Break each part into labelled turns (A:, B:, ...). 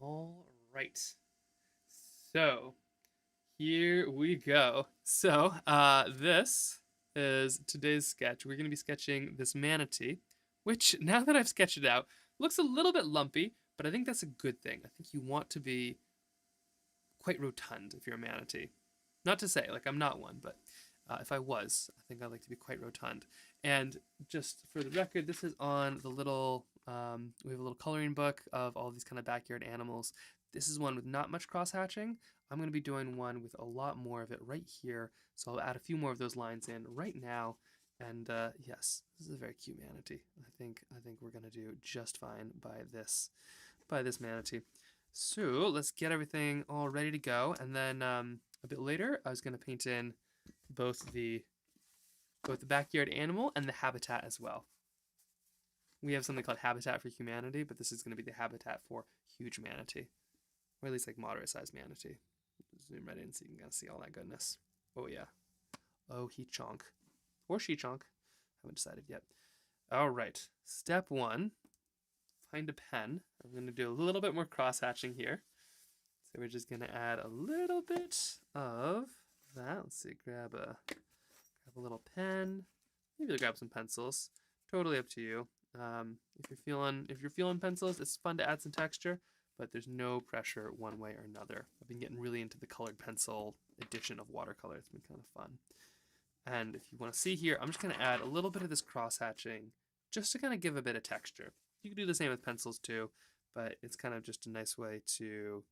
A: All right. So here we go. This is today's sketch. We're going to be sketching this manatee, which now that I've sketched it out, looks a little bit lumpy, but I think that's a good thing. I think you want to be quite rotund if you're a manatee. Not to say, like, I'm not one, but if I was, I think I'd like to be quite rotund. And just for the record, this is on the little, we have a little coloring book of all these kind of backyard animals. This is one with not much cross hatching. I'm going to be doing one with a lot more of it right here. So I'll add a few more of those lines in right now. And yes, this is a very cute manatee. I think we're going to do just fine by this manatee. So let's get everything all ready to go, and then a bit later, I was going to paint in both the backyard animal and the habitat as well. We have something called Habitat for Humanity, but this is going to be the habitat for huge manatee, or at least like moderate-sized manatee. Zoom right in so you can kind of see all that goodness. Oh yeah. Oh, he chonk, or she chonk. Haven't decided yet. All right. Step one. Find a pen. I'm going to do a little bit more cross-hatching here. So we're just going to add a little bit of that. Let's see, grab a little pen. Maybe grab some pencils. Totally up to you. If you're feeling pencils, it's fun to add some texture, but there's no pressure one way or another. I've been getting really into the colored pencil edition of watercolor. It's been kind of fun. And if you want to see here, I'm just going to add a little bit of this cross-hatching just to kind of give a bit of texture. You can do the same with pencils too, but it's kind of just a nice way to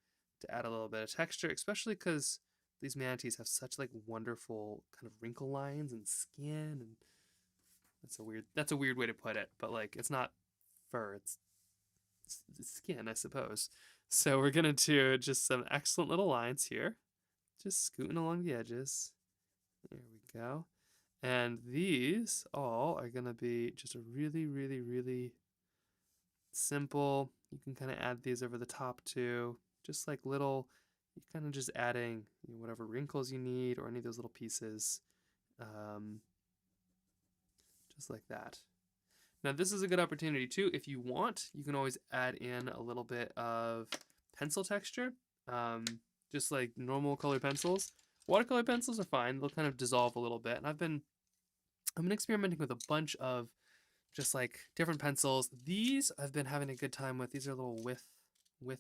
A: add a little bit of texture, especially because these manatees have such like wonderful kind of wrinkle lines and skin, and that's a weird way to put it, but like it's not fur, it's skin, I suppose. So we're gonna do just some excellent little lines here, just scooting along the edges. There we go. And these all are gonna be just a really, really, really simple. You can kind of add these over the top too, just like little, you're kind of just adding whatever wrinkles you need or any of those little pieces, um, just like that. Now this is a good opportunity too. If you want, you can always add in a little bit of pencil texture, just like normal color pencils. Watercolor pencils are fine; they'll kind of dissolve a little bit. And I've been experimenting with a bunch of just like different pencils. These I've been having a good time with. These are little with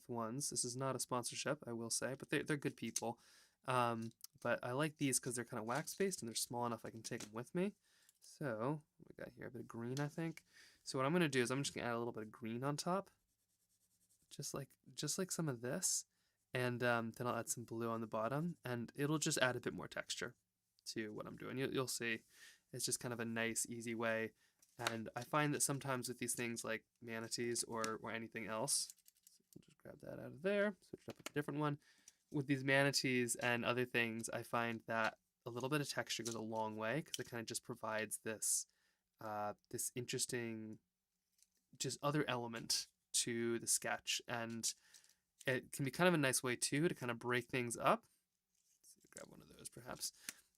A: ones. This is not a sponsorship, I will say, but they're good people. But I like these because they're kind of wax based and they're small enough I can take them with me. So we got here a bit of green, I think. So what I'm gonna do is I'm just gonna add a little bit of green on top, just like some of this, and then I'll add some blue on the bottom, and it'll just add a bit more texture to what I'm doing. You'll see, it's just kind of a nice, easy way. And I find that sometimes with these things like manatees or anything else, so we'll just grab that out of there, switch it up with a different one. With these manatees and other things, I find that a little bit of texture goes a long way because it kind of just provides this this interesting, just other element to the sketch, and it can be kind of a nice way too to kind of break things up. Let's grab one of those perhaps.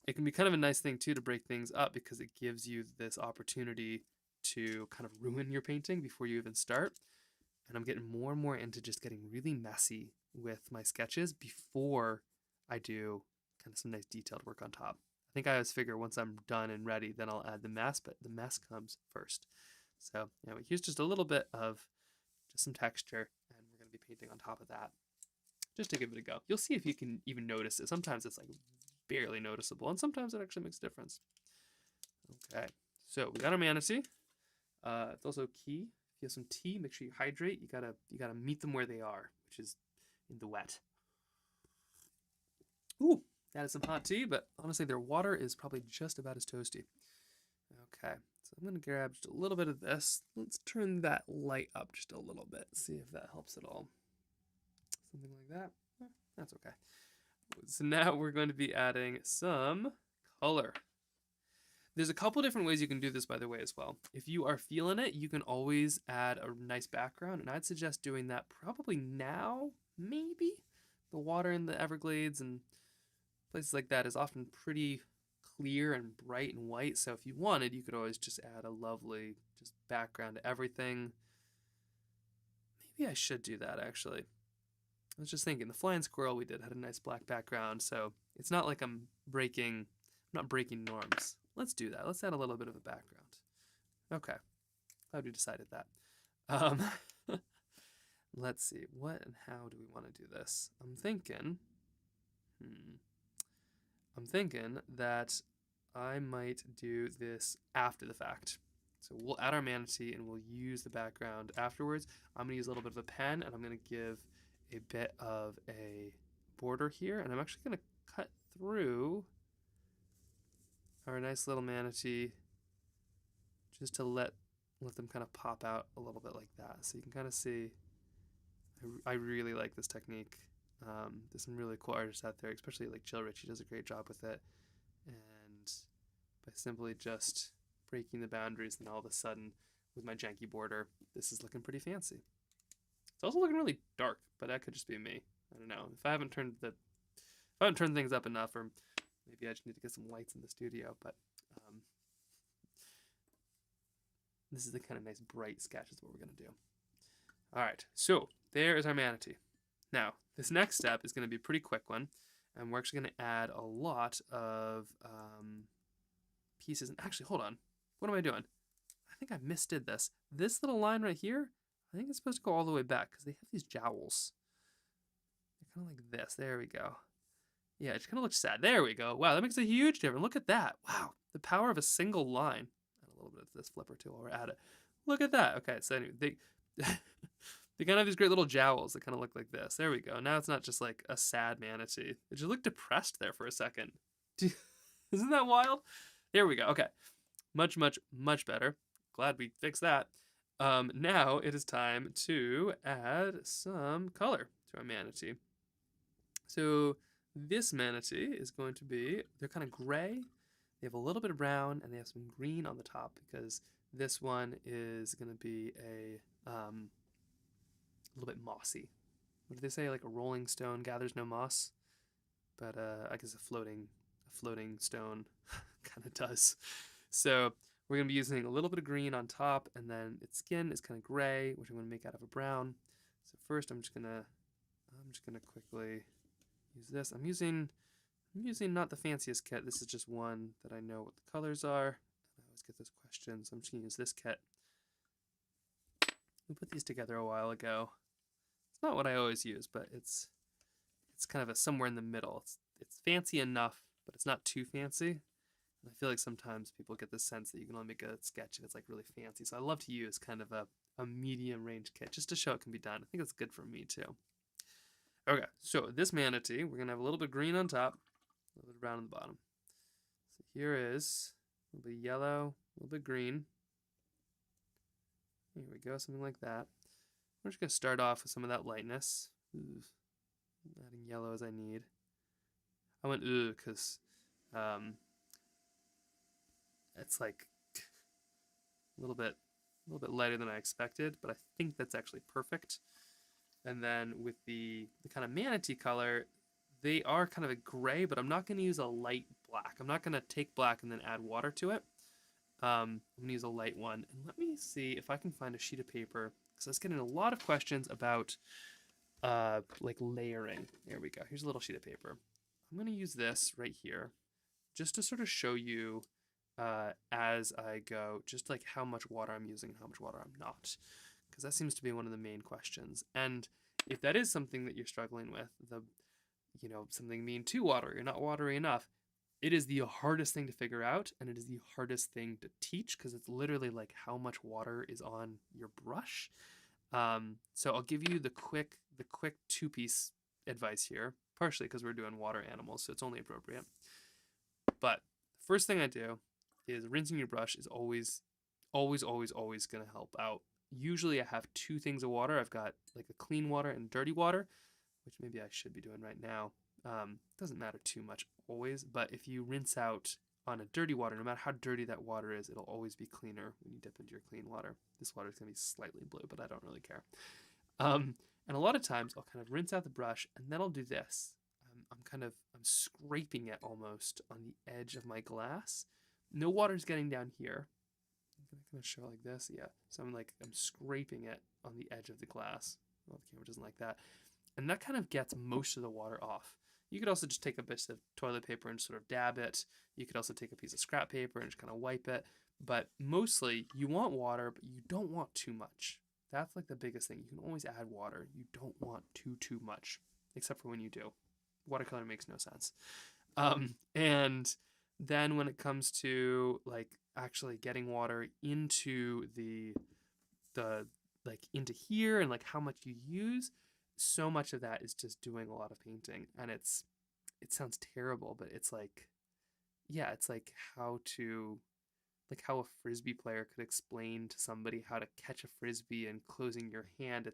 A: It can be kind of a nice thing too to break things up because it gives you this opportunity to kind of ruin your painting before you even start. And I'm getting more and more into just getting really messy with my sketches before I do kind of some nice detailed work on top. I think I always figure once I'm done and ready, then I'll add the mess, but the mess comes first. So anyway, here's just a little bit of just some texture, and we're going to be painting on top of that just to give it a go. You'll see if you can even notice it. Sometimes it's like barely noticeable, and sometimes it actually makes a difference. Okay, so we got our manatee. It's also key. If you have some tea, make sure you hydrate. You gotta meet them where they are, which is in the wet. Ooh, that is some hot tea, but honestly, their water is probably just about as toasty. Okay, so I'm gonna grab just a little bit of this. Let's turn that light up just a little bit. See if that helps at all. Something like that. That's okay. So now we're going to be adding some color. There's a couple different ways you can do this, by the way, as well. If you are feeling it, you can always add a nice background, and I'd suggest doing that probably now, maybe. The water in the Everglades and places like that is often pretty clear and bright and white, so if you wanted, you could always just add a lovely just background to everything. Maybe I should do that, actually. I was just thinking, the flying squirrel we did had a nice black background, so it's not like I'm not breaking norms. Let's do that. Let's add a little bit of a background. Okay, glad we decided that. Um, let's see, what and how do we want to do this? I'm thinking that I might do this after the fact. So we'll add our manatee and we'll use the background afterwards. I'm going to use a little bit of a pen and I'm going to give a bit of a border here. And I'm actually going to cut through our nice little manatee just to let them kind of pop out a little bit like that. So you can kind of see, I really like this technique. There's some really cool artists out there, especially like Jill Ritchie does a great job with it. And by simply just breaking the boundaries, and all of a sudden, with my janky border, this is looking pretty fancy. It's also looking really dark, but that could just be me. I don't know. If I haven't turned things up enough, or maybe I just need to get some lights in the studio. But this is the kind of nice bright sketch is what we're gonna do. All right, so there is our manatee. Now, this next step is going to be a pretty quick one, and we're actually going to add a lot of pieces. And actually, hold on. What am I doing? I think I misdid this. This little line right here, I think it's supposed to go all the way back because they have these jowls. They're kind of like this. There we go. Yeah, it kind of looks sad. There we go. Wow, that makes a huge difference. Look at that. Wow, the power of a single line. Add a little bit of this flipper too while we're at it. Look at that. Okay, so anyway, they kind of have these great little jowls that kind of look like this. There we go. Now it's not just like a sad manatee. It just looked depressed there for a second. Isn't that wild? There we go. Okay. Much, much, much better. Glad we fixed that. Now it is time to add some color to our manatee. So this manatee is going to be, they're kind of gray. They have a little bit of brown and they have some green on the top because this one is going to be a little bit mossy. What do they say? Like a rolling stone gathers no moss, but I guess a floating stone kind of does. So we're gonna be using a little bit of green on top, and then its skin is kind of gray, which I'm gonna make out of a brown. So first, I'm just gonna quickly use this. I'm using not the fanciest kit. This is just one that I know what the colors are. I always get this question, so I'm just gonna use this kit. We put these together a while ago. It's not what I always use, but it's kind of a somewhere in the middle. It's fancy enough, but it's not too fancy. And I feel like sometimes people get the sense that you can only make a sketch if it's like really fancy. So I love to use kind of a medium range kit just to show it can be done. I think it's good for me too. Okay, so this manatee, we're gonna have a little bit of green on top, a little bit of brown on the bottom. So here is a little bit of yellow, a little bit of green. Here we go, something like that. We're just going to start off with some of that lightness. Ooh, adding yellow as I need. I went ooh because it's like a little bit lighter than I expected, but I think that's actually perfect. And then with the kind of manatee color, they are kind of a gray, but I'm not going to use a light black. I'm not going to take black and then add water to it. I'm going to use a light one. And let me see if I can find a sheet of paper, because I was getting a lot of questions about like layering. There we go. Here's a little sheet of paper. I'm going to use this right here just to sort of show you as I go, just like how much water I'm using and how much water I'm not, because that seems to be one of the main questions. And if that is something that you're struggling with, something being too watery, you're not watery enough, it is the hardest thing to figure out, and it is the hardest thing to teach, because it's literally like how much water is on your brush. So I'll give you the quick 2-piece advice here, partially because we're doing water animals, so it's only appropriate. But the first thing I do is rinsing your brush is always going to help out. Usually I have 2 things of water. I've got like a clean water and dirty water, which maybe I should be doing right now. Doesn't matter too much always, but if you rinse out on a dirty water, no matter how dirty that water is, it'll always be cleaner when you dip into your clean water. This water is going to be slightly blue, but I don't really care. And a lot of times I'll kind of rinse out the brush, and then I'll do this. I'm scraping it almost on the edge of my glass. No water's getting down here. I'm going to show it like this. Yeah. So I'm scraping it on the edge of the glass. Well, the camera doesn't like that. And that kind of gets most of the water off. You could also just take a bit of toilet paper and sort of dab it. You could also take a piece of scrap paper and just kind of wipe it. But mostly, you want water, but you don't want too much. That's like the biggest thing. You can always add water. You don't want too much, except for when you do. Watercolor makes no sense. And then when it comes to like actually getting water into the like into here and like how much you use, so much of that is just doing a lot of painting, and it sounds terrible, but it's like, yeah, it's like how a frisbee player could explain to somebody how to catch a frisbee and closing your hand.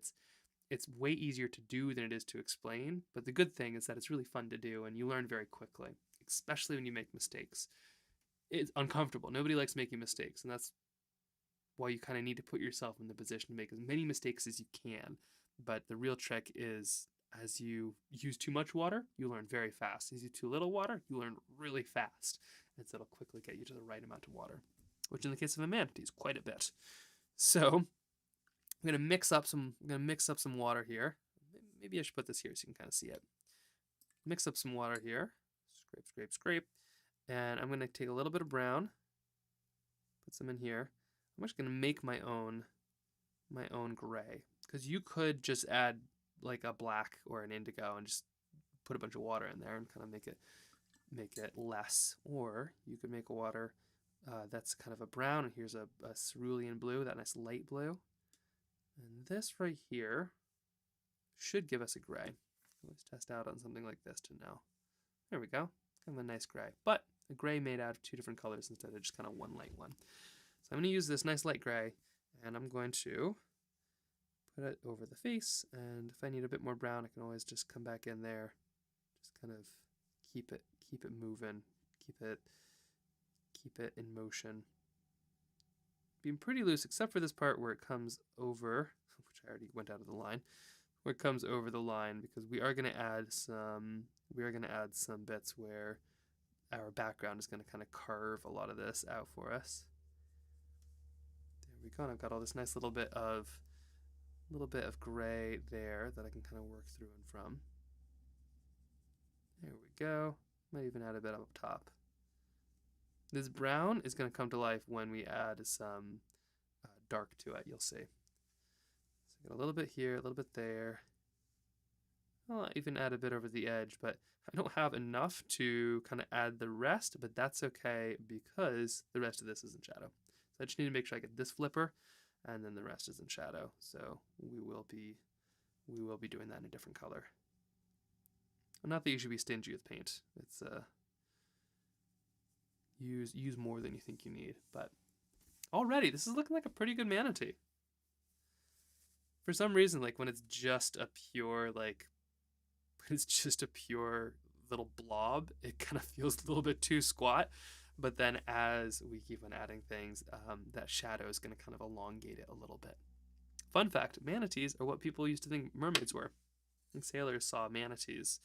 A: It's way easier to do than it is to explain, but the good thing is that it's really fun to do and you learn very quickly, especially when you make mistakes. It's uncomfortable. Nobody likes making mistakes, and that's why you kind of need to put yourself in the position to make as many mistakes as you can. But the real trick is, as you use too much water, you learn very fast. As you use too little water, you learn really fast. And so it'll quickly get you to the right amount of water, which in the case of a manatee is quite a bit. So I'm gonna mix up some water here. Maybe I should put this here so you can kind of see it. Mix up some water here. Scrape, scrape, scrape. And I'm gonna take a little bit of brown, put some in here. I'm just gonna make my own gray, because you could just add like a black or an indigo and just put a bunch of water in there and kind of make it less. Or you could make a water that's kind of a brown, and here's a cerulean blue, that nice light blue. And this right here should give us a gray. Let's test out on something like this to know. There we go, kind of a nice gray, but a gray made out of two different colors instead of just kind of one light one. So I'm going to use this nice light gray, and I'm going to put it over the face, and if I need a bit more brown, I can always just come back in there, just kind of keep it moving, keep it in motion. Being pretty loose, except for this part where it comes over, which I already went out of the line, where it comes over the line, because we are going to add some bits where our background is going to kind of carve a lot of this out for us. There we go. And I've got all this nice little bit of gray there that I can kind of work through and from. There we go. Might even add a bit up top. This brown is going to come to life when we add some dark to it, you'll see. So I got a little bit here, a little bit there. I'll even add a bit over the edge, but I don't have enough to kind of add the rest, but that's okay because the rest of this is in shadow. So I just need to make sure I get this flipper, and then the rest is in shadow. So we will be doing that in a different color. Not that you should be stingy with paint. It's use more than you think you need. But already, this is looking like a pretty good manatee. For some reason, like when it's just a pure little blob, it kind of feels a little bit too squat. But then as we keep on adding things, that shadow is going to kind of elongate it a little bit. Fun fact, manatees are what people used to think mermaids were. I think sailors saw manatees,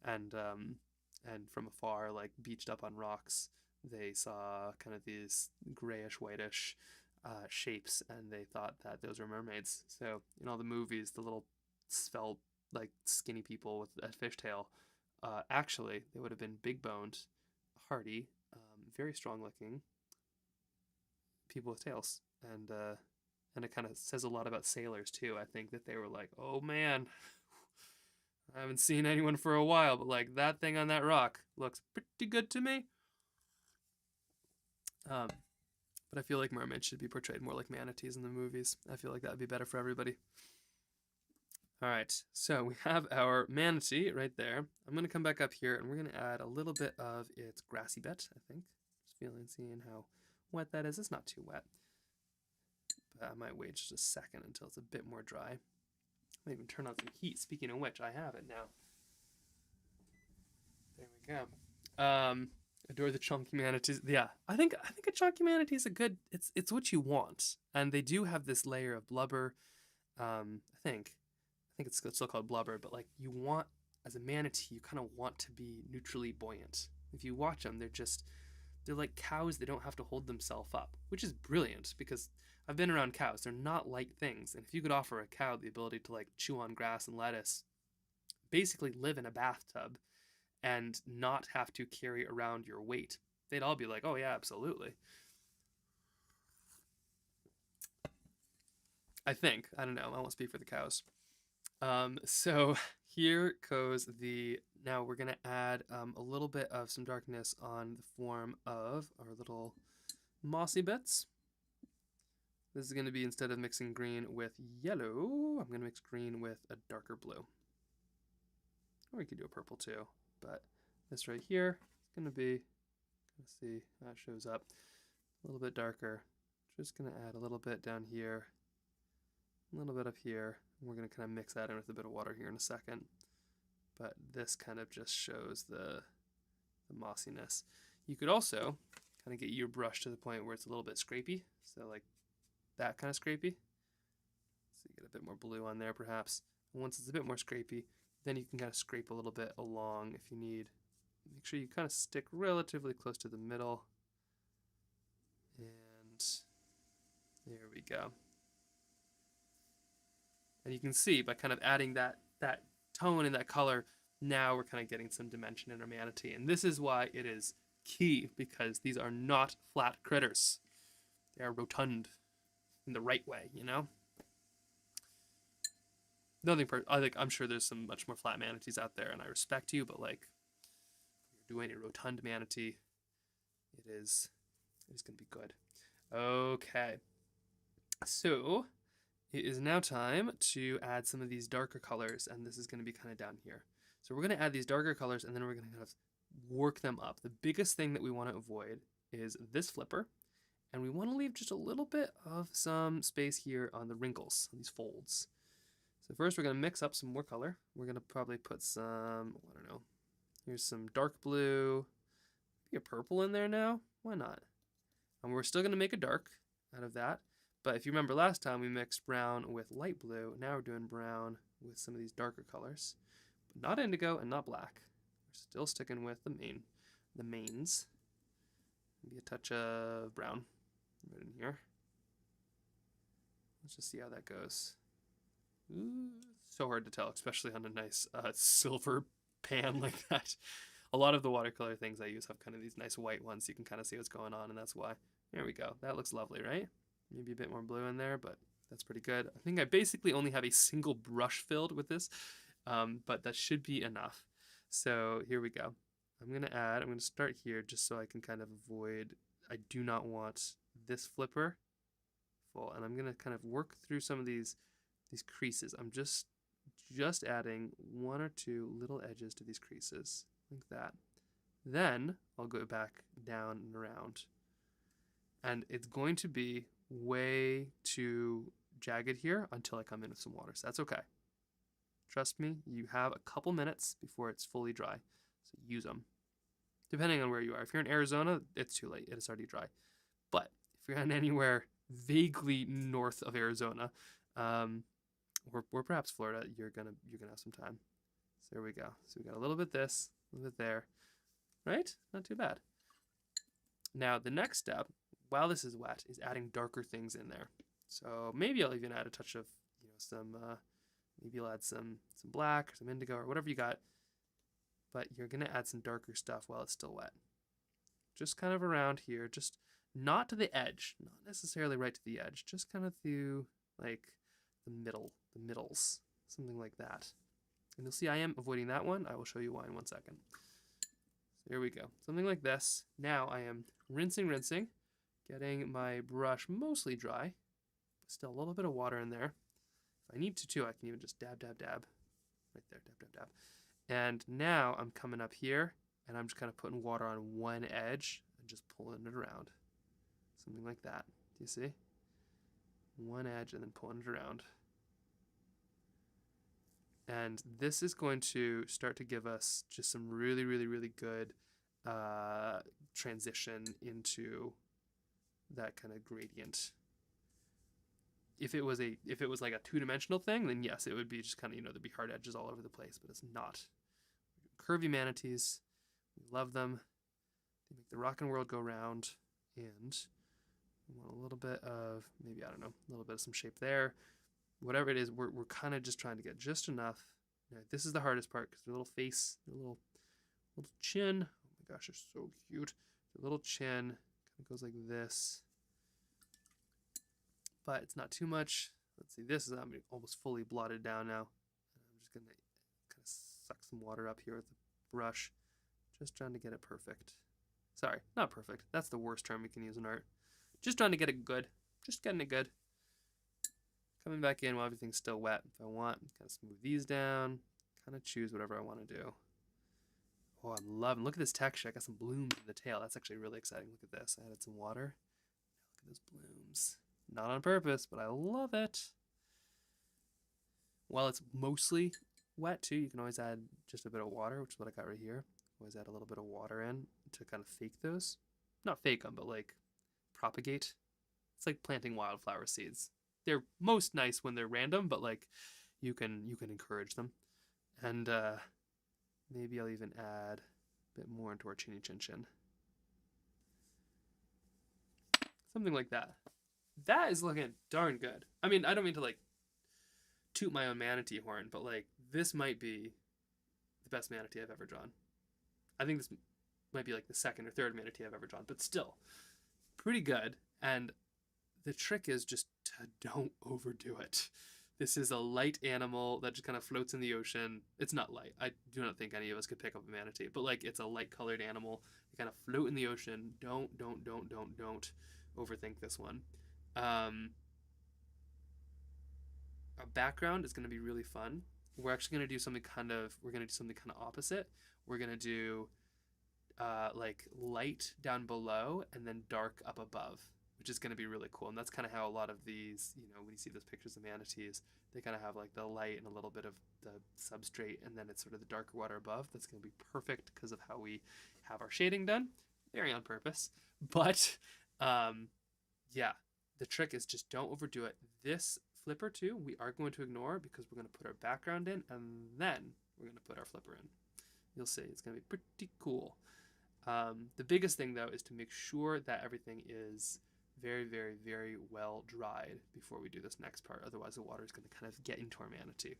A: and from afar, like beached up on rocks, they saw kind of these grayish, whitish shapes, and they thought that those were mermaids. So in all the movies, the little svelte, like skinny people with a fishtail, actually they would have been big-boned, hardy, very strong-looking people with tails, and it kind of says a lot about sailors too. I think that they were like, oh man, I haven't seen anyone for a while, but like that thing on that rock looks pretty good to me. But I feel like mermaids should be portrayed more like manatees in the movies. I feel like that would be better for everybody. All right, so we have our manatee right there. I'm going to come back up here, and we're going to add a little bit of its grassy bit, I think. Just seeing how wet that is. It's not too wet. But I might wait just a second until it's a bit more dry. I might even turn on some heat. Speaking of which, I have it now. There we go. Adore the chunky manatees. Yeah, I think a chunky manatee is a good. It's what you want, and they do have this layer of blubber. I think it's still called blubber, but like you want, as a manatee, you kind of want to be neutrally buoyant. If you watch them, they're like cows. They don't have to hold themselves up, which is brilliant because I've been around cows. They're not light things, and if you could offer a cow the ability to like chew on grass and lettuce, basically live in a bathtub and not have to carry around your weight. They'd all be like, oh yeah, absolutely. I think. I don't know. I won't speak for the cows. So here goes now we're gonna add a little bit of some darkness on the form of our little mossy bits. This is gonna be, instead of mixing green with yellow, I'm gonna mix green with a darker blue. Or we could do a purple too, but this right here is gonna be, let's see how it shows up, a little bit darker. Just gonna add a little bit down here, a little bit up here. We're going to kind of mix that in with a bit of water here in a second. But this kind of just shows the mossiness. You could also kind of get your brush to the point where it's a little bit scrapey. So like that kind of scrapey. So you get a bit more blue on there perhaps. And once it's a bit more scrapey, then you can kind of scrape a little bit along if you need. Make sure you kind of stick relatively close to the middle. And there we go. And you can see by kind of adding that tone and that color, now we're kind of getting some dimension in our manatee. And this is why it is key, because these are not flat critters. They are rotund in the right way, you know? I'm sure there's some much more flat manatees out there, and I respect you, but like, if you're doing a rotund manatee, it is going to be good. Okay. So it is now time to add some of these darker colors, and this is going to be kind of down here. So we're going to add these darker colors, and then we're going to kind of work them up. The biggest thing that we want to avoid is this flipper, and we want to leave just a little bit of some space here on the wrinkles, on these folds. So first we're going to mix up some more color. We're going to probably put some, I don't know, here's some dark blue, maybe a purple in there now. Why not? And we're still going to make a dark out of that. But if you remember last time, we mixed brown with light blue. Now we're doing brown with some of these darker colors. But not indigo and not black. We're still sticking with the mains. Maybe a touch of brown right in here. Let's just see how that goes. Ooh, so hard to tell, especially on a nice silver pan like that. A lot of the watercolor things I use have kind of these nice white ones, so you can kind of see what's going on, and that's why. There we go. That looks lovely, right? Maybe a bit more blue in there, but that's pretty good. I think I basically only have a single brush filled with this, but that should be enough. So here we go. I'm going to start here just so I can kind of avoid, I do not want this flipper full, and I'm going to kind of work through some of these creases. I'm just adding one or two little edges to these creases, like that. Then I'll go back down and around. And it's going to be way too jagged here until I come in with some water. So that's okay. Trust me, you have a couple minutes before it's fully dry. So use them. Depending on where you are. If you're in Arizona, it's too late. It is already dry. But if you're in anywhere vaguely north of Arizona, or perhaps Florida, you're gonna have some time. So there we go. So we got a little bit this, a little bit there. Right? Not too bad. Now the next step, while this is wet, is adding darker things in there. So maybe I'll even add a touch of, some, maybe you'll add some black, or some indigo, or whatever you got. But you're gonna add some darker stuff while it's still wet. Just kind of around here, just not to the edge, not necessarily right to the edge, just kind of through like the middles, something like that. And you'll see I am avoiding that one. I will show you why in 1 second. So here we go, something like this. Now I am rinsing, getting my brush mostly dry, but still a little bit of water in there. If I need to too, I can even just dab, right there, dab. And now I'm coming up here, and I'm just kind of putting water on one edge and just pulling it around. Something like that. Do you see? One edge and then pulling it around. And this is going to start to give us just some really, really, really good transition into that kind of gradient. If it was like a two-dimensional thing, then yes, it would be just kind of, there'd be hard edges all over the place, but it's not. Curvy manatees, we love them. They make the rockin' world go round, and we want a little bit of, maybe, I don't know, a little bit of some shape there. Whatever it is, we're kind of just trying to get just enough Now, this is the hardest part because their little face, their little chin. Oh my gosh, they're so cute. Their little chin kind of goes like this, but it's not too much. Let's see, this is almost fully blotted down now. I'm just gonna kind of suck some water up here with the brush, just trying to get it perfect. Sorry, not perfect. That's the worst term we can use in art. Just trying to get it good. Just getting it good. Coming back in while everything's still wet. If I want, kind of smooth these down. Kind of choose whatever I want to do. Oh, I'm loving. Look at this texture. I got some blooms in the tail. That's actually really exciting. Look at this. I added some water. Look at those blooms. Not on purpose, but I love it. While it's mostly wet too, you can always add just a bit of water, which is what I got right here. Always add a little bit of water in to kind of fake those. Not fake them, but like propagate. It's like planting wildflower seeds. They're most nice when they're random, but like you can encourage them. And maybe I'll even add a bit more into our chinny chin chin. Something like that. That is looking darn good. I mean, I don't mean to like toot my own manatee horn, but like this might be the best manatee I've ever drawn. I think this might be like the second or third manatee I've ever drawn, but still pretty good. And the trick is just to don't overdo it. This is a light animal that just kind of floats in the ocean. It's not light. I do not think any of us could pick up a manatee, but like it's a light colored animal. You kind of float in the ocean. Don't overthink this one. Our background is going to be really fun. We're actually going to do something kind of opposite. We're going to do like light down below and then dark up above, which is going to be really cool. And that's kind of how a lot of these, when you see those pictures of manatees, they kind of have like the light and a little bit of the substrate, and then it's sort of the darker water above. That's going to be perfect because of how we have our shading done. Very on purpose. But yeah, the trick is just don't overdo it. This flipper too, we are going to ignore because we're going to put our background in and then we're going to put our flipper in. You'll see, it's going to be pretty cool. The biggest thing though is to make sure that everything is very, very, very well dried before we do this next part. Otherwise the water is going to kind of get into our manatee.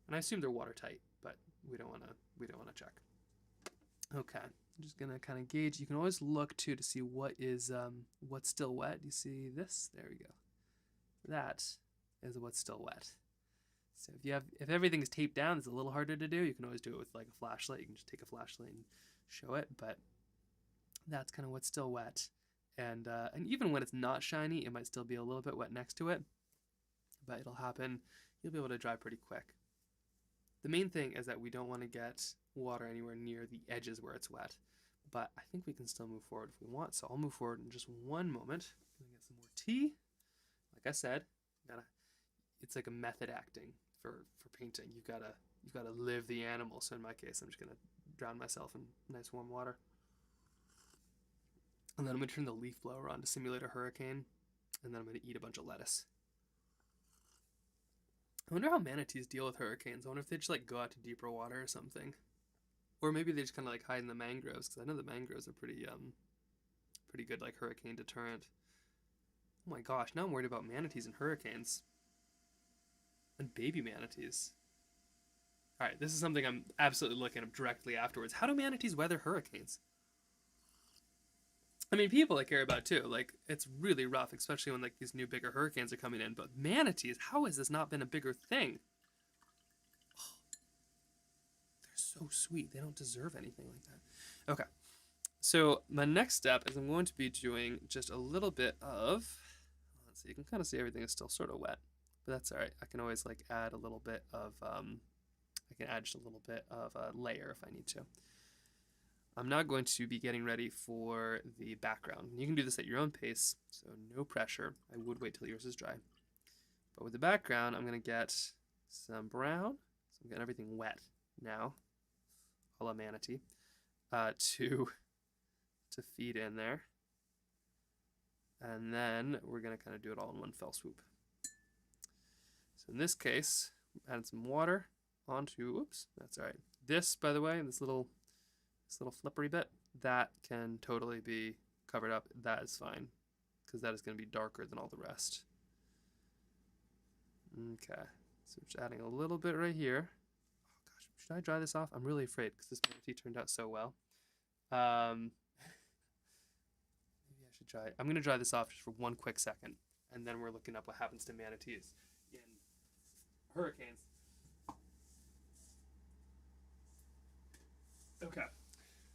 A: And I assume they're watertight, but we don't want to check. Okay, I'm just gonna kind of gauge. You can always look too to see what is what's still wet. You see this? There we go. That is what's still wet. So if everything is taped down, it's a little harder to do. You can always do it with like a flashlight. You can just take a flashlight and show it, but that's kind of what's still wet. And even when it's not shiny, it might still be a little bit wet next to it, but it'll happen. You'll be able to dry pretty quick. The main thing is that we don't want to get water anywhere near the edges where it's wet, but I think we can still move forward if we want. So I'll move forward in just one moment. I'm gonna get some more tea. Like I said, it's like a method acting for painting. You've gotta live the animal. So in my case, I'm just gonna drown myself in nice warm water. And then I'm gonna turn the leaf blower on to simulate a hurricane, and then I'm gonna eat a bunch of lettuce. I wonder how manatees deal with hurricanes. I wonder if they just like go out to deeper water or something. Or maybe they just kind of like hide in the mangroves, because I know the mangroves are pretty good like hurricane deterrent. Oh my gosh, now I'm worried about manatees and hurricanes. And baby manatees. Alright, this is something I'm absolutely looking up directly afterwards. How do manatees weather hurricanes? I mean, people I care about too. Like, it's really rough, especially when like these new bigger hurricanes are coming in. But manatees, how has this not been a bigger thing? Oh, they're so sweet. They don't deserve anything like that. Okay, so my next step is I'm going to be doing just a little bit of, let's see, you can kind of see everything is still sort of wet, but that's all right. I can always like add a little bit of, I can add just a little bit of a layer if I need to. I'm now going to be getting ready for the background. You can do this at your own pace, so no pressure. I would wait till yours is dry. But with the background, I'm going to get some brown. So I'm getting everything wet now, a la manatee, to feed in there. And then we're going to kind of do it all in one fell swoop. So in this case, add some water onto, oops, that's all right. This, by the way, this little flippery bit, that can totally be covered up. That is fine, because that is going to be darker than all the rest. Okay, so just adding a little bit right here. Should I dry this off? I'm really afraid because this manatee turned out so well. Maybe I should dry it. I'm going to dry this off just for one quick second, and then we're looking up what happens to manatees in hurricanes. Okay,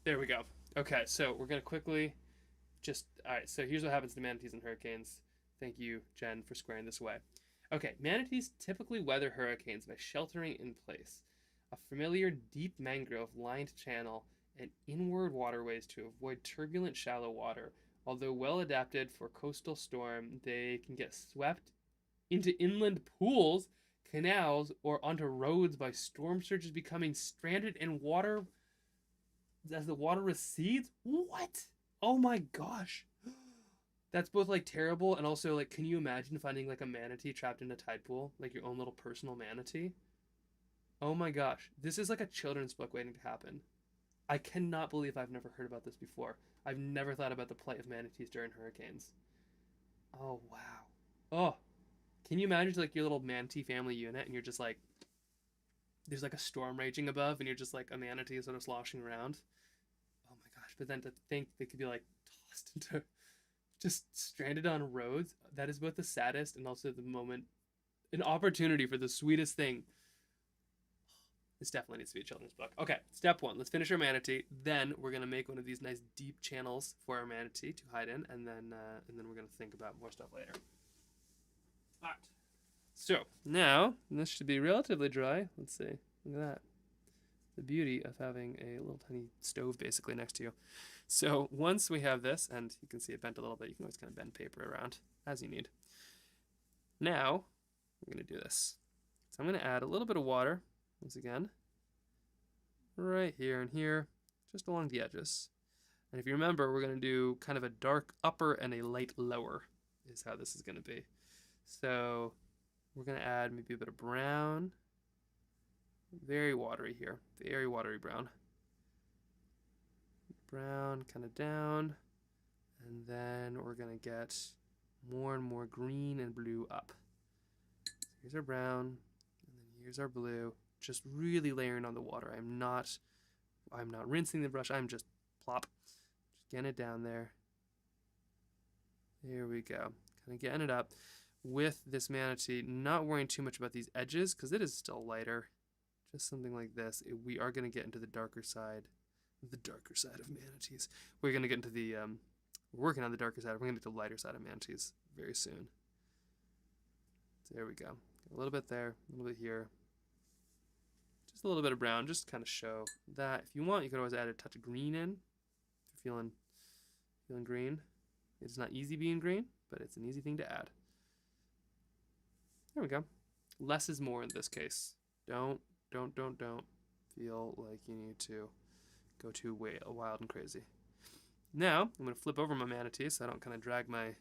A: there we go. Okay, so we're going to quickly all right, so here's what happens to manatees in hurricanes. Thank you, Jen, for squaring this away. Okay, manatees typically weather hurricanes by sheltering in place. A familiar deep mangrove lined channel and inward waterways to avoid turbulent shallow water. Although well adapted for coastal storm, they can get swept into inland pools, canals, or onto roads by storm surges, becoming stranded in water as the water recedes. What? Oh my gosh. That's both like terrible and also like, can you imagine finding like a manatee trapped in a tide pool, like your own little personal manatee? Oh my gosh, this is like a children's book waiting to happen. I cannot believe I've never heard about this before. I've never thought about the plight of manatees during hurricanes. Oh wow. Oh, can you imagine like your little manatee family unit and you're just like, there's like a storm raging above and you're just like a manatee sort of sloshing around. Oh my gosh, but then to think they could be like tossed into just stranded on roads, that is both the saddest and also the moment, an opportunity for the sweetest thing. This definitely needs to be a children's book. Okay, step one, let's finish our manatee. Then we're gonna make one of these nice deep channels for our manatee to hide in, and then we're gonna think about more stuff later. All right. So now this should be relatively dry. Let's see. Look at that. The beauty of having a little tiny stove basically next to you. So once we have this, and you can see it bent a little bit, you can always kind of bend paper around as you need. Now we're going to do this. So I'm going to add a little bit of water, once again, right here and here, just along the edges. And if you remember, we're going to do kind of a dark upper and a light lower is how this is going to be. So we're going to add maybe a bit of brown. Very watery here, very watery brown. Brown kind of down, and then we're going to get more and more green and blue up. So here's our brown, and then here's our blue, just really layering on the water. I'm not rinsing the brush, I'm just plop, just getting it down there. There we go, kind of getting it up with this manatee, not worrying too much about these edges because it is still lighter. Just something like this. We are going to get into the darker side of manatees. We're going to get into the, we're working on the darker side. We're going to get to the lighter side of manatees very soon. There we go. A little bit there, a little bit here. Just a little bit of brown, just to kind of show that. If you want, you could always add a touch of green in. If you're feeling green. It's not easy being green, but it's an easy thing to add. There we go. Less is more in this case. Don't feel like you need to go too wild and crazy. Now I'm going to flip over my manatee so I don't kind of drag my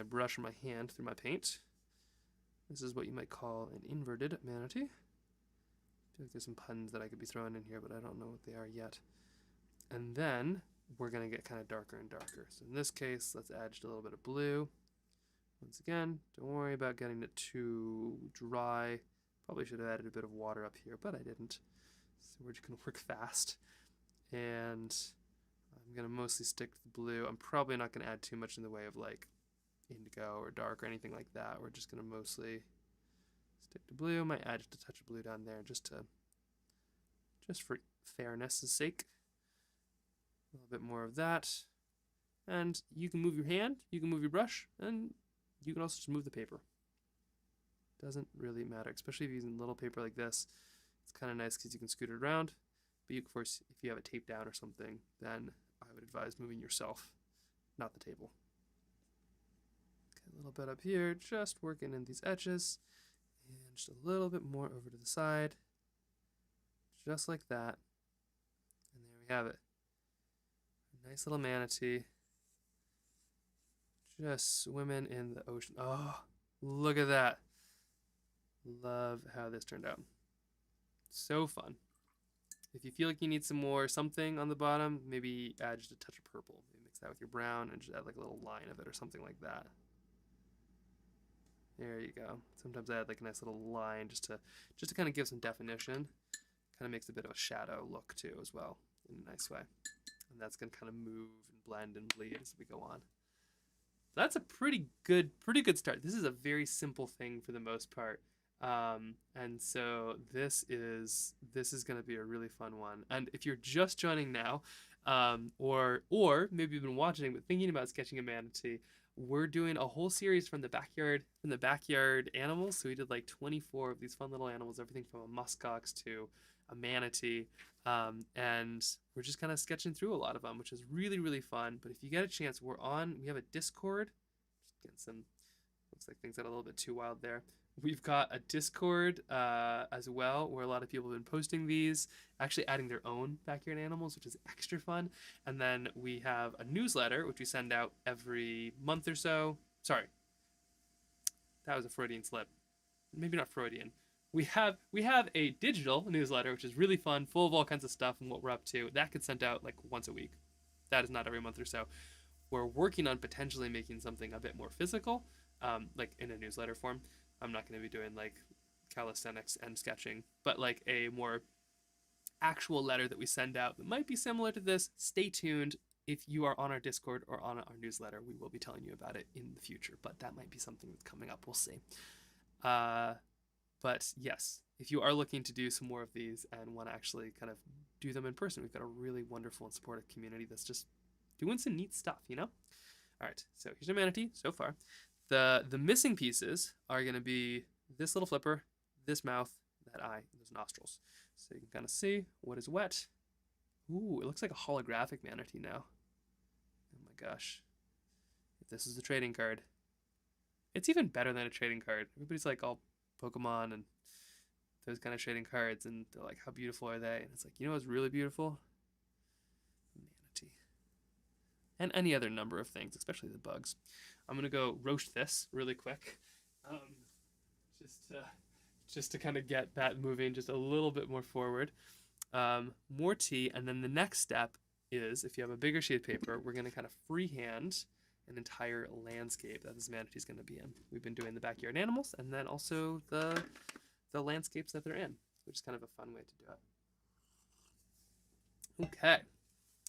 A: brush or my hand through my paint. This is what you might call an inverted manatee. I feel like there's some puns that I could be throwing in here, but I don't know what they are yet. And then we're going to get kind of darker and darker. So in this case, let's add just a little bit of blue. Once again, don't worry about getting it too dry. Probably should have added a bit of water up here, but I didn't. So we're just going to work fast. And I'm going to mostly stick to the blue. I'm probably not going to add too much in the way of like indigo or dark or anything like that. We're just going to mostly stick to blue. Might add just a touch of blue down there just for fairness' sake. A little bit more of that. And you can move your hand, you can move your brush, and you can also just move the paper. Doesn't really matter, especially if you're using little paper like this. It's kind of nice because you can scoot it around. But of course, if you have it taped down or something, then I would advise moving yourself, not the table. Okay, a little bit up here, just working in these edges. And just a little bit more over to the side. Just like that. And there we have it. A nice little manatee. Just swimming in the ocean. Oh, look at that. Love how this turned out. So fun. If you feel like you need some more something on the bottom, maybe add just a touch of purple. Maybe mix that with your brown and just add like a little line of it or something like that. There you go. Sometimes I add like a nice little line just to kind of give some definition. kind of makes a bit of a shadow look too as well in a nice way. And that's going to kind of move and blend and bleed as we go on. That's a pretty good start. This is a very simple thing for the most part. And so this is going to be a really fun one. And if you're just joining now, or maybe you've been watching but thinking about sketching a manatee, we're doing a whole series from the backyard animals. So we did like 24 of these fun little animals, everything from a muskox to a manatee, and we're just kind of sketching through a lot of them, which is really fun. But if you get a chance, we have a Discord. Just getting some, looks like things got a little bit too wild there. We've got a Discord as well, where a lot of people have been posting these, actually adding their own backyard animals, which is extra fun. And then we have a newsletter, which we send out every month or so. Sorry, that was a Freudian slip. Maybe not Freudian. We have a digital newsletter, which is really fun, full of all kinds of stuff and what we're up to. That gets sent out like once a week. That is not every month or so. We're working on potentially making something a bit more physical, like in a newsletter form. I'm not going to be doing like calisthenics and sketching, but like a more actual letter that we send out that might be similar to this. Stay tuned. If you are on our Discord or on our newsletter, we will be telling you about it in the future, but that might be something that's coming up. We'll see. But yes, if you are looking to do some more of these and want to actually kind of do them in person, we've got a really wonderful and supportive community that's just doing some neat stuff, you know? All right, so here's our manatee so far. The missing pieces are going to be this little flipper, this mouth, that eye, and those nostrils. So you can kind of see what is wet. Ooh, it looks like a holographic manatee now. Oh my gosh. If this is a trading card, it's even better than a trading card. Everybody's like all Pokemon and those kind of trading cards, and they're like, how beautiful are they? And it's like, you know what's really beautiful? Manatee. And any other number of things, especially the bugs. I'm gonna go roast this really quick, just to kind of get that moving just a little bit more forward. More tea, and then the next step is, if you have a bigger sheet of paper, we're gonna kind of freehand an entire landscape that this manatee is going to be in. We've been doing the backyard animals and then also the landscapes that they're in, which is kind of a fun way to do it. Okay,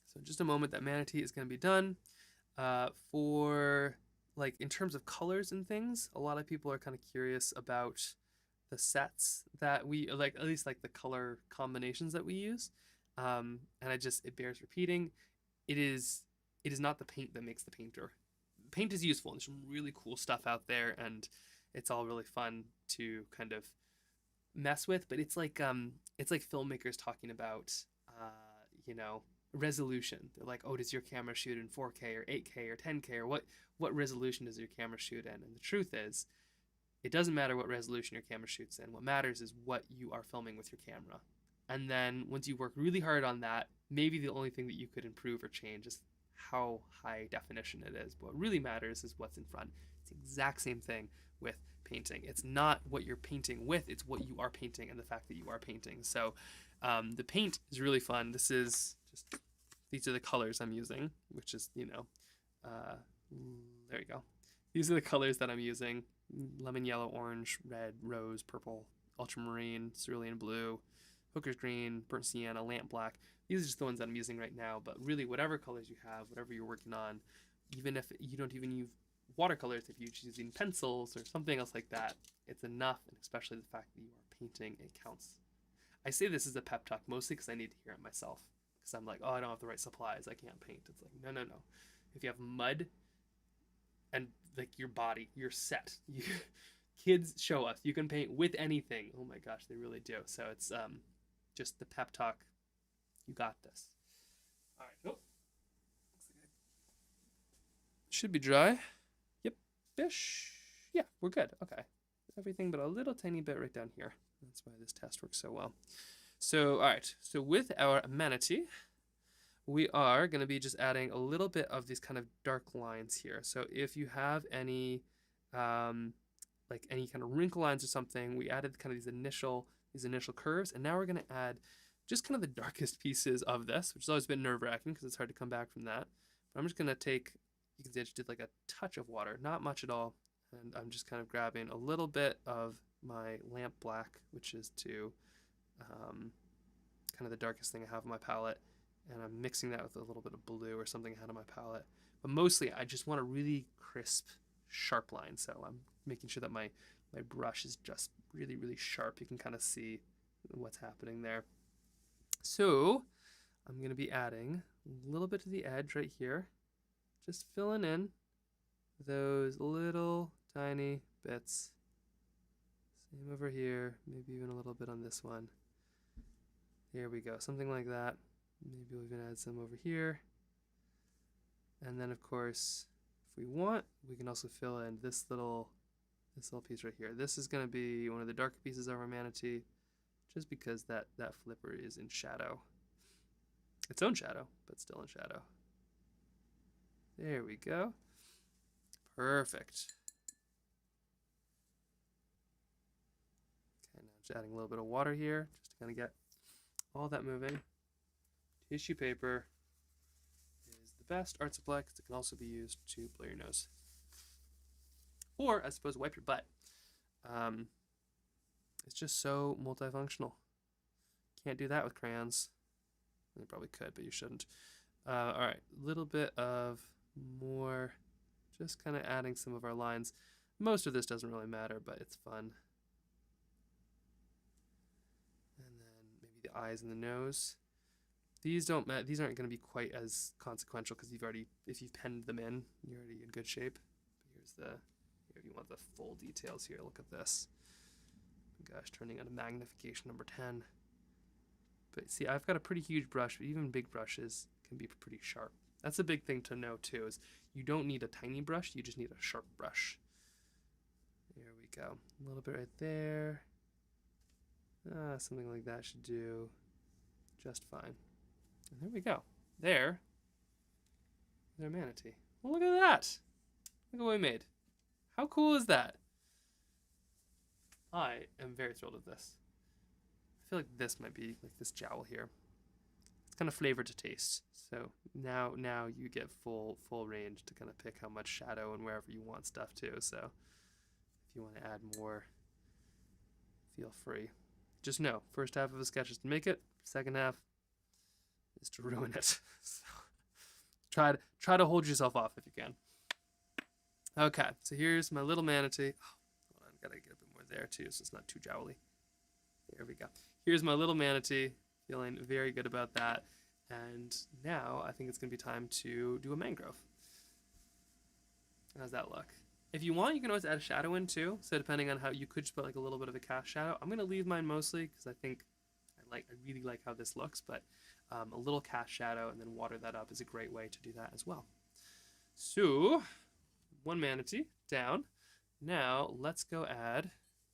A: so in just a moment that manatee is going to be done. For like in terms of colors and things, a lot of people are kind of curious about the sets that we like, at least like the color combinations that we use. And it bears repeating. It is not the paint that makes the painter. Paint is useful, and there's some really cool stuff out there, and it's all really fun to kind of mess with. But it's like filmmakers talking about resolution. They're like, oh, does your camera shoot in 4K or 8K or 10K, or what resolution does your camera shoot in? And the truth is, it doesn't matter what resolution your camera shoots in. What matters is what you are filming with your camera. And then once you work really hard on that, maybe the only thing that you could improve or change is how high definition it is. But what really matters is what's in front. It's the exact same thing with painting. It's not what you're painting with, it's what you are painting and the fact that you are painting. So the paint is really fun. These are the colors I'm using, which is, there you go. These are the colors that I'm using: lemon yellow, orange, red, rose, purple, ultramarine, cerulean blue, hooker's green, burnt sienna, lamp black. These are just the ones that I'm using right now, but really whatever colors you have, whatever you're working on, even if you don't even use watercolors, if you're using pencils or something else like that, it's enough, and especially the fact that you are painting, it counts. I say this as a pep talk mostly because I need to hear it myself, because I'm like, oh, I don't have the right supplies, I can't paint. It's like, no. If you have mud and like your body, you're set. Kids show us you can paint with anything. Oh my gosh, they really do. So it's just the pep talk. You got this. All right. Oh, should be dry. Yep. Fish. Yeah, we're good. Okay. Everything but a little tiny bit right down here. That's why this test works so well. So, all right. So with our manatee, we are going to be just adding a little bit of these kind of dark lines here. So if you have any, like any kind of wrinkle lines or something, we added kind of these initial curves, and now we're going to add just kind of the darkest pieces of this, which has always been nerve-wracking because it's hard to come back from that. But I'm just going to take, you can see I just did like a touch of water, not much at all, and I'm just kind of grabbing a little bit of my lamp black, which is to kind of the darkest thing I have on my palette, and I'm mixing that with a little bit of blue or something I had on my palette. But mostly I just want a really crisp, sharp line, so I'm making sure that my brush is just really, really sharp. You can kind of see what's happening there. So I'm going to be adding a little bit to the edge right here, just filling in those little tiny bits. Same over here, maybe even a little bit on this one. There we go, something like that. Maybe we'll even add some over here. And then of course, if we want, we can also fill in this little piece right here. This is going to be one of the darker pieces of our manatee, just because that flipper is in shadow. Its own shadow, but still in shadow. There we go. Perfect. Okay, now just adding a little bit of water here, just to kind of get all that moving. Tissue paper is the best art supply because it can also be used to blow your nose. Or, I suppose, wipe your butt. It's just so multifunctional. Can't do that with crayons. You probably could, but you shouldn't. All right, a little bit of more, just kind of adding some of our lines. Most of this doesn't really matter, but it's fun. And then maybe the eyes and the nose. These aren't going to be quite as consequential because if you've penned them in, you're already in good shape. Here if you want the full details here, look at this. Gosh, turning on a magnification number 10. But see, I've got a pretty huge brush, but even big brushes can be pretty sharp. That's a big thing to know too, is you don't need a tiny brush, you just need a sharp brush. There we go. A little bit right there. Something like that should do just fine. And there we go. There's our manatee. Well, look at that. Look at what we made. How cool is that? I am very thrilled with this. I feel like this might be like this jowl here. It's kind of flavored to taste. So now you get full range to kind of pick how much shadow and wherever you want stuff to. So if you want to add more, feel free. Just know, first half of a sketch is to make it. Second half is to ruin it. So try to hold yourself off if you can. Okay, so here's my little manatee. Oh, hold on, gotta get a bit more there too, so it's not too jowly. There we go. Here's my little manatee. Feeling very good about that. And now I think it's gonna be time to do a mangrove. How's that look? If you want, you can always add a shadow in too. So depending on how, you could just put like a little bit of a cast shadow. I'm gonna leave mine mostly because I think I really like how this looks, but a little cast shadow and then water that up is a great way to do that as well. So, one manatee down. Now let's go add,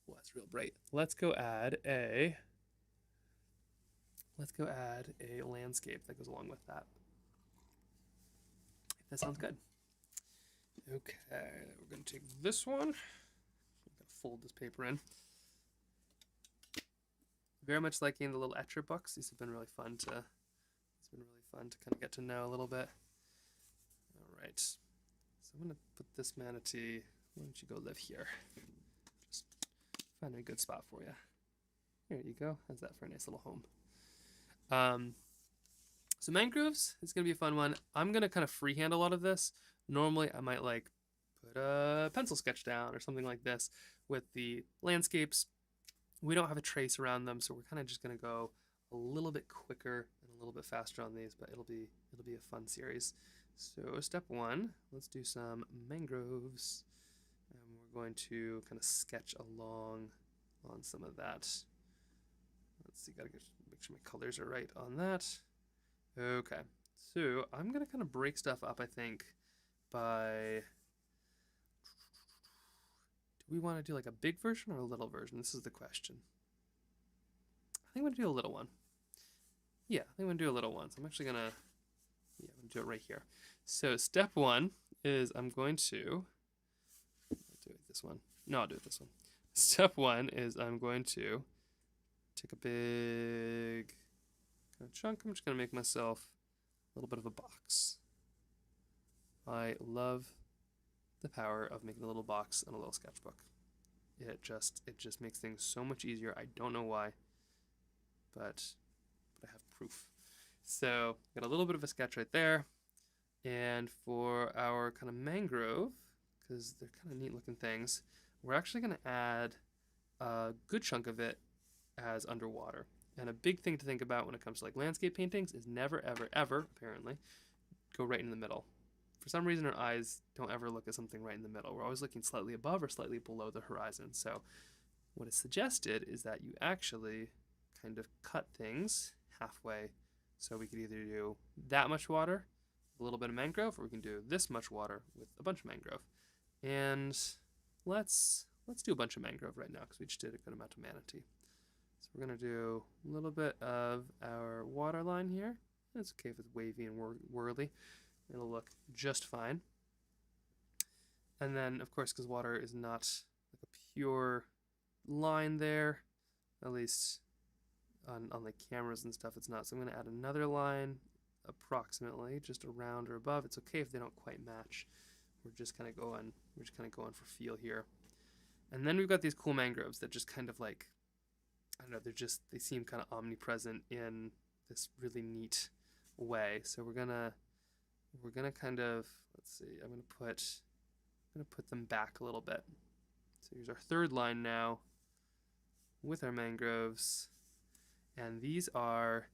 A: well, that's real bright. Let's go add a landscape that goes along with that. If that sounds good. Okay, we're gonna take this one. I'm gonna fold this paper in. Very much liking the little etcher books. These have been really fun to kind of get to know a little bit. All right, so I'm gonna put this manatee. Why don't you go live here? Just find a good spot for you. There you go. How's that for a nice little home? So mangroves is gonna be a fun one. I'm gonna kind of freehand a lot of this. Normally I might like put a pencil sketch down or something like this. With the landscapes, we don't have a trace around them, so we're kind of just gonna go a little bit quicker and a little bit faster on these, but it'll be a fun series. So step one, let's do some mangroves. And we're going to kind of sketch along on some of that. Let's see, gotta make sure my colors are right on that. Okay, so I'm gonna kind of break stuff up, I think, by, do we want to do like a big version or a little version? This is the question. I think I'm gonna do a little one. Yeah, I think I'm gonna do a little one. So I'm actually gonna, I'm gonna do it right here. So step one is I'm going to, I'll do it this one. No, I'll do it this one. Step one is I'm going to take a big kind of chunk. I'm just gonna make myself a little bit of a box. I love the power of making a little box and a little sketchbook. It just makes things so much easier. I don't know why, but I have waterproof. So got a little bit of a sketch right there. And for our kind of mangrove, because they're kind of neat looking things, we're actually going to add a good chunk of it as underwater. And a big thing to think about when it comes to like landscape paintings is never, ever, ever, apparently, go right in the middle. For some reason, our eyes don't ever look at something right in the middle. We're always looking slightly above or slightly below the horizon. So what is suggested is that you actually kind of cut things halfway. So we could either do that much water, a little bit of mangrove, or we can do this much water with a bunch of mangrove. And let's do a bunch of mangrove right now because we just did a good amount of manatee. So we're going to do a little bit of our water line here. It's okay if it's wavy and whirly. It'll look just fine. And then, of course, because water is not like a pure line there, at least on like cameras and stuff, it's not. So I'm going to add another line approximately just around or above. It's okay if they don't quite match. We're just kind of going for feel here. And then we've got these cool mangroves that just kind of like, I don't know, they seem kind of omnipresent in this really neat way. So we're gonna kind of, let's see, I'm gonna put them back a little bit. So here's our third line now with our mangroves. And these are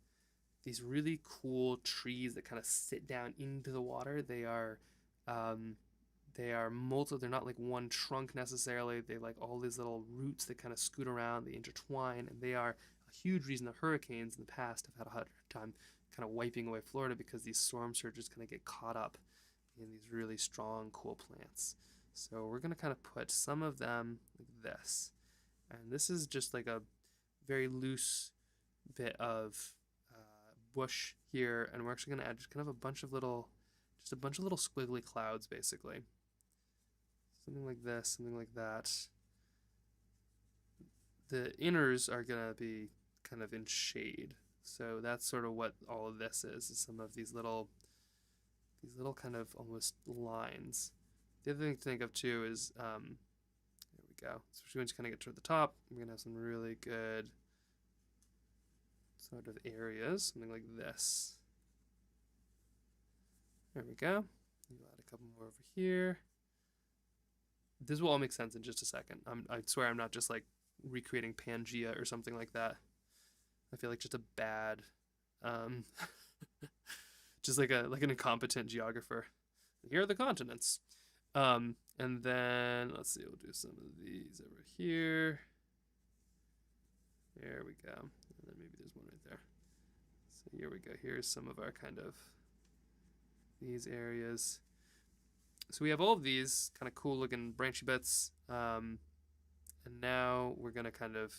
A: these really cool trees that kind of sit down into the water. They're not like one trunk necessarily. They like all these little roots that kind of scoot around, they intertwine, and they are a huge reason that hurricanes in the past have had a hard time kind of wiping away Florida, because these storm surges kind of get caught up in these really strong, cool plants. So we're going to kind of put some of them like this. And this is just like a very loose bit of bush here, and we're actually going to add just kind of a bunch of little squiggly clouds, basically. Something like this, something like that. The inners are going to be kind of in shade. So that's sort of what all of this is some of these little kind of almost lines. The other thing to think of too is, there we go. So we're just kind of get toward the top. We're going to have some really good sort of areas, something like this. There we go. We'll add a couple more over here. This will all make sense in just a second. I swear I'm not just like recreating Pangea or something like that. I feel like just a bad, just like an incompetent geographer. Here are the continents. And then let's see, we'll do some of these over here. There we go. And then maybe there's one right there. So here we go. Here's some of our kind of these areas. So we have all of these kind of cool looking branchy bits. And now we're going to kind of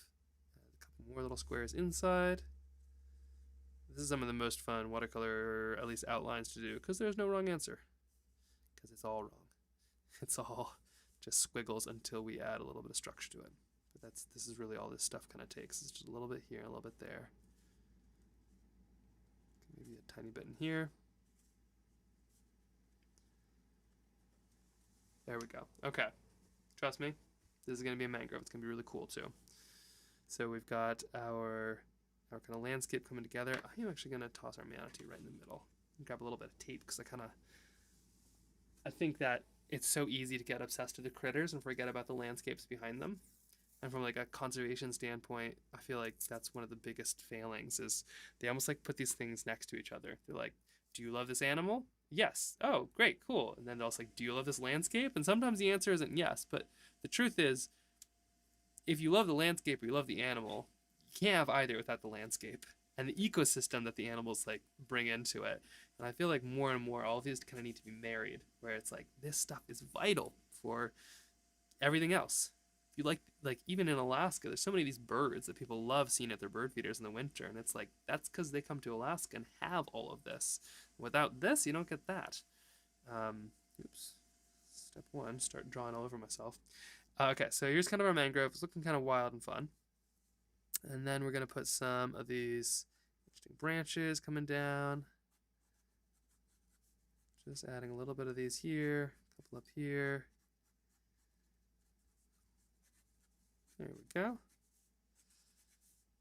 A: add a couple more little squares inside. This is some of the most fun watercolor, at least outlines, to do, because there's no wrong answer. Because it's all wrong. It's all just squiggles until we add a little bit of structure to it. But this is really all this stuff kind of takes. It's just a little bit here, a little bit there. Maybe a tiny bit in here. There we go. Okay. Trust me, this is going to be a mangrove. It's going to be really cool too. So we've got our kind of landscape coming together. I am actually going to toss our manatee right in the middle and grab a little bit of tape, because I think that it's so easy to get obsessed with the critters and forget about the landscapes behind them. And from like a conservation standpoint, I feel like that's one of the biggest failings, is they almost like put these things next to each other. They're like, do you love this animal? Yes. Oh, great, cool. And then they'll say, do you love this landscape? And sometimes the answer isn't yes, but the truth is, if you love the landscape or you love the animal, you can't have either without the landscape and the ecosystem that the animals like bring into it. And I feel like more and more all of these kind of need to be married, where it's like this stuff is vital for everything else. If you like even in Alaska, there's so many of these birds that people love seeing at their bird feeders in the winter, and it's like that's because they come to Alaska and have all of this. Without this, you don't get that. Oops. Step one, start drawing all over myself. Okay, so here's kind of our mangrove. It's looking kind of wild and fun. And then we're going to put some of these interesting branches coming down. Just adding a little bit of these here, a couple up here. There we go.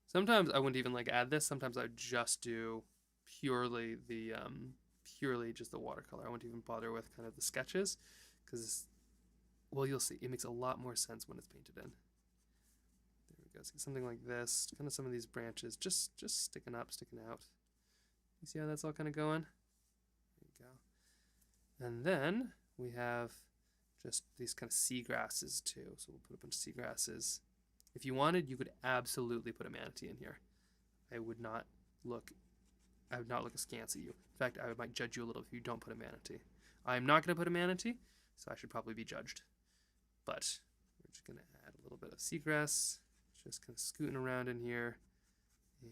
A: Sometimes I wouldn't even like add this. Sometimes I would just do purely the purely just the watercolor. I wouldn't even bother with kind of the sketches because, well, you'll see. It makes a lot more sense when it's painted in. There we go. So something like this. Kind of some of these branches just sticking up, sticking out. You see how that's all kind of going? There you go. And then we have just these kind of seagrasses too. So we'll put a bunch of seagrasses. If you wanted, you could absolutely put a manatee in here. I would not look askance at you. In fact, I might judge you a little if you don't put a manatee. I'm not going to put a manatee, so I should probably be judged. But we're just going to add a little bit of seagrass, just kind of scooting around in here. And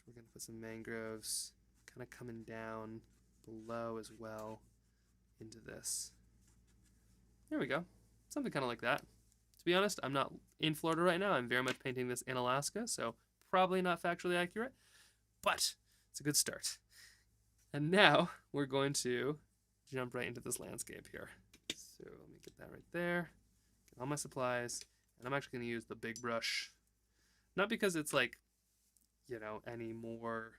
A: we're going to put some mangroves kind of coming down below as well into this. There we go. Something kind of like that. To be honest, I'm not in Florida right now. I'm very much painting this in Alaska, so probably not factually accurate, but it's a good start. And now we're going to jump right into this landscape here. So let me get that right there. Get all my supplies, and I'm actually going to use the big brush. Not because it's like, you know, any more,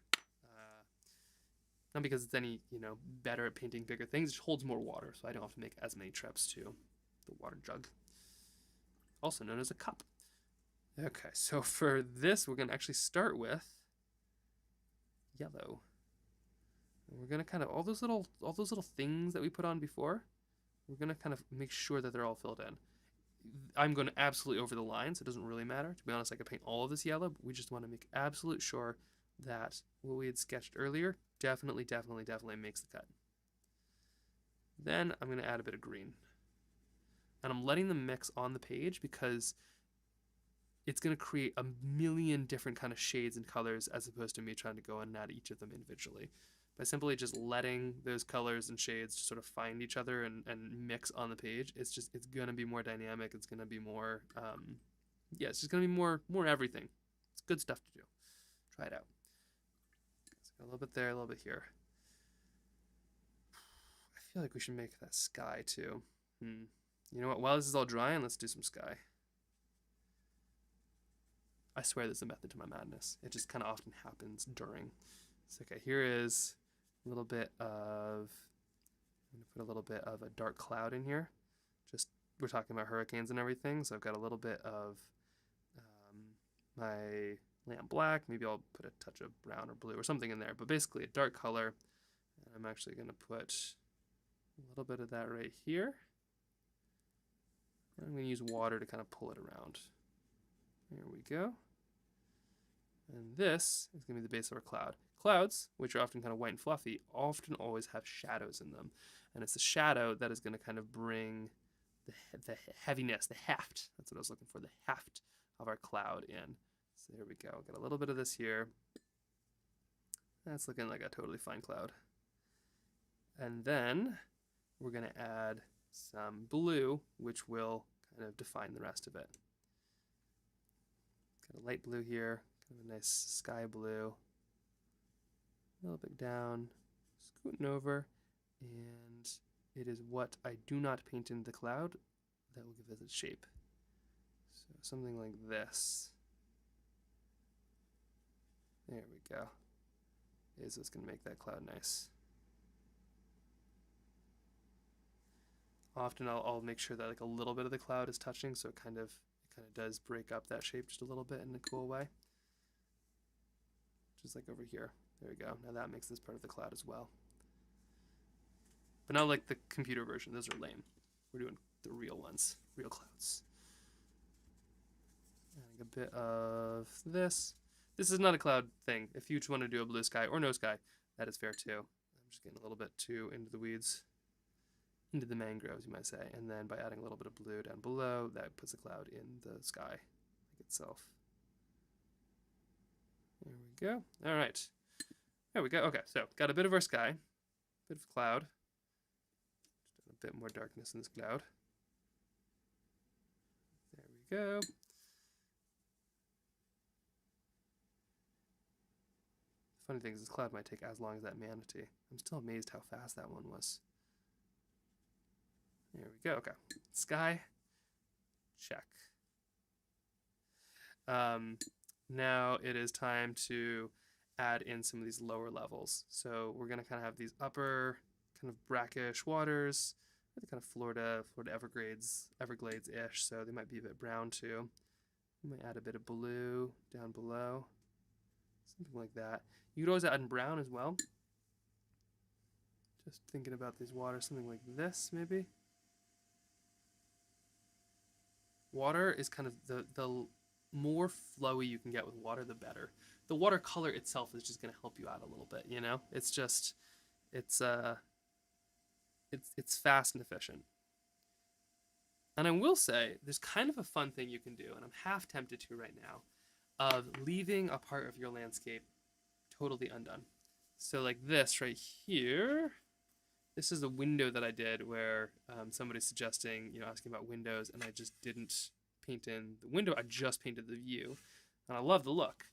A: not because it's any, you know, better at painting bigger things. It just holds more water, so I don't have to make as many trips to the water jug, also known as a cup. Okay, so for this, we're going to actually start with yellow. And we're going to kind of, all those little things that we put on before, we're going to kind of make sure that they're all filled in. I'm going to absolutely over the line, so it doesn't really matter. To be honest, I could paint all of this yellow, but we just want to make absolute sure that what we had sketched earlier definitely makes the cut. Then I'm going to add a bit of green. And I'm letting them mix on the page because it's going to create a million different kind of shades and colors as opposed to me trying to go and add each of them individually. By simply just letting those colors and shades just sort of find each other and mix on the page, it's going to be more dynamic. It's going to be more, yeah, it's just going to be more everything. It's good stuff to do. Try it out. So a little bit there, a little bit here. I feel like we should make that sky too. You know what? While this is all drying, let's do some sky. I swear there's a method to my madness. It just kind of often happens during. So, okay, here is a little bit of, I'm going to put a little bit of a dark cloud in here. Just, we're talking about hurricanes and everything, so I've got a little bit of my lamp black. Maybe I'll put a touch of brown or blue or something in there, but basically a dark color. And I'm actually going to put a little bit of that right here. I'm going to use water to kind of pull it around. There we go. And this is going to be the base of our cloud. Clouds, which are often kind of white and fluffy, often always have shadows in them. And it's the shadow that is going to kind of bring the heaviness, the heft. That's what I was looking for, the heft of our cloud in. So there we go. Got a little bit of this here. That's looking like a totally fine cloud. And then we're going to add some blue, which will kind of define the rest of it. Got a light blue here, kind of a nice sky blue. A little bit down, scooting over, and it is what I do not paint in the cloud that will give it its shape. So something like this. There we go. Is what's going to make that cloud nice. Often I'll make sure that like a little bit of the cloud is touching, so it kind of does break up that shape just a little bit in a cool way. Just like over here. There we go. Now that makes this part of the cloud as well. But not like the computer version. Those are lame. We're doing the real ones. Real clouds. Adding a bit of this. This is not a cloud thing. If you just want to do a blue sky or no sky, that is fair too. I'm just getting a little bit too into the weeds. Into the mangroves, you might say. And then by adding a little bit of blue down below, that puts a cloud in the sky itself. There we go. All right. There we go. Okay, so got a bit of our sky, a bit of cloud, just a bit more darkness in this cloud. There we go. The funny thing is this cloud might take as long as that manatee. I'm still amazed how fast that one was. There we go. Okay, sky, check. now it is time to add in some of these lower levels. So we're going to kind of have these upper kind of brackish waters, kind of Florida Everglades-ish, so they might be a bit brown too. We might add a bit of blue down below, something like that. You could always add in brown as well. Just thinking about these waters, something like this maybe. Water is kind of the more flowy you can get with water, the better. The watercolor itself is just going to help you out a little bit, you know? It's just, it's fast and efficient. And I will say, there's kind of a fun thing you can do, and I'm half tempted to right now, of leaving a part of your landscape totally undone. So like this right here, this is a window that I did where somebody's suggesting, asking about windows, and I just didn't paint in the window. I just painted the view, and I love the look.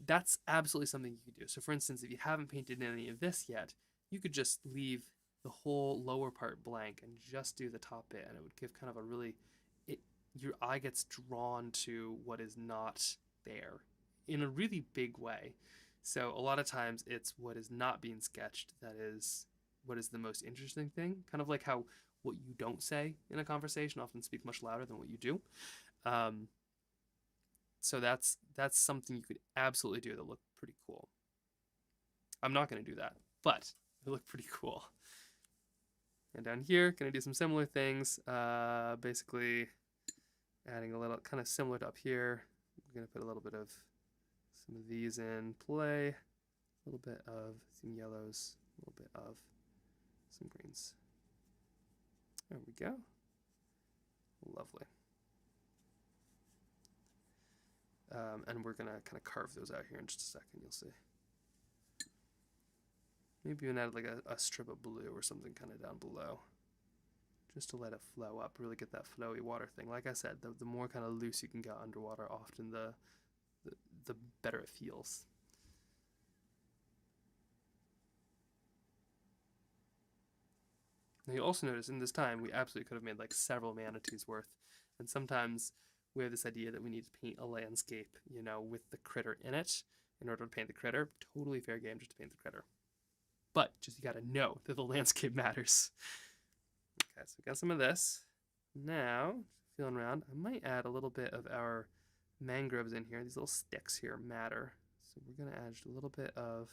A: That's absolutely something you could do. So for instance, if you haven't painted any of this yet, you could just leave the whole lower part blank and just do the top bit, and it would give kind of a really, your eye gets drawn to what is not there in a really big way. So a lot of times it's what is not being sketched that is what is the most interesting thing. Kind of like how what you don't say in a conversation often speaks much louder than what you do. So that's something you could absolutely do that look pretty cool. I'm not going to do that, but it looked pretty cool. And down here, going to do some similar things. Basically adding a little, kind of similar to up here. We're going to put a little bit of some of these in play. A little bit of some yellows, a little bit of some greens. There we go. Lovely. And we're going to kind of carve those out here in just a second, you'll see. Maybe even add like a strip of blue or something kind of down below, just to let it flow up, really get that flowy water thing. Like I said, the more kind of loose you can get underwater, often the better it feels. Now you'll also notice in this time, we absolutely could have made like several manatees worth. And sometimes we have this idea that we need to paint a landscape, with the critter in it in order to paint the critter. Totally fair game just to paint the critter. But just you gotta know that the landscape matters. Okay, so we got some of this. Now, feeling around, I might add a little bit of our mangroves in here. These little sticks here matter. So we're gonna add just a little bit of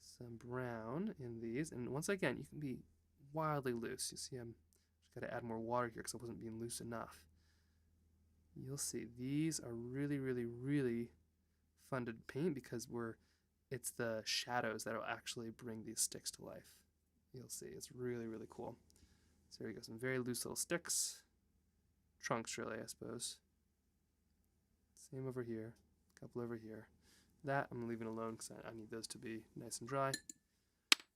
A: some brown in these. And once again, you can be wildly loose. You see, I'm just gotta add more water here because I wasn't being loose enough. You'll see these are really, really, really fun to paint because it's the shadows that will actually bring these sticks to life. You'll see, it's really, really cool. So there you go, some very loose little sticks. Trunks, really, I suppose. Same over here, a couple over here. That I'm leaving alone because I need those to be nice and dry. Let's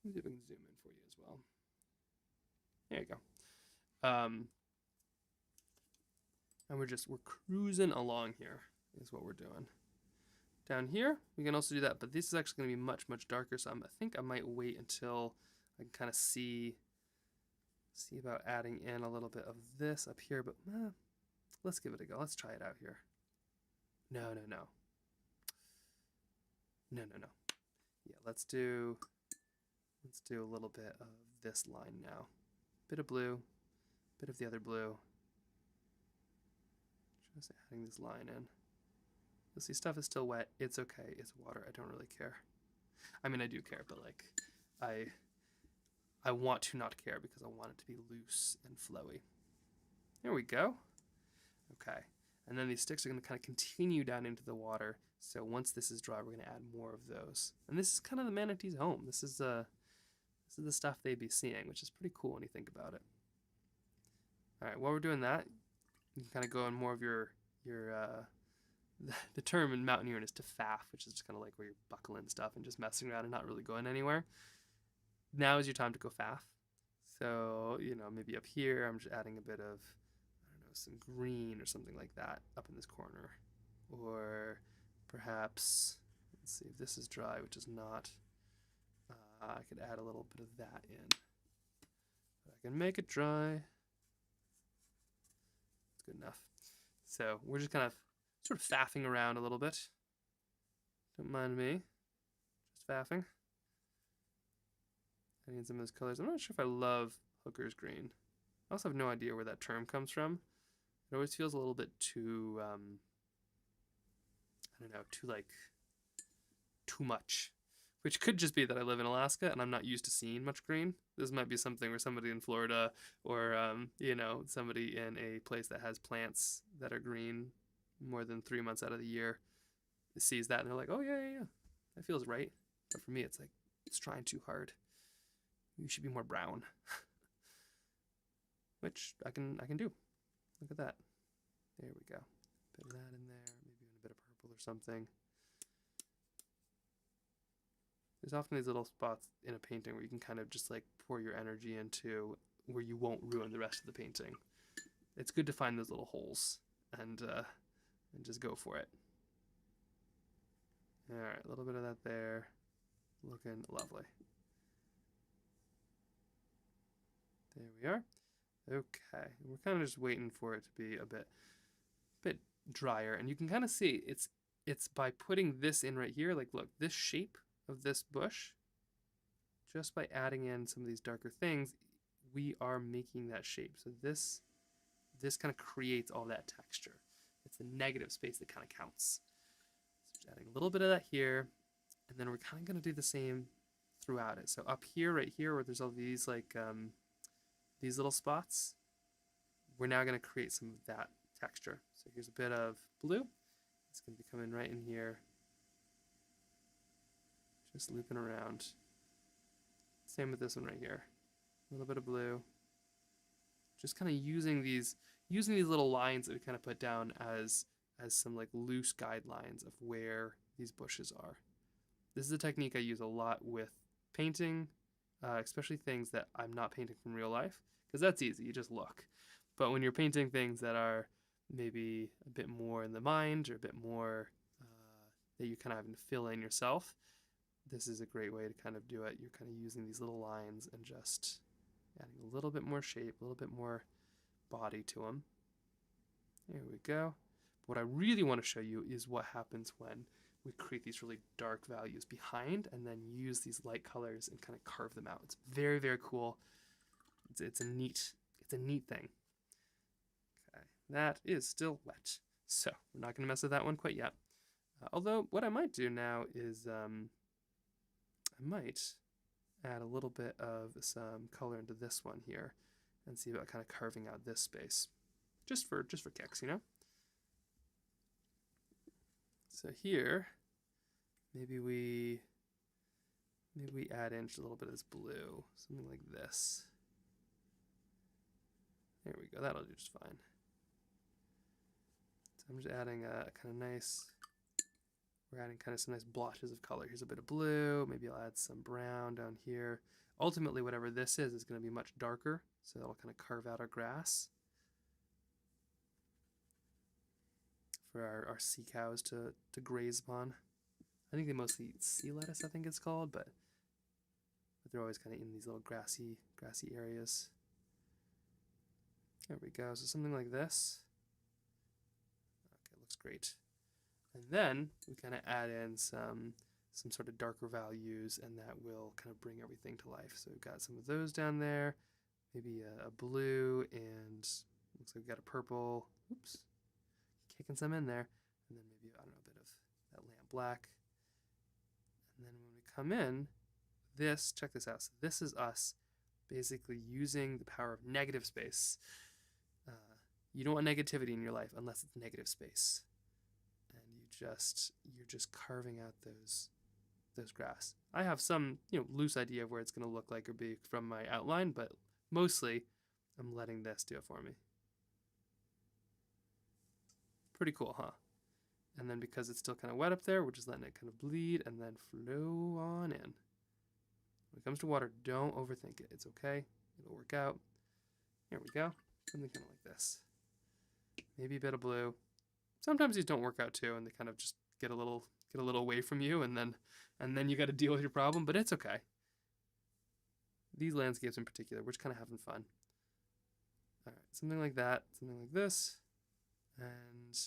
A: see if I can zoom in for you as well. There you go. And we're cruising along here is what we're doing. Down here, we can also do that, but this is actually going to be much, much darker, so I think I might wait until I can kind of see about adding in a little bit of this up here, but let's give it a go. Let's try it out here. No. Yeah, let's do a little bit of this line now. Bit of blue, bit of the other blue. Just adding this line in. You'll see stuff is still wet. It's okay. It's water. I don't really care. I mean, I do care, but like, I want to not care because I want it to be loose and flowy. There we go. Okay. And then these sticks are going to kind of continue down into the water. So once this is dry, we're going to add more of those. And this is kind of the manatee's home. This is the stuff they'd be seeing, which is pretty cool when you think about it. All right. While we're doing that, you can kind of go on more of your the term in mountaineering is to faff, which is just kind of like where you're buckling stuff and just messing around and not really going anywhere. Now is your time to go faff. So, maybe up here, I'm just adding a bit of, some green or something like that up in this corner. Or perhaps, let's see if this is dry, which is not. I could add a little bit of that in. But I can make it dry. It's good enough. So we're just kind of sort of faffing around a little bit. Don't mind me. Just faffing. Adding in some of those colors. I'm not sure if I love Hooker's green. I also have no idea where that term comes from. It always feels a little bit too, I don't know, too much. Which could just be that I live in Alaska and I'm not used to seeing much green. This might be something where somebody in Florida or, somebody in a place that has plants that are green more than 3 months out of the year sees that and they're like, oh, yeah, that feels right. But for me, it's like, it's trying too hard. You should be more brown. Which I can do. Look at that. There we go. Bit of that in there, maybe even a bit of purple or something. There's often these little spots in a painting where you can kind of just like pour your energy into where you won't ruin the rest of the painting. It's good to find those little holes and just go for it. All right, a little bit of that there. Looking lovely. There we are. Okay, we're kind of just waiting for it to be a bit drier, and you can kind of see it's by putting this in right here. Like, look, this shape of this bush, just by adding in some of these darker things, we are making that shape. So this kind of creates all that texture. It's the negative space that kind of counts. So just adding a little bit of that here, and then we're kind of going to do the same throughout it. So up here, right here, where there's all these like these little spots, we're now going to create some of that texture. So here's a bit of blue. It's going to be coming right in here. Just looping around. Same with this one right here. A little bit of blue. Just kind of using these little lines that we kind of put down as some like loose guidelines of where these bushes are. This is a technique I use a lot with painting, especially things that I'm not painting from real life, because that's easy, you just look. But when you're painting things that are maybe a bit more in the mind or a bit more that you kind of having to fill in yourself, this is a great way to kind of do it. You're kind of using these little lines and just adding a little bit more shape, a little bit more body to them. There we go. What I really want to show you is what happens when we create these really dark values behind and then use these light colors and kind of carve them out. It's very, very cool. It's a neat thing. Okay, that is still wet, so we're not going to mess with that one quite yet. Although what I might do now is I might add a little bit of some color into this one here and see about kind of carving out this space, just for kicks, you know. So here, maybe we add in just a little bit of this blue, something like this. There we go, that'll do just fine. So I'm just adding a kind of nice, we're adding kind of some nice blotches of color. Here's a bit of blue, maybe I'll add some brown down here. Ultimately, whatever this is going to be much darker, so that'll kind of carve out our grass for our sea cows to graze upon. I think they mostly eat sea lettuce, I think it's called, but they're always kind of in these little grassy areas. There we go, so something like this. Okay, looks great. And then we kind of add in some sort of darker values, and that will kind of bring everything to life. So we've got some of those down there, maybe a blue, and looks like we've got a purple. Oops, kicking some in there, and then maybe, I don't know, a bit of that lamp black. And then when we come in, check this out. So this is us basically using the power of negative space. You don't want negativity in your life unless it's negative space. And you're just carving out those grass. I have some, loose idea of where it's going to look like or be from my outline, but mostly I'm letting this do it for me. Pretty cool, huh? And then because it's still kind of wet up there, we're just letting it kind of bleed and then flow on in. When it comes to water, don't overthink it. It's okay. It'll work out. Here we go. Something kind of like this. Maybe a bit of blue. Sometimes these don't work out too, and they kind of just get a little away from you, and then you got to deal with your problem. But it's okay. These landscapes in particular, we're just kind of having fun. All right, something like that, something like this, and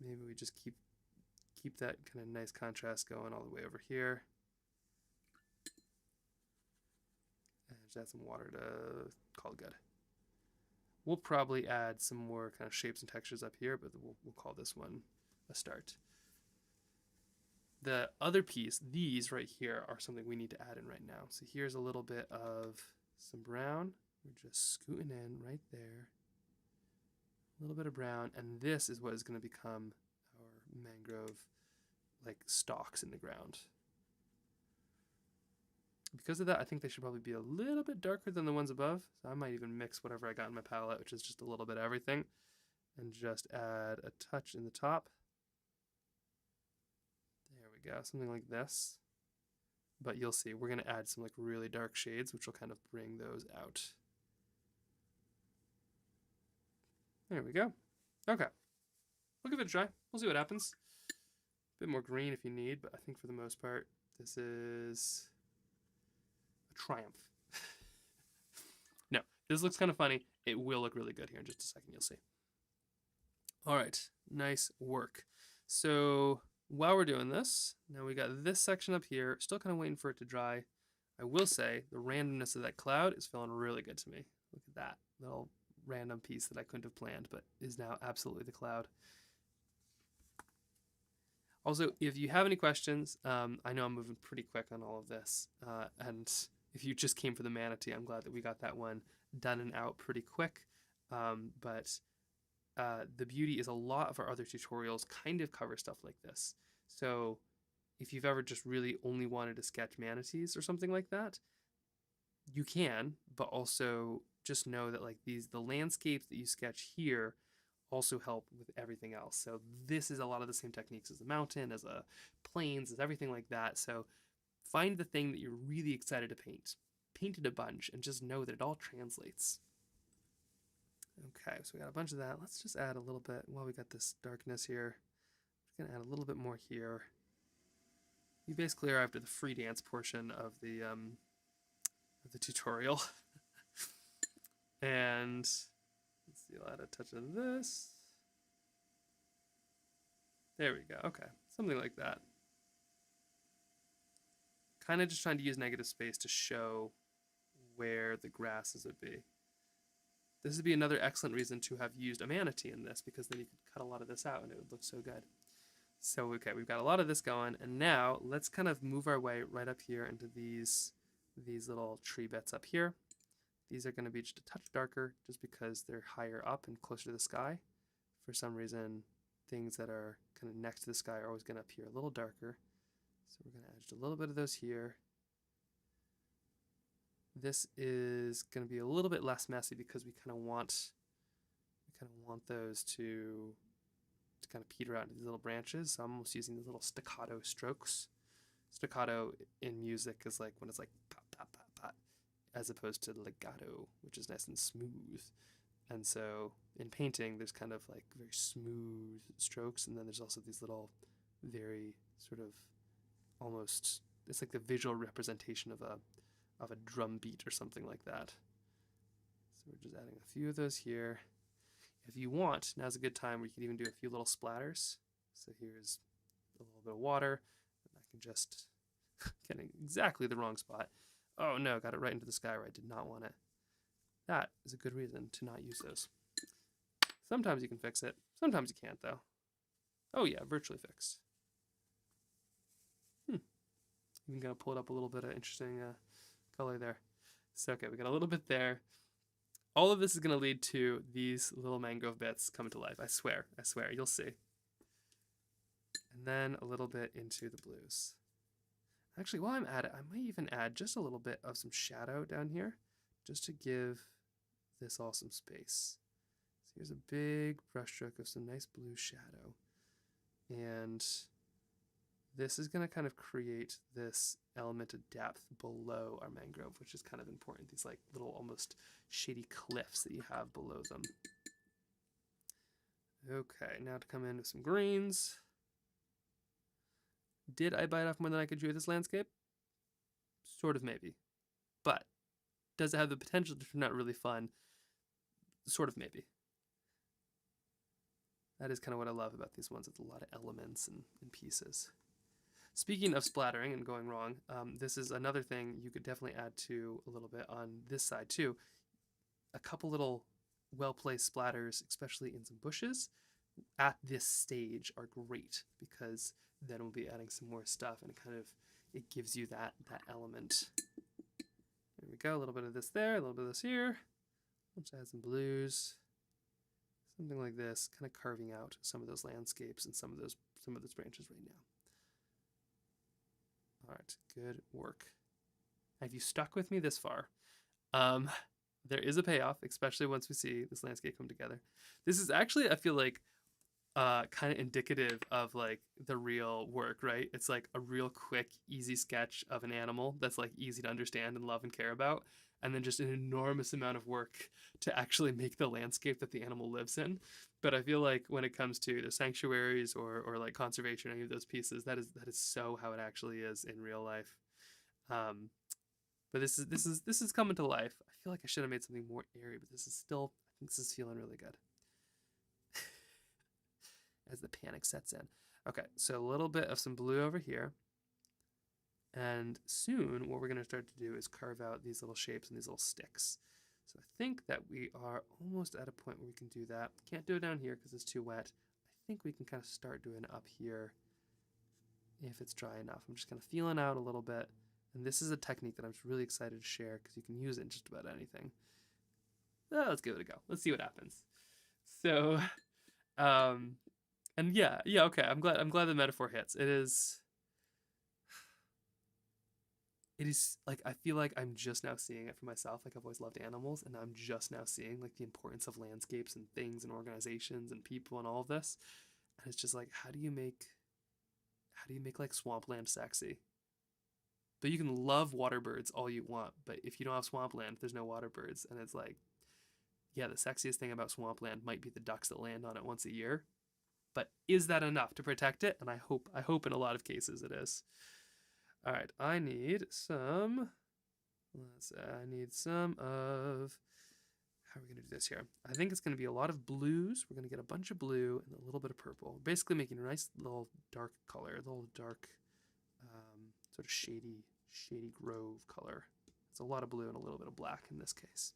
A: maybe we just keep that kind of nice contrast going all the way over here. And just add some water to call it good. We'll probably add some more kind of shapes and textures up here, but we'll call this one a start. The other piece, these right here, are something we need to add in right now. So here's a little bit of some brown. We're just scooting in right there. A little bit of brown, and this is what is going to become our mangrove like stalks in the ground. Because of that, I think they should probably be a little bit darker than the ones above. So I might even mix whatever I got in my palette, which is just a little bit of everything, and just add a touch in the top. There we go, something like this. But you'll see, we're going to add some like really dark shades, which will kind of bring those out. There we go. Okay, we'll give it a try. We'll see what happens. A bit more green if you need, but I think for the most part, this is a triumph. No, this looks kind of funny. It will look really good here in just a second. You'll see. All right, nice work. So while we're doing this, now we got this section up here, still kind of waiting for it to dry. I will say the randomness of that cloud is feeling really good to me. Look at that little random piece that I couldn't have planned, but is now absolutely the cloud. Also, if you have any questions, I know I'm moving pretty quick on all of this, and if you just came for the manatee, I'm glad that we got that one done and out pretty quick. But the beauty is a lot of our other tutorials kind of cover stuff like this. So if you've ever just really only wanted to sketch manatees or something like that, you can, but also just know that like the landscapes that you sketch here also help with everything else. So this is a lot of the same techniques as a mountain, as a plains, as everything like that. So find the thing that you're really excited to paint. Paint it a bunch and just know that it all translates. Okay, so we got a bunch of that. Let's just add a little bit while we got this darkness here. I'm just gonna add a little bit more here. You basically are after the free dance portion of the tutorial. And let's see, I'll add a touch of this. There we go. Okay, something like that. Kind of just trying to use negative space to show where the grasses would be. This would be another excellent reason to have used a manatee in this, because then you could cut a lot of this out and it would look so good. So, okay, we've got a lot of this going, and now let's kind of move our way right up here into these little tree bits up here. These are going to be just a touch darker just because they're higher up and closer to the sky. For some reason, things that are kind of next to the sky are always going to appear a little darker. So we're going to add just a little bit of those here. This is going to be a little bit less messy because we kind of want those to kind of peter out into these little branches. So I'm almost using these little staccato strokes. Staccato in music is like when it's like pop, pop, pop, pop, as opposed to legato, which is nice and smooth. And so in painting, there's kind of like very smooth strokes, and then there's also these little very sort of almost, it's like the visual representation of a drum beat or something like that. So we're just adding a few of those here. If you want, now's a good time where you can even do a few little splatters. So here's a little bit of water, and I can just get in exactly the wrong spot. Oh no, got it right into the sky where I did not want it. That is a good reason to not use those. Sometimes you can fix it, sometimes you can't though. Oh yeah, virtually fixed. Even gonna pull it up a little bit of interesting color there. So okay, we got a little bit there. All of this is gonna lead to these little mangrove bits coming to life. I swear, you'll see. And then a little bit into the blues. Actually, while I'm at it, I might even add just a little bit of some shadow down here, just to give this all some space. So here's a big brushstroke of some nice blue shadow. And this is going to kind of create this element of depth below our mangrove, which is kind of important. These like little almost shady cliffs that you have below them. Okay, now to come in with some greens. Did I bite off more than I could chew with this landscape? Sort of, maybe. But does it have the potential to turn out really fun? Sort of, maybe. That is kind of what I love about these ones. It's a lot of elements and pieces. Speaking of splattering and going wrong, this is another thing you could definitely add to a little bit on this side too. A couple little well-placed splatters, especially in some bushes, at this stage are great because then we'll be adding some more stuff and it gives you that element. There we go, a little bit of this there, a little bit of this here. Let's add some blues. Something like this, kind of carving out some of those landscapes and some of those branches right now. All right, good work. Have you stuck with me this far? There is a payoff, especially once we see this landscape come together. This is actually, I feel like, kind of indicative of like the real work, right? It's like a real quick, easy sketch of an animal that's like easy to understand and love and care about, and then just an enormous amount of work to actually make the landscape that the animal lives in. But I feel like when it comes to the sanctuaries or like conservation, any of those pieces, that is so how it actually is in real life. But this is coming to life. I feel like I should have made something more airy, but this is still, I think this is feeling really good. As the panic sets in. Okay, so a little bit of some blue over here. And soon what we're going to start to do is carve out these little shapes and these little sticks. So I think that we are almost at a point where we can do that. Can't do it down here because it's too wet. I think we can kind of start doing it up here if it's dry enough. I'm just kind of feeling out a little bit. And this is a technique that I'm really excited to share because you can use it in just about anything. Let's give it a go. Let's see what happens. So, and yeah, okay. I'm glad the metaphor hits. It is like I feel like I'm just now seeing it for myself. Like I've always loved animals, and I'm just now seeing like the importance of landscapes and things and organizations and people and all of this. And it's just like, how do you make like swampland sexy? But you can love water birds all you want, but if you don't have swampland, there's no water birds. And it's like, yeah, the sexiest thing about swampland might be the ducks that land on it once a year. But is that enough to protect it? And I hope in a lot of cases it is. All right, I need some of, how are we gonna do this here? I think it's gonna be a lot of blues. We're gonna get a bunch of blue and a little bit of purple. Basically making a nice little dark color, a little dark, sort of shady grove color. It's a lot of blue and a little bit of black in this case.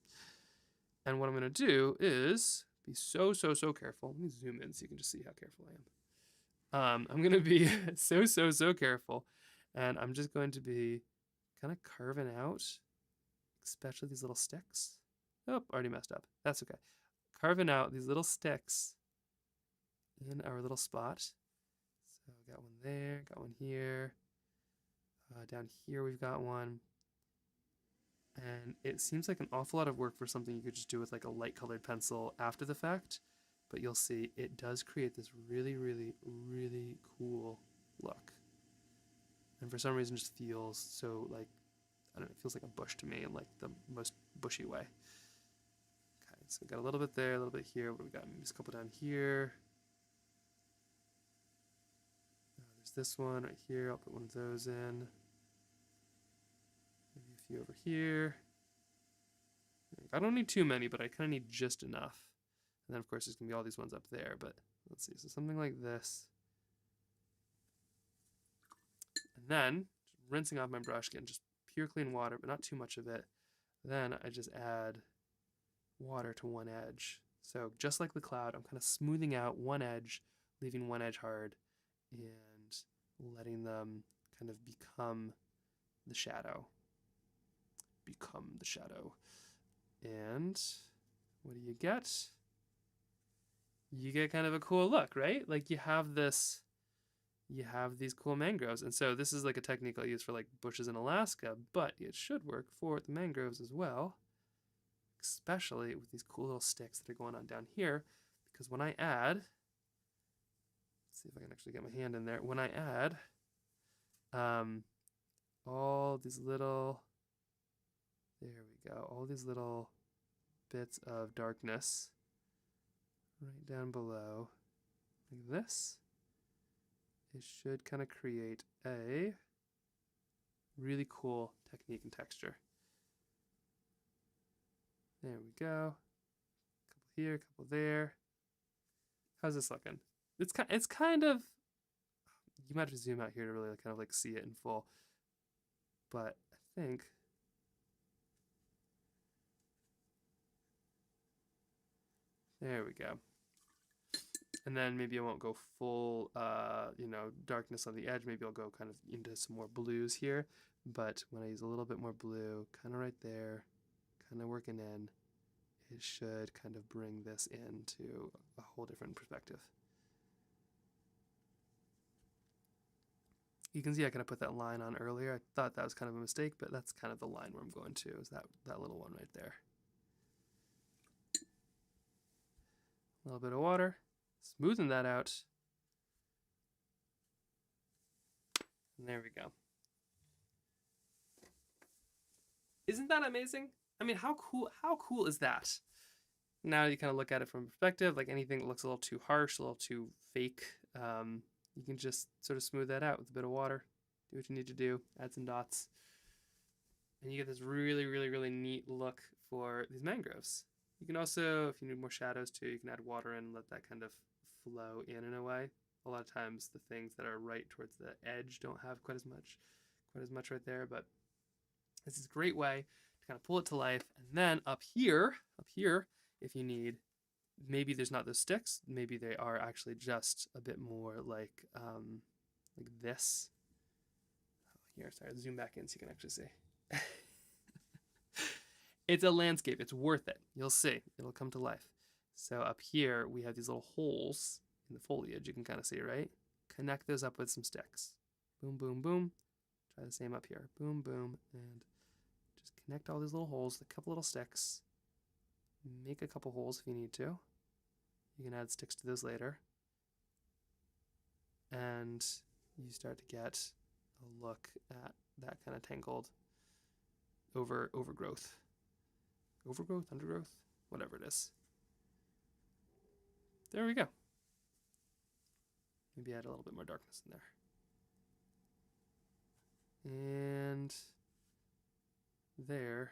A: And what I'm gonna do is be so careful. Let me zoom in so you can just see how careful I am. I'm gonna be so careful, and I'm just going to be kind of carving out, especially these little sticks. Oh, already messed up. That's okay. Carving out these little sticks in our little spot. So got one there, got one here. Down here we've got one. And it seems like an awful lot of work for something you could just do with like a light colored pencil after the fact. But you'll see it does create this really cool look. And for some reason just feels so like, I don't know, it feels like a bush to me in like the most bushy way. Okay, so we got a little bit there, a little bit here. What do we got? Maybe just a couple down here. There's this one right here. I'll put one of those in. Maybe a few over here. I don't need too many, but I kind of need just enough. And then of course there's gonna be all these ones up there, but let's see, so something like this. And then rinsing off my brush, getting just pure clean water, but not too much of it. Then I just add water to one edge. So just like the cloud, I'm kind of smoothing out one edge, leaving one edge hard, and letting them kind of become the shadow. And what do you get? You get kind of a cool look, right? Like you have these cool mangroves. And so this is like a technique I'll use for like bushes in Alaska, but it should work for the mangroves as well, especially with these cool little sticks that are going on down here. Because when I add, let's see if I can actually get my hand in there. When I add all these little, there we go, all these little bits of darkness right down below, like this, it should kind of create a really cool technique and texture. There we go. A couple here, a couple there. How's this looking? It's kind of, you might have to zoom out here to really kind of like see it in full. But I think there we go. And then maybe I won't go full, darkness on the edge. Maybe I'll go kind of into some more blues here. But when I use a little bit more blue, kind of right there, kind of working in, it should kind of bring this into a whole different perspective. You can see I kind of put that line on earlier. I thought that was kind of a mistake, but that's kind of the line where I'm going to, is that little one right there. A little bit of water, smoothing that out. And there we go. Isn't that amazing? I mean, how cool is that? Now you kind of look at it from perspective, like anything that looks a little too harsh, a little too fake, you can just sort of smooth that out with a bit of water. Do what you need to do, add some dots. And you get this really, really, really neat look for these mangroves. You can also, if you need more shadows too, you can add water in and let that kind of flow in a way. A lot of times the things that are right towards the edge don't have quite as much right there, but this is a great way to kind of pull it to life. And then up here, if you need, maybe there's not those sticks, maybe they are actually just a bit more like this. Here, sorry, zoom back in so you can actually see. It's a landscape. It's worth it. You'll see. It'll come to life. So up here, we have these little holes in the foliage. You can kind of see, right? Connect those up with some sticks. Boom, boom, boom. Try the same up here. Boom, boom. And just connect all these little holes with a couple little sticks. Make a couple holes if you need to. You can add sticks to those later. And you start to get a look at that kind of tangled overgrowth. Overgrowth, undergrowth, whatever it is. There we go. Maybe add a little bit more darkness in there. And there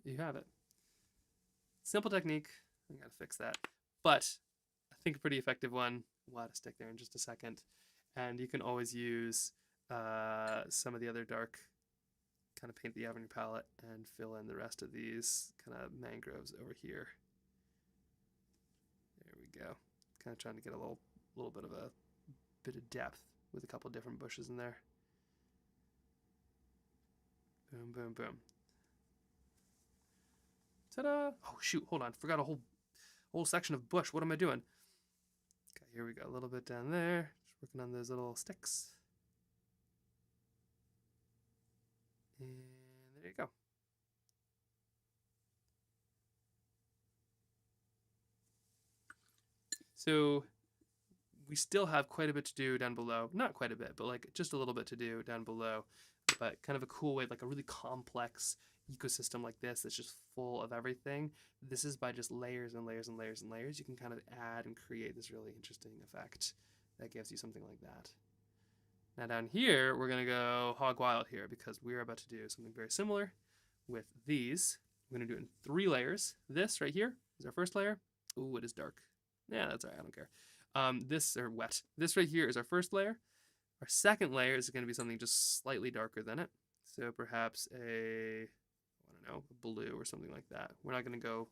A: you have it. Simple technique. I gotta fix that. But I think a pretty effective one. We'll add a stick there in just a second. And you can always use some of the other dark kind of paint that you have on your palette and fill in the rest of these kind of mangroves over here. There we go. Kind of trying to get a little bit of a bit of depth with a couple different bushes in there. Boom, boom, boom. Ta-da! Oh shoot, hold on. Forgot a whole section of bush. What am I doing? Okay, here we go. A little bit down there. Just working on those little sticks. And there you go. So we still have quite a bit to do down below. Not quite a bit, but like just a little bit to do down below. But kind of a cool way, like a really complex ecosystem like this that's just full of everything. This is by just layers and layers and layers and layers. You can kind of add and create this really interesting effect that gives you something like that. Now down here, we're gonna go hog wild here because we're about to do something very similar with these. We're gonna do it in 3 layers. This right here is our first layer. Ooh, it is dark. Yeah, that's all right, I don't care. This, or wet. This right here is our first layer. Our second layer is gonna be something just slightly darker than it. So perhaps a blue or something like that. We're not gonna go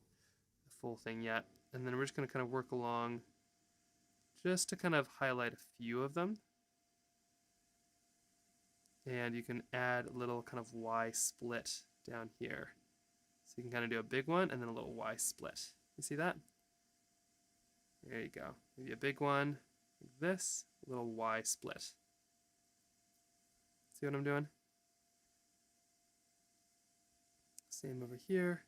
A: the full thing yet. And then we're just gonna kind of work along just to kind of highlight a few of them. And you can add a little kind of Y split down here. So you can kind of do a big one and then a little Y split. You see that? There you go. Maybe a big one like this, a little Y split. See what I'm doing? Same over here.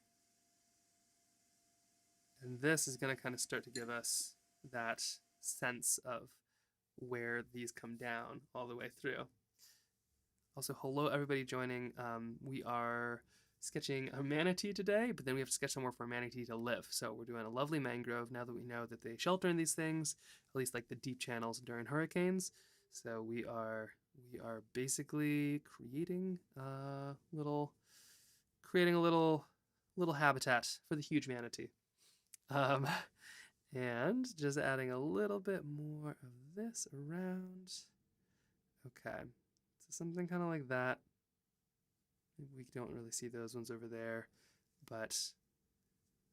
A: And this is going to kind of start to give us that sense of where these come down all the way through. Also, hello everybody joining. We are sketching a manatee today, but then we have to sketch somewhere for a manatee to live. So we're doing a lovely mangrove now that we know that they shelter in these things, at least like the deep channels during hurricanes. So we are basically creating a little habitat for the huge manatee. And just adding a little bit more of this around. Okay, so something kind of like that. We don't really see those ones over there, but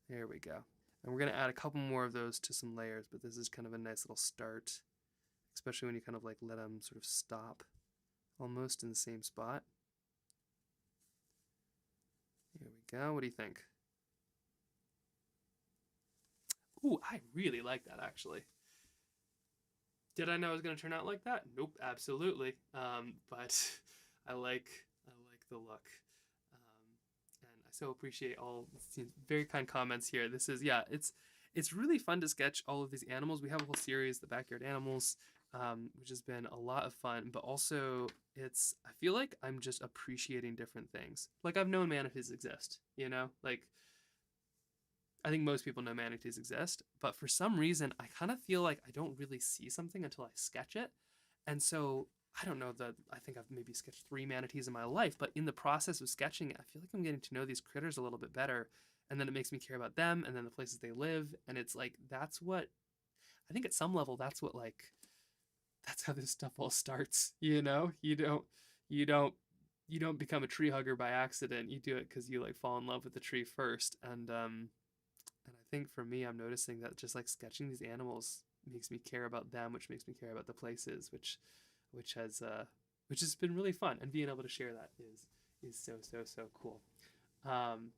A: there we go. And we're going to add a couple more of those to some layers, but this is kind of a nice little start, especially when you kind of like let them sort of stop almost in the same spot. There we go. What do you think? Ooh, I really like that actually. Did I know it was going to turn out like that? Nope, absolutely. But I like the look. And I so appreciate all very kind comments here. This is, yeah, it's really fun to sketch all of these animals. We have a whole series, the Backyard Animals, which has been a lot of fun, but also I feel like I'm just appreciating different things. Like I've known manatees exist, you know, like I think most people know manatees exist, but for some reason, I kind of feel like I don't really see something until I sketch it. And so I don't know that I think I've maybe sketched 3 manatees in my life, but in the process of sketching it, I feel like I'm getting to know these critters a little bit better. And then it makes me care about them and then the places they live. And it's like, that's what I think at some level, that's how this stuff all starts. You know, you don't, you don't become a tree hugger by accident. You do it because you like fall in love with the tree first. And I think for me, I'm noticing that just like sketching these animals makes me care about them, which makes me care about the places, which has which has been really fun. And being able to share that is so cool. Um,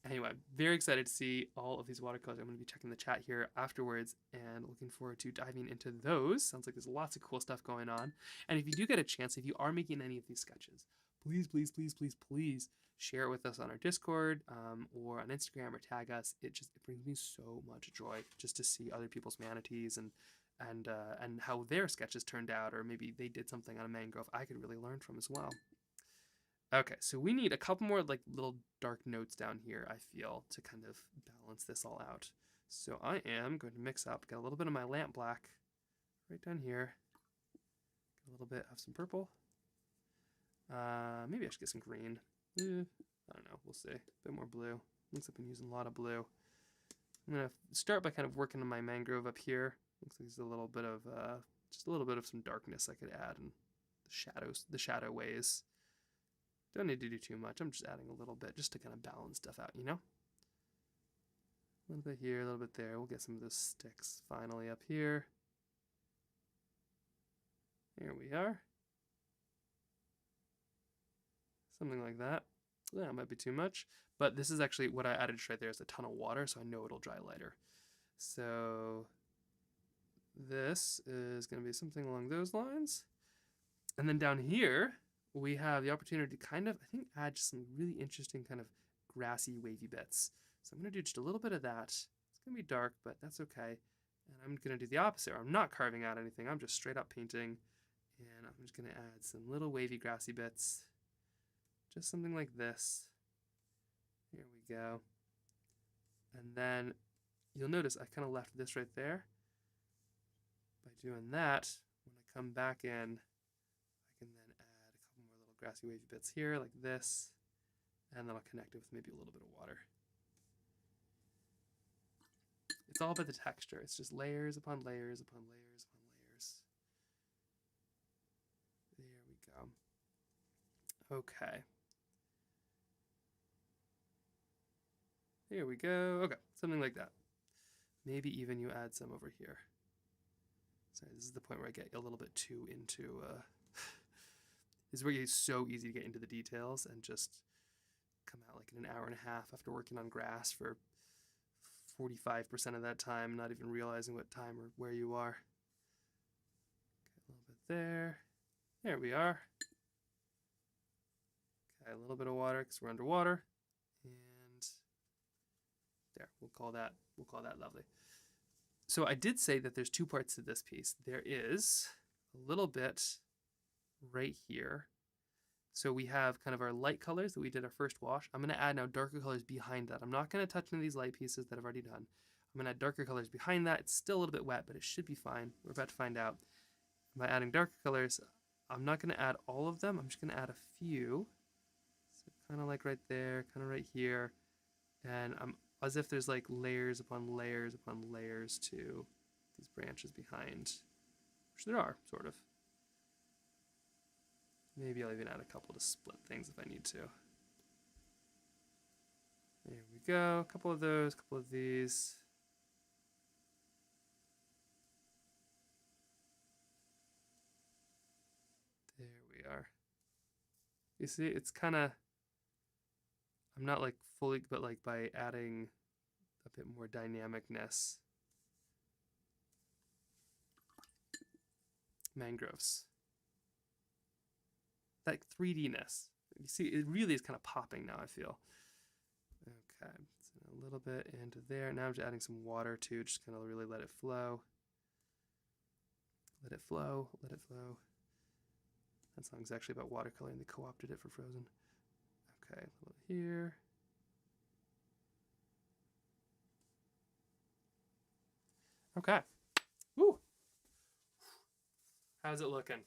A: anyway, very excited to see all of these watercolors. I'm going to be checking the chat here afterwards and looking forward to diving into those. Sounds like there's lots of cool stuff going on. And if you do get a chance, if you are making any of these sketches, please share it with us on our Discord or on Instagram or tag us. It brings me so much joy just to see other people's manatees and how their sketches turned out, or maybe they did something on a mangrove I could really learn from as well. Okay, so we need a couple more like little dark notes down here, I feel, to kind of balance this all out. So I am going to mix up, get a little bit of my lamp black right down here, get a little bit of some purple. Maybe I should get some green. I don't know, we'll see. A bit more blue. Looks like I've been using a lot of blue. I'm gonna start by kind of working on my mangrove up here. Looks like there's a little bit of just a little bit of some darkness I could add in the shadows, the shadow ways. Don't need to do too much. I'm just adding a little bit just to kind of balance stuff out, you know? A little bit here, a little bit there. We'll get some of those sticks finally up here. Here we are. Something like that. That might be too much. But this is actually what I added just right there is a ton of water, so I know it'll dry lighter. So this is going to be something along those lines. And then down here, we have the opportunity to kind of, I think, add just some really interesting kind of grassy, wavy bits. So I'm going to do just a little bit of that. It's going to be dark, but that's okay. And I'm going to do the opposite. I'm not carving out anything. I'm just straight up painting. And I'm just going to add some little wavy, grassy bits. Just something like this. Here we go. And then you'll notice I kind of left this right there. By doing that, when I come back in, I can then add a couple more little grassy wavy bits here, like this, and then I'll connect it with maybe a little bit of water. It's all about the texture. It's just layers upon layers upon layers upon layers. There we go. Okay. Here we go. Okay, something like that. Maybe even you add some over here. Sorry, this is the point where I get a little bit too into this is where it's so easy to get into the details and just come out like in an hour and a half after working on grass for 45% of that time, not even realizing what time or where you are. Okay, a little bit there. There we are. Okay, a little bit of water because we're underwater. And there, we'll call that lovely. So I did say that there's 2 parts to this piece. There is a little bit right here. So we have kind of our light colors that we did our first wash. I'm going to add now darker colors behind that. I'm not going to touch any of these light pieces that I've already done. I'm going to add darker colors behind that. It's still a little bit wet, but it should be fine. We're about to find out. By adding darker colors, I'm not going to add all of them. I'm just going to add a few. So kind of like right there, kind of right here. And I'm as if there's like layers upon layers upon layers to these branches behind, which there are, sort of. Maybe I'll even add a couple to split things if I need to. There we go. A couple of those, a couple of these. There we are. You see, it's kind of, I'm not like fully, but like by adding a bit more dynamicness. Mangroves. That 3D-ness. You see, it really is kind of popping now, I feel. Okay, so a little bit into there. Now I'm just adding some water too, just kind of really let it flow. Let it flow, let it flow. That song's actually about watercolor and they co-opted it for Frozen. Okay, a little here. Okay. Woo! How's it looking?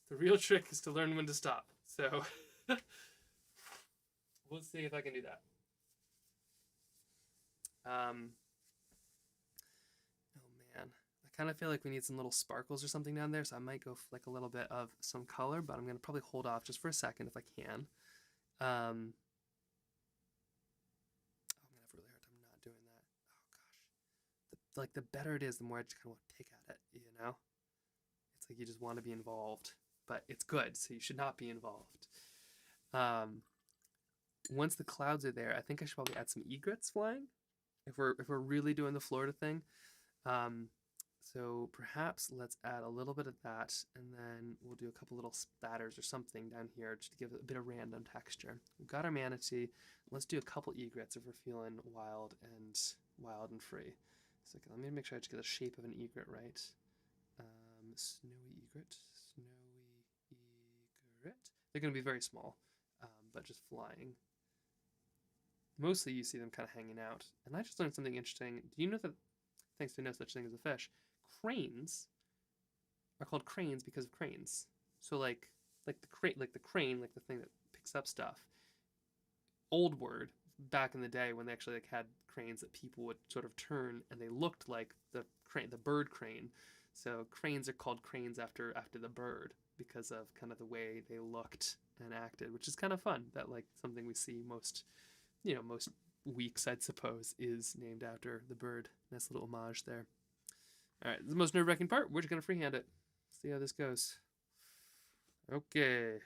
A: The real trick is to learn when to stop. So we'll see if I can do that. Oh man, I kind of feel like we need some little sparkles or something down there, so I might go like a little bit of some color, but I'm gonna probably hold off just for a second if I can. I'm gonna have a really hard time not doing that. Oh gosh, like the better it is, the more I just kind of want to pick at it. You know, it's like you just want to be involved, but it's good, so you should not be involved. Once the clouds are there, I think I should probably add some egrets flying. If we're really doing the Florida thing. So perhaps let's add a little bit of that, and then we'll do a couple little spatters or something down here just to give it a bit of random texture. We've got our manatee. Let's do a couple egrets if we're feeling wild and free. So let me make sure I just get the shape of an egret right. Snowy egret, snowy egret. They're going to be very small, but just flying. Mostly you see them kind of hanging out. And I just learned something interesting. Do you know that, thanks to no such thing as a fish, cranes are called cranes because of cranes. So like the crane, like the thing that picks up stuff. Old word back in the day when they actually like had cranes that people would sort of turn and they looked like the crane, the bird crane. So cranes are called cranes after the bird because of kind of the way they looked and acted, which is kind of fun. That like something we see most weeks, I'd suppose, is named after the bird. Nice little homage there. All right, the most nerve-wracking part. We're just gonna freehand it. See how this goes. Okay.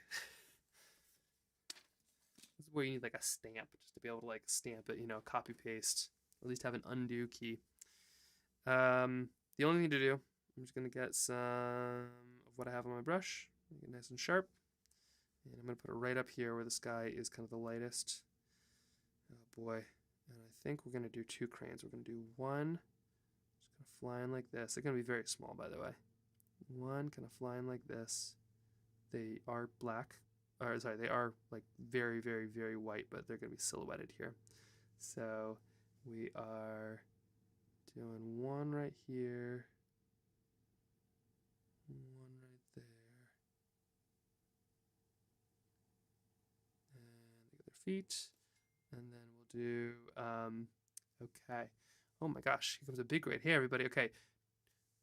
A: This is where you need like a stamp just to be able to like stamp it, copy paste. At least have an undo key. The only thing to do, I'm just gonna get some of what I have on my brush, make it nice and sharp, and I'm gonna put it right up here where the sky is kind of the lightest. Oh boy. And I think we're going to do two cranes. We're going to do one, just kind of flying like this. They're going to be very small, by the way. One kind of flying like this. They are black. Or, sorry, they are like very, very, very white, but they're going to be silhouetted here. So we are doing one right here. One right there. And they get their feet. And then we'll do, okay. Oh my gosh, here comes a big right. Hey everybody, okay.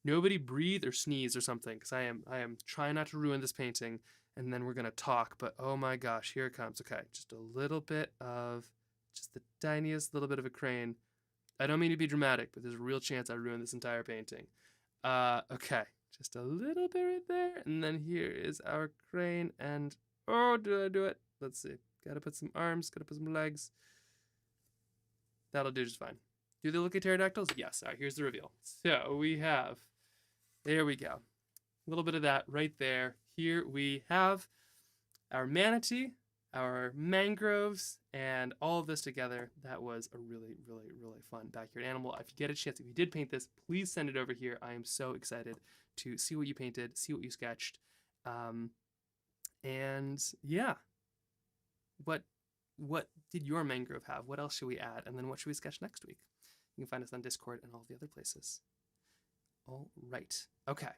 A: Nobody breathe or sneeze or something, because I am trying not to ruin this painting, and then we're gonna talk, but oh my gosh, here it comes. Okay, just a little bit of, just the tiniest little bit of a crane. I don't mean to be dramatic, but there's a real chance I ruin this entire painting. Okay, just a little bit right there, and then here is our crane, and oh, did I do it? Let's see. Gotta put some arms, gotta put some legs. That'll do just fine. Do they look like pterodactyls? Yes. All right, here's the reveal. So we have, there we go. A little bit of that right there. Here we have our manatee, our mangroves, and all of this together. That was a really, really, really fun backyard animal. If you get a chance, if you did paint this, please send it over here. I am so excited to see what you painted, see what you sketched. And yeah. What did your mangrove have? What else should we add? And then what should we sketch next week? You can find us on Discord and all the other places. All right. Okay.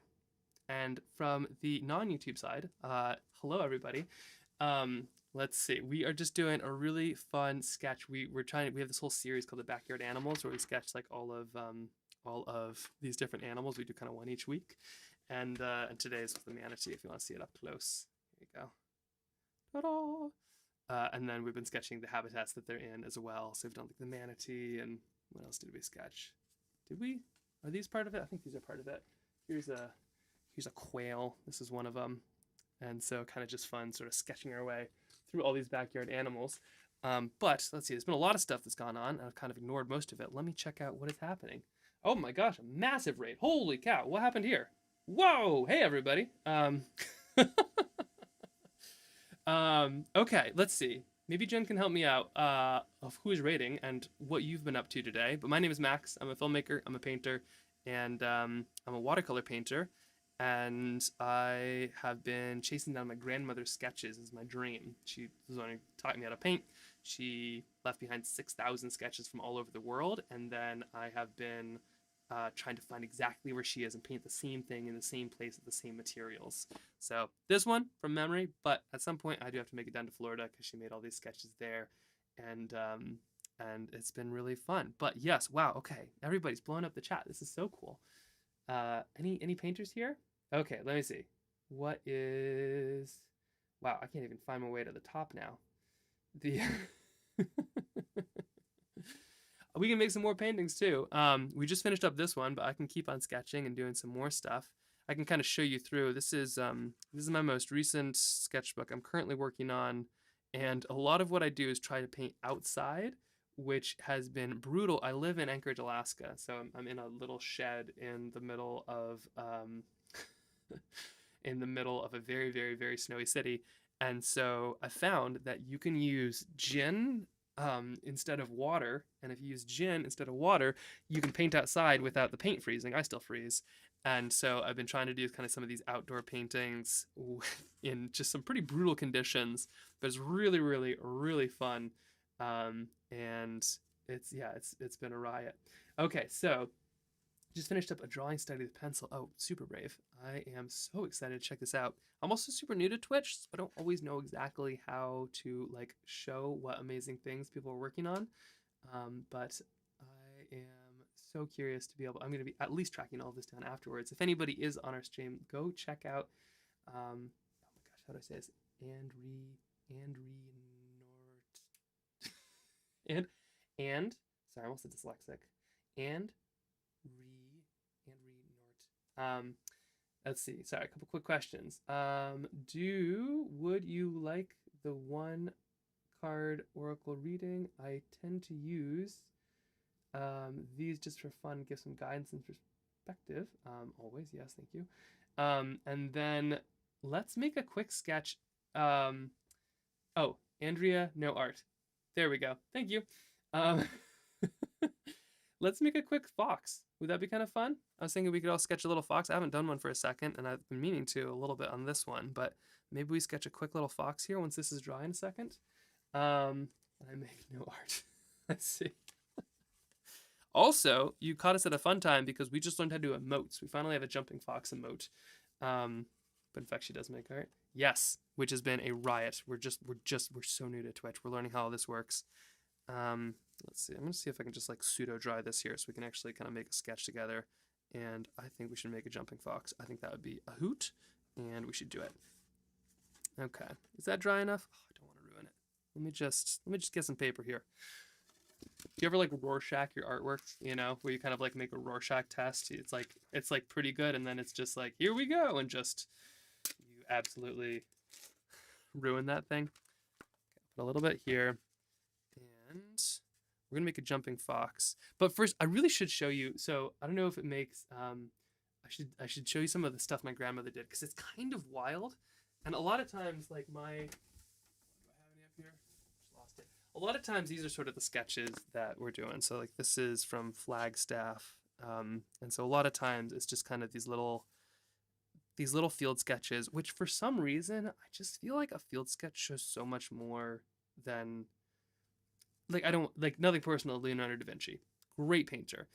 A: And from the non-YouTube side, hello everybody. let's see. We are just doing a really fun sketch. We have this whole series called the Backyard Animals where we sketch like all of these different animals. We do kind of one each week, and today is with the manatee. If you want to see it up close, here you go. Ta-da! And then we've been sketching the habitats that they're in as well. So we've done like the manatee, and what else did we sketch? Did we? Are these part of it? I think these are part of it. Here's a quail. This is one of them. And so kind of just fun sort of sketching our way through all these backyard animals. But let's see, there's been a lot of stuff that's gone on, and I've kind of ignored most of it. Let me check out what is happening. Oh my gosh, a massive raid. Holy cow, what happened here? Whoa, hey everybody. Okay, let's see. Maybe Jen can help me out of who is raiding and what you've been up to today. But my name is Max. I'm a filmmaker, I'm a painter, and I'm a watercolor painter. And I have been chasing down my grandmother's sketches as my dream. She was the one who taught me how to paint. She left behind 6,000 sketches from all over the world, and then I have been trying to find exactly where she is and paint the same thing in the same place with the same materials. So this one from memory, but at some point I do have to make it down to Florida because she made all these sketches there, and it's been really fun. But yes, wow, okay, everybody's blowing up the chat. This is so cool. Any painters here? Okay, let me see. What is... Wow, I can't even find my way to the top now. The we can make some more paintings too. We just finished up this one, but I can keep on sketching and doing some more stuff. I can kind of show you through. This is my most recent sketchbook I'm currently working on, and a lot of what I do is try to paint outside, which has been brutal. I live in Anchorage, Alaska, so I'm in a little shed in the middle of in the middle of a very, very, very snowy city. And so I found that you can use gin instead of water, and if you use gin instead of water, you can paint outside without the paint freezing. I still freeze. And so I've been trying to do kind of some of these outdoor paintings in just some pretty brutal conditions, but it's really, really, really fun. And it's been a riot. Okay, so just finished up a drawing study with pencil. Oh, super brave. I am so excited to check this out. I'm also super new to Twitch, so I don't always know exactly how to like show what amazing things people are working on. But I am so curious to be able, I'm going to be at least tracking all of this down afterwards. If anybody is on our stream, go check out, oh my gosh, how do I say this? Andri Nort. Sorry, I'm also dyslexic. Nort. Let's see. Sorry, a couple quick questions. Would you like the one card oracle reading? I tend to use these just for fun, give some guidance and perspective. Always, yes, thank you. And then let's make a quick sketch. Oh, Andrea, no art. There we go. Thank you. Let's make a quick fox. Would that be kind of fun? I was thinking we could all sketch a little fox. I haven't done one for a second, and I've been meaning to a little bit on this one, but maybe we sketch a quick little fox here once this is dry in a second. And I make no art. Let's see. Also, you caught us at a fun time because we just learned how to do emotes. We finally have a jumping fox emote. But in fact, she does make art. Yes, which has been a riot. We're so new to Twitch. We're learning how all this works. Let's see. I'm gonna see if I can just like pseudo dry this here so we can actually kind of make a sketch together. And I think we should make a jumping fox. I think that would be a hoot, and we should do it. Okay, is that dry enough? Oh, I don't want to ruin it. Let me just get some paper here. Do you ever like Rorschach your artwork? You know, where you kind of like make a Rorschach test. It's like pretty good, and then it's just like here we go, and just you absolutely ruin that thing. Okay, put a little bit here, and we're gonna make a jumping fox. But first, I really should show you. So I don't know if it makes. I should show you some of the stuff my grandmother did because it's kind of wild, and a lot of times like my. Do I have any up here? Just lost it. A lot of times these are sort of the sketches that we're doing. So like this is from Flagstaff, and so a lot of times it's just kind of these little field sketches, which for some reason I just feel like a field sketch shows so much more than. Like, I don't, like, nothing personal, Leonardo da Vinci. Great painter.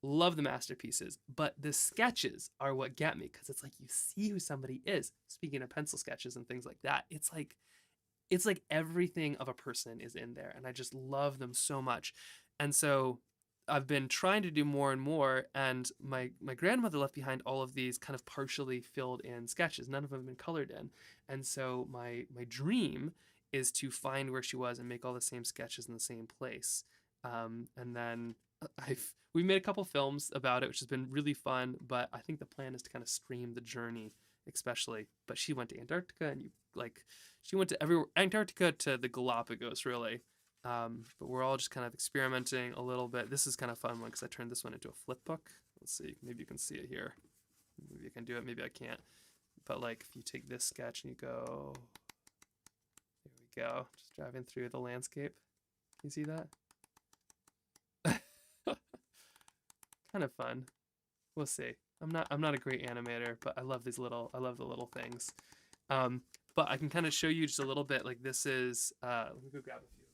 A: Love the masterpieces. But the sketches are what get me, because it's like you see who somebody is. Speaking of pencil sketches and things like that, it's like it's like everything of a person is in there, and I just love them so much. And so I've been trying to do more and more, and my grandmother left behind all of these kind of partially filled in sketches. None of them have been colored in. And so my dream is to find where she was and make all the same sketches in the same place. And then we've made a couple films about it, which has been really fun. But I think the plan is to kind of stream the journey, especially. But she went to Antarctica, and she went to everywhere, Antarctica to the Galapagos, really. But we're all just kind of experimenting a little bit. This is kind of fun one because I turned this one into a flip book. Let's see, maybe you can see it here. Maybe I can do it, maybe I can't. But like if you take this sketch and you go, there we go, just driving through the landscape. Can you see that? Kind of fun. We'll see. I'm not a great animator, but I love the little things. But I can kind of show you just a little bit. Like this is let me go grab a few of them.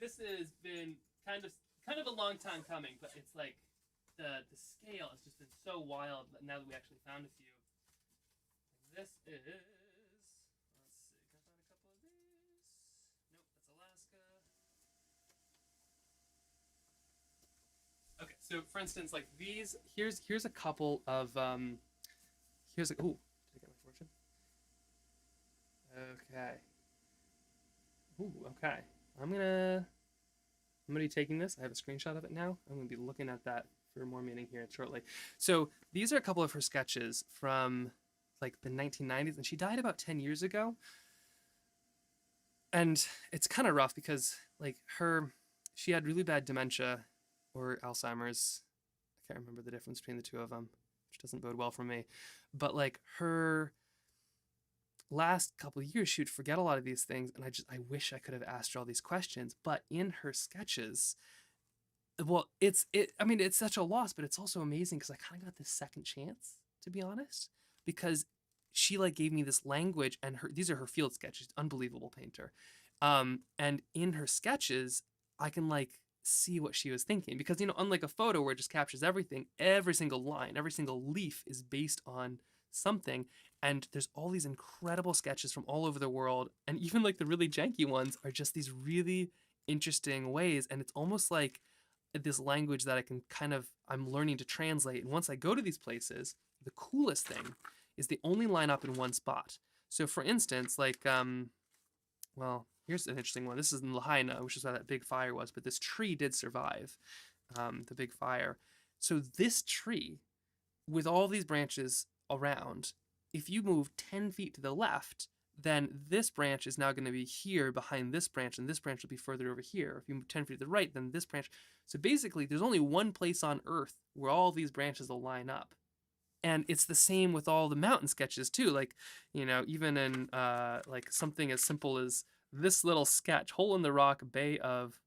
A: This has been kind of a long time coming, but it's like the scale has just been so wild now that we actually found a few. This is, let's see, can I find a couple of these? Nope, that's Alaska. Okay, so for instance, like these, here's a couple of here's a, ooh, did I get my fortune? Okay. Ooh, okay. I'm gonna be taking this. I have a screenshot of it now. I'm gonna be looking at that for more meaning here shortly. So these are a couple of her sketches from like the 1990s, and she died about 10 years ago. And it's kind of rough because like she had really bad dementia or Alzheimer's. I can't remember the difference between the two of them, which doesn't bode well for me. But like her last couple of years, she would forget a lot of these things, and I wish I could have asked her all these questions. But in her sketches, well, I mean, it's such a loss, but it's also amazing because I kind of got this second chance, to be honest, because she like gave me this language, and these are her field sketches. Unbelievable painter. And in her sketches, I can like see what she was thinking because unlike a photo where it just captures everything, every single line, every single leaf is based on something. And there's all these incredible sketches from all over the world, and even like the really janky ones are just these really interesting ways. And it's almost like this language that I'm learning to translate. And once I go to these places, the coolest thing is they only line up in one spot. So for instance, like, well, here's an interesting one. This is in Lahaina, which is where that big fire was, but this tree did survive the big fire. So this tree, with all these branches around, if you move 10 feet to the left, then this branch is now going to be here behind this branch, and this branch will be further over here. If you move 10 feet to the right, then this branch. So basically, there's only one place on Earth where all these branches will line up. And it's the same with all the mountain sketches too. Like, even in like something as simple as this little sketch, Hole in the Rock, Bay of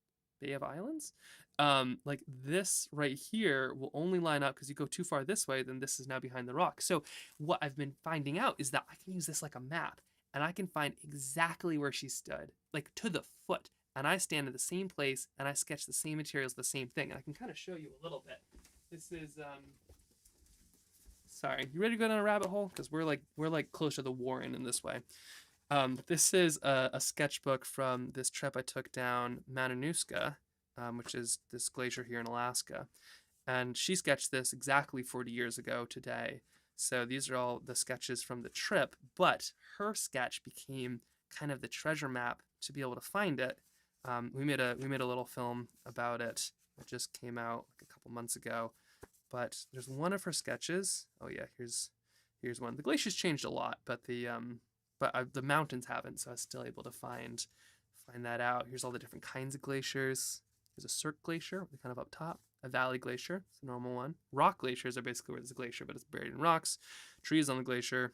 A: Islands. Like this right here will only line up because you go too far this way, then this is now behind the rock. So what I've been finding out is that I can use this like a map, and I can find exactly where she stood, like to the foot. And I stand in the same place, and I sketch the same materials, the same thing. And I can kind of show you a little bit. This is sorry, you ready to go down a rabbit hole? Because we're like close to the Warren in this way. This is a sketchbook from this trip I took down Matanuska, which is this glacier here in Alaska. And she sketched this exactly 40 years ago today. So these are all the sketches from the trip, but her sketch became kind of the treasure map to be able to find it. We made a little film about it. It just came out like a couple months ago. But there's one of her sketches. Oh yeah, here's one. The glacier's changed a lot, but the mountains haven't, so I was still able to find that out. Here's all the different kinds of glaciers. There's a cirque glacier, kind of up top. A valley glacier, it's a normal one. Rock glaciers are basically where there's a glacier, but it's buried in rocks. Trees on the glacier.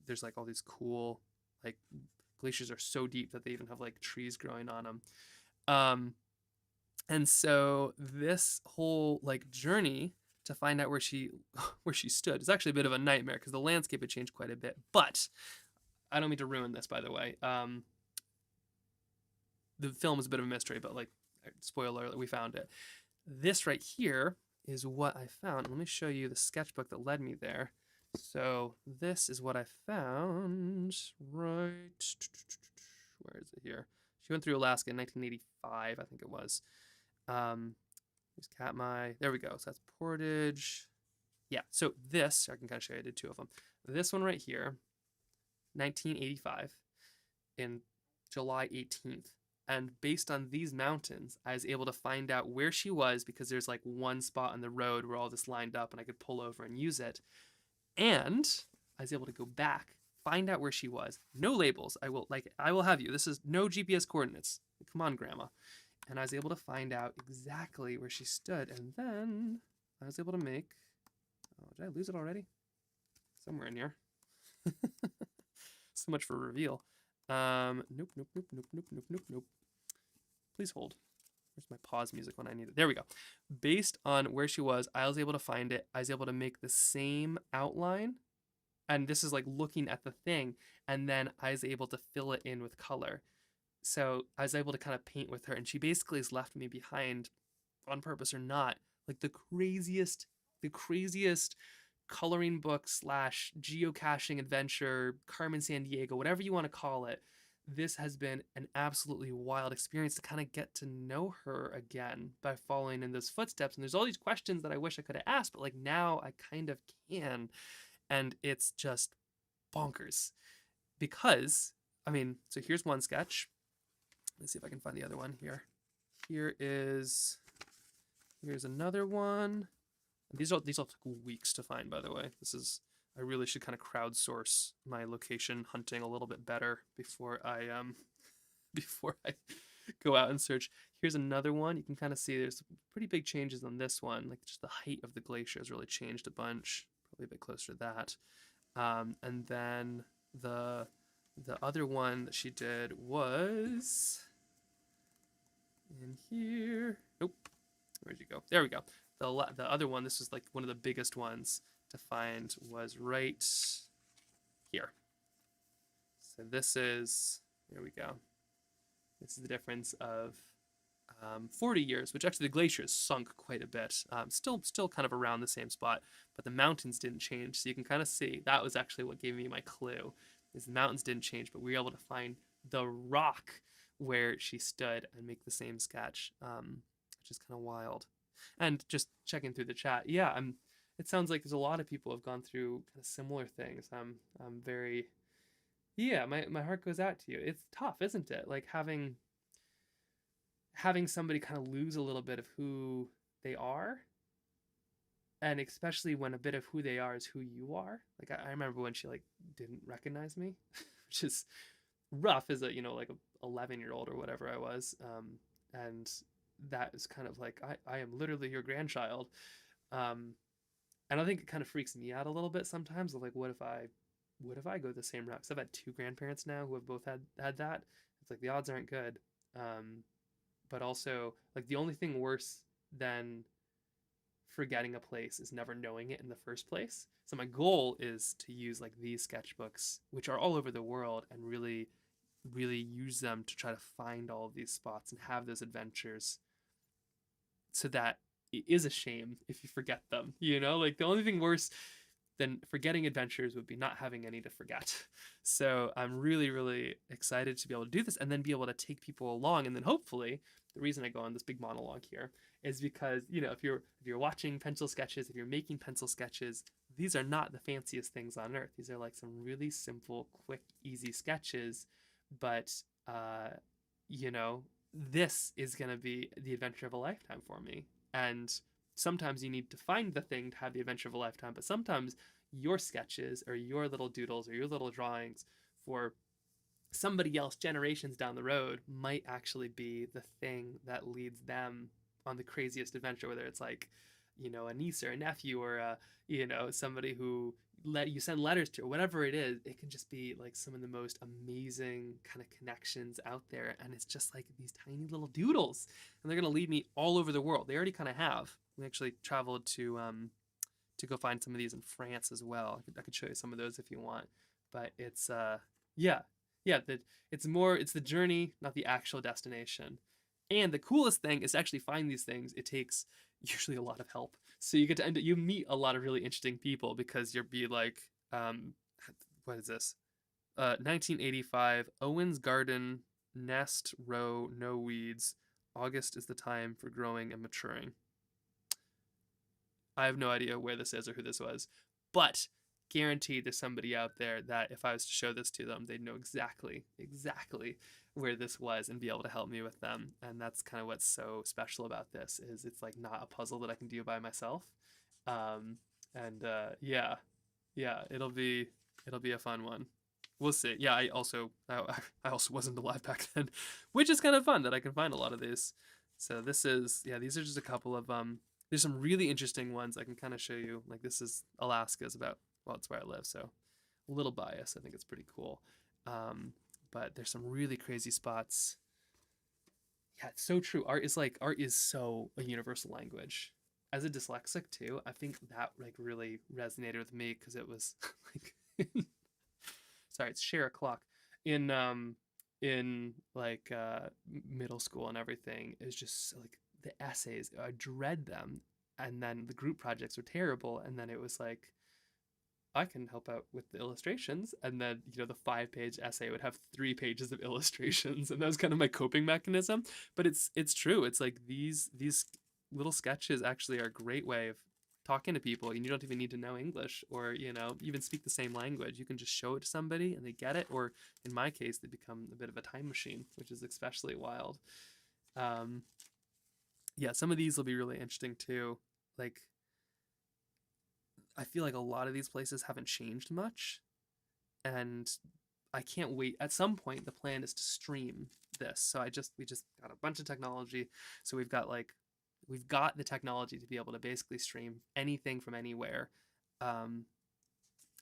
A: There's like all these cool, like, glaciers are so deep that they even have like trees growing on them. And so this whole like journey to find out where she stood is actually a bit of a nightmare because the landscape had changed quite a bit. But I don't mean to ruin this, by the way. The film is a bit of a mystery, but like, spoiler alert, we found it. This right here is what I found. Let me show you the sketchbook that led me there. So this is what I found, right? Where is it here? She went through Alaska in 1985, I think it was. Here's Katmai. There we go. So that's Portage. Yeah, so this, I can kind of show you, I did two of them. This one right here, 1985, in July 18th. And based on these mountains, I was able to find out where she was because there's like one spot on the road where all this lined up and I could pull over and use it. And I was able to go back, find out where she was. No labels. I will have you. This is no GPS coordinates. Come on, Grandma. And I was able to find out exactly where she stood. And then I was able to make, oh, did I lose it already? Somewhere in here. So much for reveal. Nope. Please hold. Where's my pause music when I need it? There we go. Based on where she was, I was able to find it. I was able to make the same outline. And this is like looking at the thing. And then I was able to fill it in with color. So I was able to kind of paint with her. And she basically has left me behind, on purpose or not, like the craziest coloring book slash geocaching adventure, Carmen Sandiego, whatever you want to call it. This has been an absolutely wild experience to kind of get to know her again by following in those footsteps. And there's all these questions that I wish I could have asked, but like now I kind of can. And it's just bonkers because, I mean, so here's one sketch. Let's see if I can find the other one here. Here's another one. These all took weeks to find, by the way. I really should kind of crowdsource my location hunting a little bit better before I go out and search. Here's another one. You can kind of see there's pretty big changes on this one. Like just the height of the glacier has really changed a bunch. Probably a bit closer to that. And then the other one that she did was in here. Nope. Where'd you go? There we go. The other one, this was like one of the biggest ones to find, was right here. So this is, here we go. This is the difference of 40 years, which actually the glacier has sunk quite a bit. Still kind of around the same spot, but the mountains didn't change. So you can kind of see that was actually what gave me my clue, is the mountains didn't change, but we were able to find the rock where she stood and make the same sketch, which is kind of wild. And just checking through the chat, yeah, it sounds like there's a lot of people who have gone through kind of similar things. I'm very, yeah, my heart goes out to you. It's tough, isn't it? Like having somebody kind of lose a little bit of who they are, and especially when a bit of who they are is who you are. Like I remember when she like didn't recognize me, which is rough as a, like a 11-year-old or whatever I was, and that is kind of like I am literally your grandchild, and I think it kind of freaks me out a little bit sometimes. Of like, what if I go the same route? Because I've had two grandparents now who have both had that. It's like the odds aren't good, but also like the only thing worse than forgetting a place is never knowing it in the first place. So my goal is to use like these sketchbooks, which are all over the world, and really use them to try to find all of these spots and have those adventures, so that it is a shame if you forget them. Like the only thing worse than forgetting adventures would be not having any to forget. So I'm really excited to be able to do this and then be able to take people along. And then hopefully, the reason I go on this big monologue here is because, if you're watching pencil sketches, if you're making pencil sketches, these are not the fanciest things on earth. These are like some really simple, quick, easy sketches. But, this is going to be the adventure of a lifetime for me. And sometimes you need to find the thing to have the adventure of a lifetime, but sometimes your sketches or your little doodles or your little drawings for somebody else generations down the road might actually be the thing that leads them on the craziest adventure, whether it's like, a niece or a nephew or somebody who you send letters to, or whatever it is. It can just be like some of the most amazing kind of connections out there, and it's just like these tiny little doodles, and they're going to lead me all over the world. They already kind of have. We actually traveled to go find some of these in France as well. I could show you some of those if you want, but it's it's the journey, not the actual destination. And the coolest thing is to actually find these things. It takes usually a lot of help. So you get to you meet a lot of really interesting people because you'll be like, what is this? 1985, Owen's Garden, nest row, no weeds. August is the time for growing and maturing. I have no idea where this is or who this was, but guaranteed there's somebody out there that if I was to show this to them, they'd know exactly where this was and be able to help me with them. And that's kind of what's so special about this is it's like not a puzzle that I can do by myself. Yeah, it'll be a fun one. We'll see. Yeah, I also wasn't alive back then, which is kind of fun that I can find a lot of these. So these are just a couple of there's some really interesting ones I can kind of show you. Like this is Alaska is about, well, it's where I live, so a little biased. I think it's pretty cool. But there's some really crazy spots. Yeah, it's so true. Art is so a universal language. As a dyslexic too, I think that like really resonated with me because it was like sorry, it's share a clock in like middle school and everything. It's just like the essays, I dread them, and then the group projects were terrible, and then it was like I can help out with the illustrations, and then the 5-page essay would have 3 pages of illustrations, and that was kind of my coping mechanism. But it's true. It's like these little sketches actually are a great way of talking to people, and you don't even need to know English or even speak the same language. You can just show it to somebody and they get it, or in my case they become a bit of a time machine, which is especially wild. Yeah, some of these will be really interesting too. Like I feel like a lot of these places haven't changed much, and I can't wait. At some point the plan is to stream this, so we just got a bunch of technology, so we've got the technology to be able to basically stream anything from anywhere.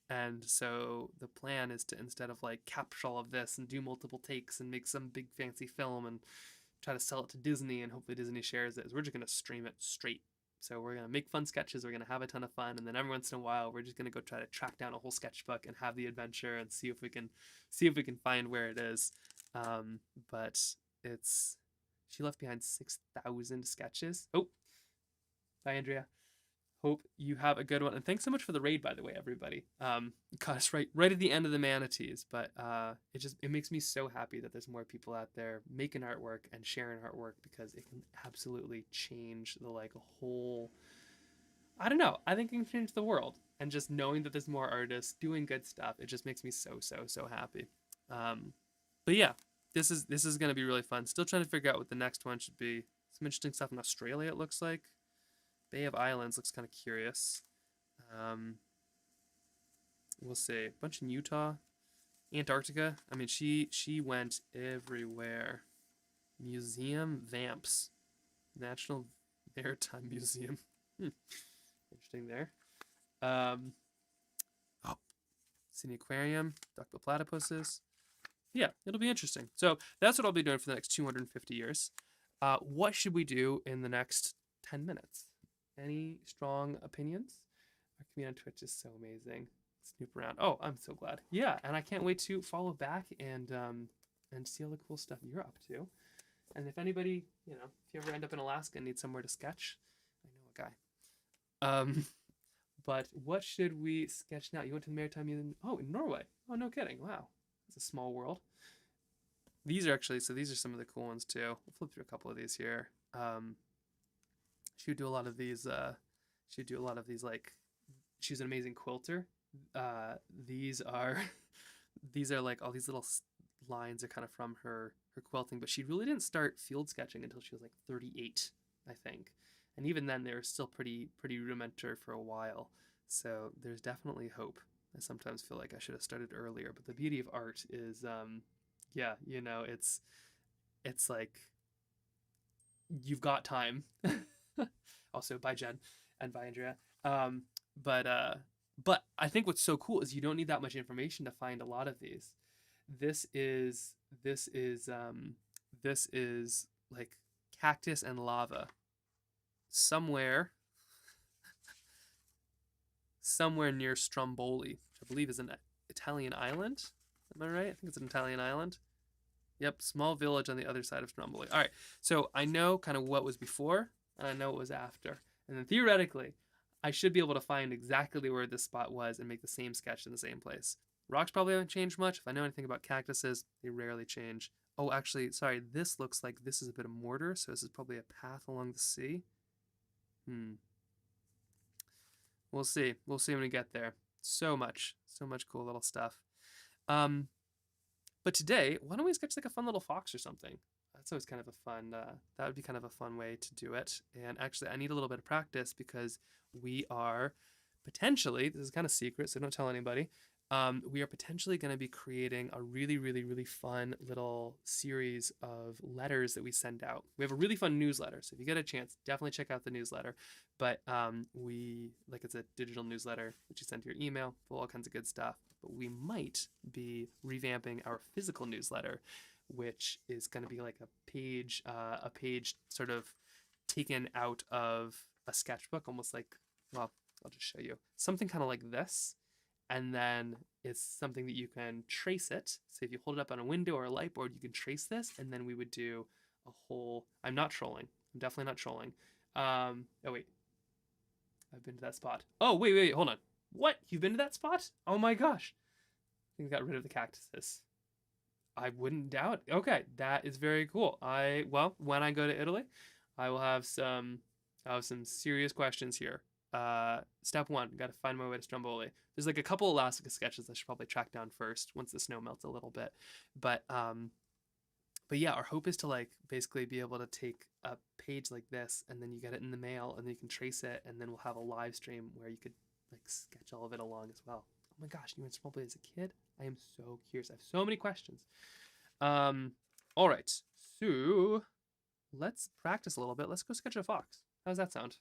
A: And so the plan is to, instead of like capture all of this and do multiple takes and make some big fancy film and try to sell it to Disney and hopefully Disney shares it, is we're just going to stream it straight. So we're going to make fun sketches, we're going to have a ton of fun, and then every once in a while we're just going to go try to track down a whole sketchbook and have the adventure and see if we can find where it is. But she left behind 6,000 sketches. Oh, bye, Andrea. Hope you have a good one, and thanks so much for the raid, by the way, everybody. Got us right at the end of the manatees, but it makes me so happy that there's more people out there making artwork and sharing artwork, because it can absolutely change the whole. I don't know. I think it can change the world, and just knowing that there's more artists doing good stuff, it just makes me so happy. But yeah, this is gonna be really fun. Still trying to figure out what the next one should be. Some interesting stuff in Australia, it looks like. Bay of Islands looks kind of curious. We'll see. A bunch in Utah. Antarctica. I mean, she went everywhere. Museum Vamps. National Maritime Museum. Interesting there. Oh, Sydney Aquarium. Duckbill platypuses. Yeah, it'll be interesting. So that's what I'll be doing for the next 250 years. What should we do in the next 10 minutes? Any strong opinions? Our community on Twitch is so amazing. Snoop around. Oh, I'm so glad. Yeah, and I can't wait to follow back and see all the cool stuff you're up to. And if anybody, if you ever end up in Alaska and need somewhere to sketch, I know a guy. But what should we sketch now? You went to the Maritime Museum? Oh, in Norway. Oh, no kidding. Wow, it's a small world. These are some of the cool ones too. We'll flip through a couple of these here. She would do a lot of these. Like, she's an amazing quilter. These are like all these little lines are kind of from her quilting, but she really didn't start field sketching until she was like 38, I think. And even then, they were still pretty rudimentary for a while. So there's definitely hope. I sometimes feel like I should have started earlier, but the beauty of art is, it's like you've got time. Also, bye Jen, and bye Andrea. But I think what's so cool is you don't need that much information to find a lot of these. This is like cactus and lava somewhere near Stromboli, which I believe is an Italian island. Am I right? I think it's an Italian island. Yep, small village on the other side of Stromboli. All right, so I know kind of what was before, and I know what was after. And then theoretically, I should be able to find exactly where this spot was and make the same sketch in the same place. Rocks probably haven't changed much. If I know anything about cactuses, they rarely change. Oh, actually, sorry, this looks like this is a bit of mortar, so this is probably a path along the sea. We'll see. We'll see when we get there. So much cool little stuff. But today, why don't we sketch like a fun little fox or something? That's always kind of a fun, that would be kind of a fun way to do it. And actually, I need a little bit of practice because we are potentially, this is kind of secret, so don't tell anybody, we are potentially going to be creating a really fun little series of letters that we send out. We have a really fun newsletter, so if you get a chance, definitely check out the newsletter. But it's a digital newsletter that you send to your email, full of all kinds of good stuff. But we might be revamping our physical newsletter, which is going to be like a page sort of taken out of a sketchbook, almost like, well, I'll just show you something kind of like this. And then it's something that you can trace it. So if you hold it up on a window or a light board, you can trace this. And then we would do a whole, I'm not trolling. I'm definitely not trolling. Oh, wait. I've been to that spot. Oh, wait, hold on. What? You've been to that spot? Oh my gosh. I think I got rid of the cactuses. I wouldn't doubt. Okay, that is very cool. When I go to Italy, I will have some serious questions here. Step one, got to find my way to Stromboli. There's like a couple Alaskan sketches I should probably track down first once the snow melts a little bit. But yeah, our hope is to like basically be able to take a page like this and then you get it in the mail and then you can trace it and then we'll have a live stream where you could like sketch all of it along as well. Oh my gosh, you went to Stromboli as a kid? I am so curious. I have so many questions. All right, so let's practice a little bit. Let's go sketch a fox. How does that sound?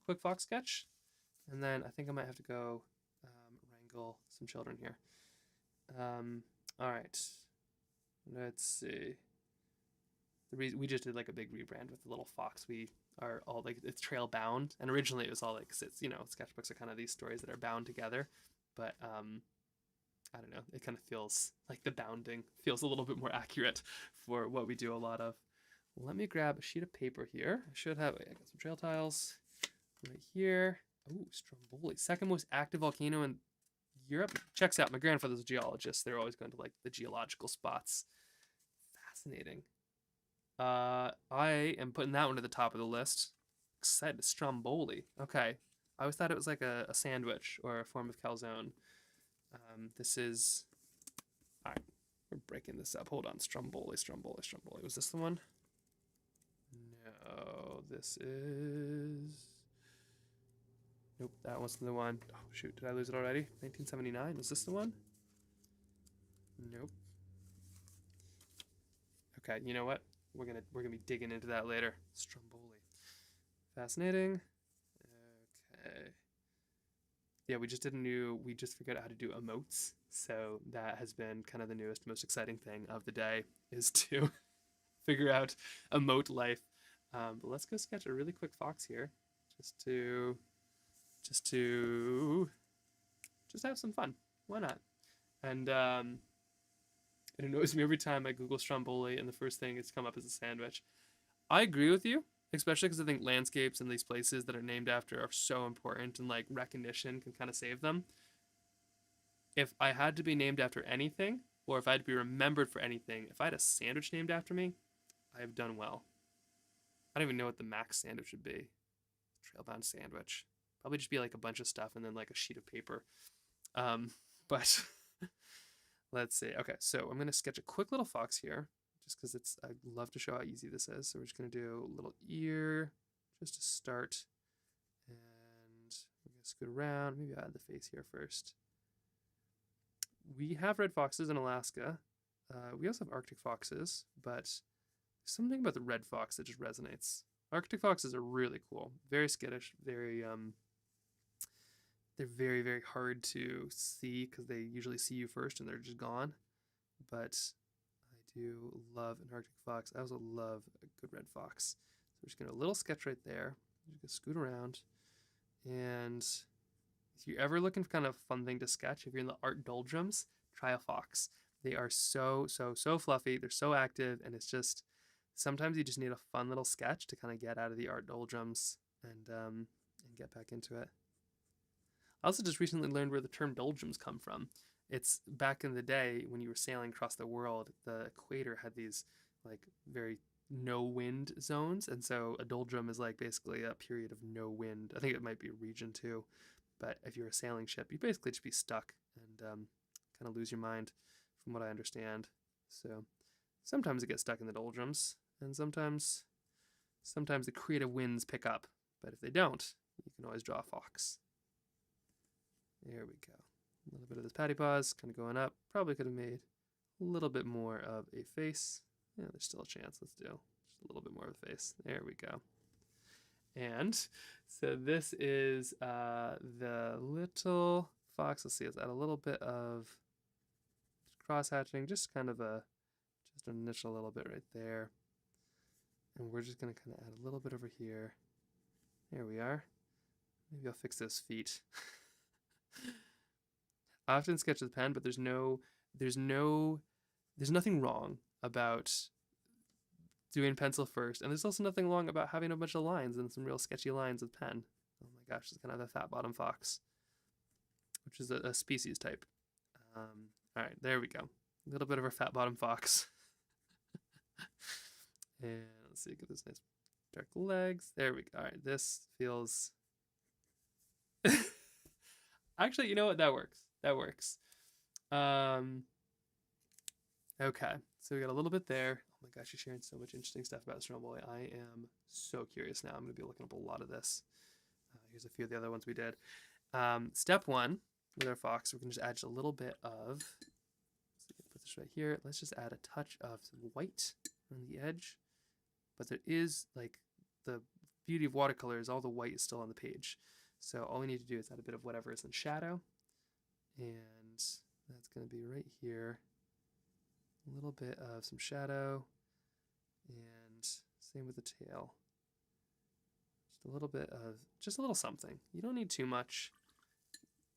A: Quick fox sketch, and then I think I might have to go wrangle some children here. All right, let's see. We just did like a big rebrand with the little fox. We are all like, it's Trailbound, and originally it was all like, it's, you know, sketchbooks are kind of these stories that are bound together, but I don't know, it kind of feels like the bounding feels a little bit more accurate for what we do a lot of. Let me grab a sheet of paper here. I should have, I got some trail tiles right here. Oh, Stromboli, second most active volcano in Europe. Checks out. My grandfather's a geologist. They're always going to like the geological spots. Fascinating. I am putting that one to the top of the list. Excited. Stromboli. Okay. I always thought it was like a sandwich or a form of calzone. This is, all right, we're breaking this up. Hold on. Stromboli. Was this the one? No, this is, nope, that wasn't the one. Oh shoot, did I lose it already? 1979, was this the one? Nope. Okay, you know what? We're gonna be digging into that later. Stromboli. Fascinating. Okay. Yeah, we just figured out how to do emotes. So that has been kind of the newest, most exciting thing of the day, is to figure out emote life. But let's go sketch a really quick fox here, just to have some fun. Why not? And it annoys me every time I Google Stromboli and the first thing that's come up is a sandwich. I agree with you, especially because I think landscapes and these places that are named after are so important, and like recognition can kind of save them. If I had to be named after anything, or if I had to be remembered for anything, if I had a sandwich named after me, I have done well. I don't even know what the max sandwich would be. Trailbound sandwich. Probably just be like a bunch of stuff and then like a sheet of paper. But let's see. Okay, so I'm gonna sketch a quick little fox here, just because I love to show how easy this is. So we're just gonna do a little ear, just to start, and we're gonna scoot around. Maybe I'll add the face here first. We have red foxes in Alaska. We also have Arctic foxes, but something about the red fox that just resonates. Arctic foxes are really cool, very skittish, they're very hard to see because they usually see you first and they're just gone. But I do love an Arctic fox. I also love a good red fox. So we're just gonna do a little sketch right there. Just gonna scoot around, and if you're ever looking for kind of a fun thing to sketch, if you're in the art doldrums, try a fox. They are so fluffy. They're so active, and it's just, sometimes you just need a fun little sketch to kind of get out of the art doldrums. and get back into it. I also just recently learned where the term doldrums come from. It's back in the day when you were sailing across the world, the equator had these like very no wind zones, and so a doldrum is like basically a period of no wind. I think it might be a region too, but if you're a sailing ship, you basically just be stuck and kind of lose your mind, from what I understand. So sometimes it gets stuck in the doldrums, and sometimes the creative winds pick up. But if they don't, you can always draw a fox. There we go. A little bit of this patty paws kind of going up. Probably could have made a little bit more of a face. Yeah, there's still a chance. Let's do just a little bit more of a face. There we go. And so this is the little fox. Let's see, let's add a little bit of cross hatching, just kind of just an initial little bit right there. And we're just gonna kind of add a little bit over here. There we are. Maybe I'll fix those feet. I often sketch with pen, but there's nothing wrong about doing pencil first, and there's also nothing wrong about having a bunch of lines and some real sketchy lines with pen. Oh my gosh, it's kind of a fat bottom fox, which is a species type. All right, there we go. A little bit of our fat bottom fox. And let's see, get this nice dark legs. There we go. All right, this feels. Actually, you know what? That works. That works. Okay, so we got a little bit there. Oh my gosh, you're sharing so much interesting stuff about this Romey. I am so curious now. I'm going to be looking up a lot of this. Here's a few of the other ones we did. Step one with our fox, we're going to just add just a little bit of. So put this right here. Let's just add a touch of some white on the edge. But there is, like, the beauty of watercolor is all the white is still on the page. So all we need to do is add a bit of whatever is in shadow. And that's going to be right here. A little bit of some shadow. And same with the tail. Just a little something. You don't need too much.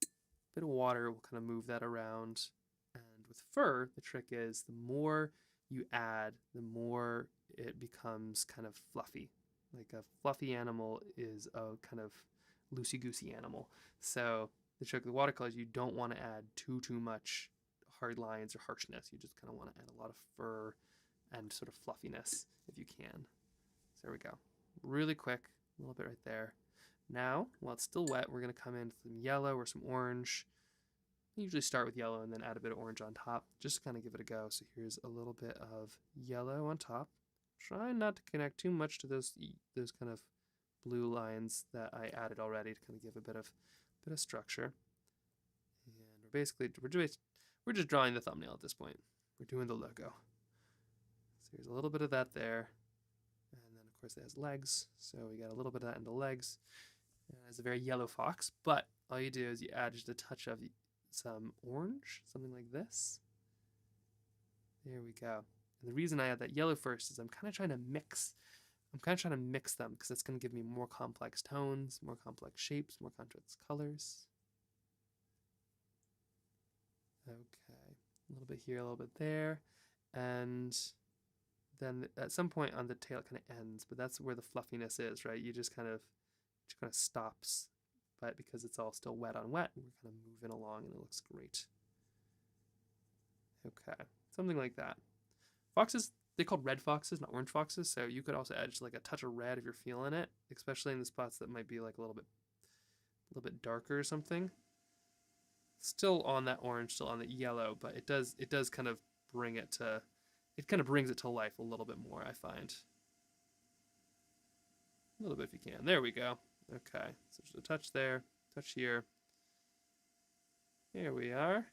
A: A bit of water will kind of move that around. And with fur, the trick is the more you add, the more it becomes kind of fluffy. Like a fluffy animal is a kind of loosey-goosey animal. So the trick with watercolors, you don't want to add too much hard lines or harshness. You just kind of want to add a lot of fur and sort of fluffiness if you can. So there we go. Really quick, a little bit right there. Now, while it's still wet, we're going to come in with some yellow or some orange. I usually start with yellow and then add a bit of orange on top. Just to kind of give it a go. So here's a little bit of yellow on top. Try not to connect too much to those kind of blue lines that I added already to kind of give a bit of structure. And we're just drawing the thumbnail at this point. We're doing the logo. So here's a little bit of that there. And then of course it has legs. So we got a little bit of that in the legs. And it's a very yellow fox, but all you do is you add just a touch of some orange, something like this. There we go. And the reason I add that yellow first is I'm kind of trying to mix them because it's going to give me more complex tones, more complex shapes, more complex colors. Okay, a little bit here, a little bit there. And then at some point on the tail it kind of ends, but that's where the fluffiness is, right? It just kind of stops. But because it's all still wet on wet, we're kind of moving along and it looks great. Okay, something like that. Foxes, they're called red foxes, not orange foxes, so you could also add just like a touch of red if you're feeling it, especially in the spots that might be like a little bit darker or something. Still on that orange, still on the yellow, but it does kind of brings it to life a little bit more, I find. A little bit if you can. There we go. Okay, so just a touch there, touch here. Here we are.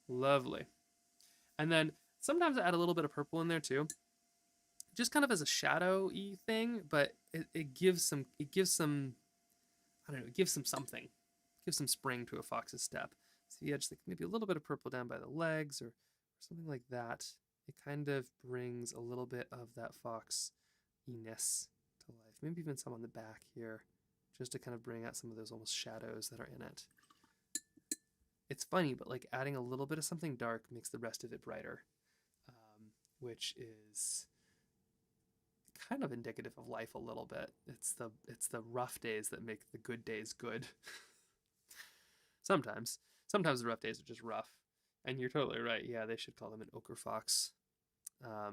A: Lovely. And then sometimes I add a little bit of purple in there too, just kind of as a shadowy thing, but it gives some I don't know, it gives some something. It gives some spring to a fox's step. So yeah, just like maybe a little bit of purple down by the legs or something like that. It kind of brings a little bit of that fox-iness to life. Maybe even some on the back here, just to kind of bring out some of those almost shadows that are in it. It's funny, but like adding a little bit of something dark makes the rest of it brighter, which is kind of indicative of life a little bit. It's the rough days that make the good days good. Sometimes the rough days are just rough, and you're totally right. Yeah, they should call them an ochre fox. Or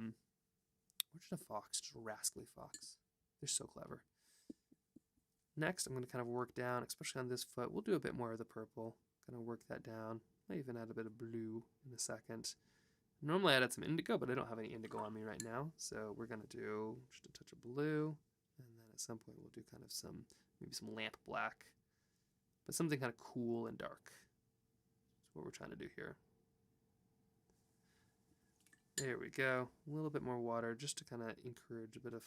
A: just a fox, just a rascally fox. They're so clever. Next, I'm going to kind of work down, especially on this foot. We'll do a bit more of the purple. Kind of work that down. Might even add a bit of blue in a second. Normally I'd add some indigo, but I don't have any indigo on me right now. So we're going to do just a touch of blue. And then at some point we'll do kind of maybe some lamp black. But something kind of cool and dark. That's what we're trying to do here. There we go. A little bit more water just to kind of encourage a bit of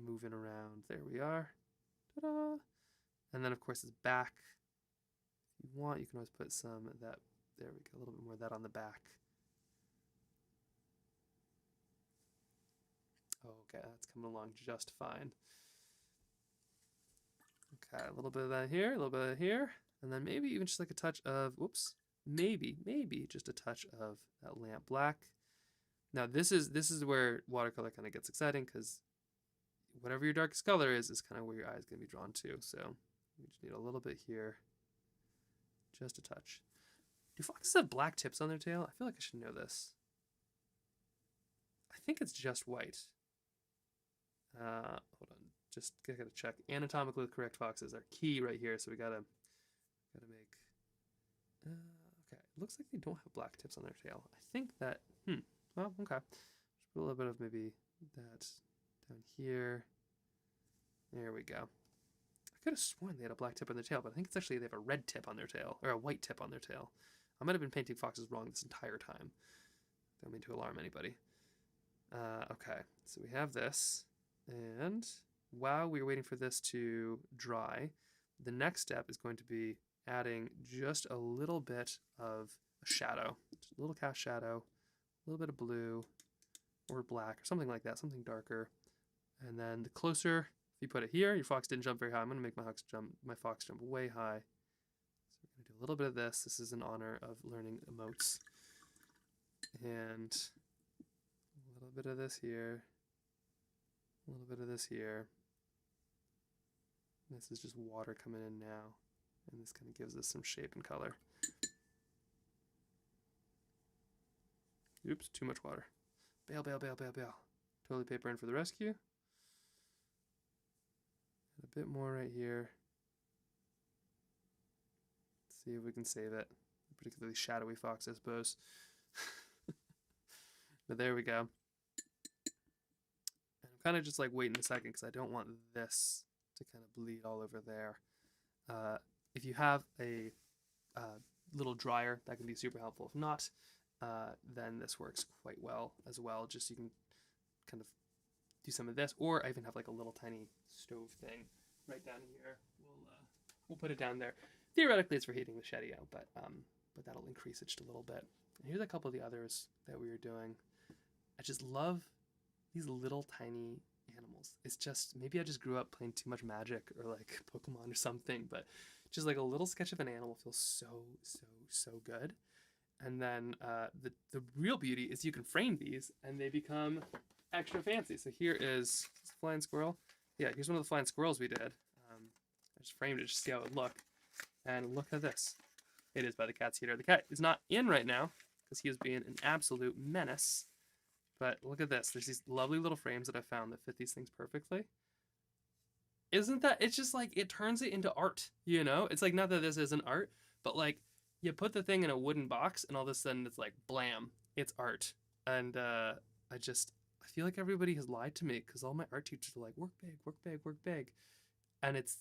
A: moving around. There we are. Ta-da! And then of course it's back. If you want, you can always put some of that. There we go. A little bit more of that on the back. Okay, that's coming along just fine. Okay, a little bit of that here, a little bit of that here, and then maybe even just like a touch of, whoops, maybe just a touch of that lamp black. Now this is where watercolor kind of gets exciting, because whatever your darkest color is kind of where your eye is going to be drawn to. So we just need a little bit here, just a touch. Do foxes have black tips on their tail? I feel like I should know this. I think it's just white. Hold on, just gotta check. Anatomically correct foxes are key right here, so we gotta make. Okay, it looks like they don't have black tips on their tail. I think that. Well, okay. Just put a little bit of maybe that down here. There we go. I could have sworn they had a black tip on their tail, but I think it's actually they have a red tip on their tail, or a white tip on their tail. I might have been painting foxes wrong this entire time. Don't mean to alarm anybody. Okay, so we have this. And while we're waiting for this to dry, the next step is going to be adding just a little bit of a shadow, just a little cast shadow, a little bit of blue or black or something like that, something darker. And then the closer, if you put it here, your fox didn't jump very high. I'm going to make my fox jump way high. So we're going to do a little bit of this. This is in honor of learning emotes. And a little bit of this here. A little bit of this here. This is just water coming in now. And this kind of gives us some shape and color. Oops, too much water. Bail, bail, bail, bail, bail. Toilet paper in for the rescue. And a bit more right here. Let's see if we can save it. A particularly shadowy fox, I suppose. But there we go. Kind of just like waiting a second because I don't want this to kind of bleed all over there. If you have a little dryer, that can be super helpful. If not, then this works quite well as well. Just you can kind of do some of this, or I even have like a little tiny stove thing right down here. We'll put it down there. Theoretically, it's for heating the Shedio, but that'll increase it just a little bit. And here's a couple of the others that we were doing. I just love these little tiny animals. It's just, maybe I just grew up playing too much Magic or like Pokemon or something, but just like a little sketch of an animal feels so good. And then the real beauty is you can frame these and they become extra fancy. So here is this flying squirrel. Yeah, here's one of the flying squirrels we did. I just framed it just to see how it would look. And look at this. It is by the cat's heater. The cat is not in right now because he is being an absolute menace. But look at this. There's these lovely little frames that I found that fit these things perfectly. Isn't that, it's just like, it turns it into art, you know? It's like, not that this isn't art, but like, you put the thing in a wooden box and all of a sudden it's like, blam, it's art. And I feel like everybody has lied to me because all my art teachers are like, work big, work big, work big. And it's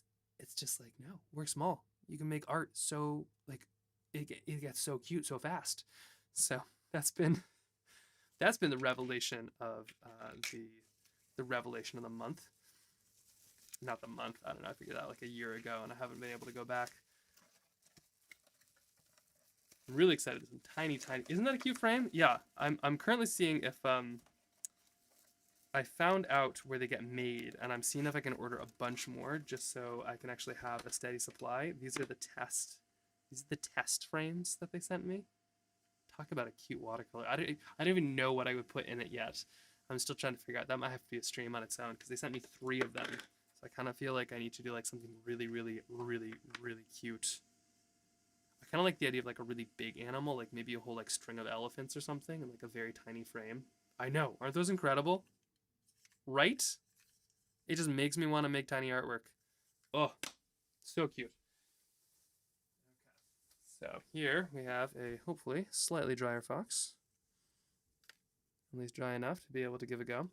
A: just like, no, work small. You can make art so, like, it gets so cute so fast. So that's been the revelation of the revelation of the month. Not the month, I don't know, I figured that out like a year ago and I haven't been able to go back. I'm really excited. Some tiny, isn't that a cute frame? Yeah, I'm currently seeing if I found out where they get made and I'm seeing if I can order a bunch more just so I can actually have a steady supply. These are the test frames that they sent me. Talk about a cute watercolor. I don't even know what I would put in it yet. I'm still trying to figure out. That might have to be a stream on its own because they sent me 3 of them. So I kind of feel like I need to do like something really, really, really, really cute. I kind of like the idea of like a really big animal, like maybe a whole like string of elephants or something in like a very tiny frame. I know, aren't those incredible? Right? It just makes me want to make tiny artwork. Oh, so cute. So here we have a hopefully slightly drier fox. At least dry enough to be able to give a go.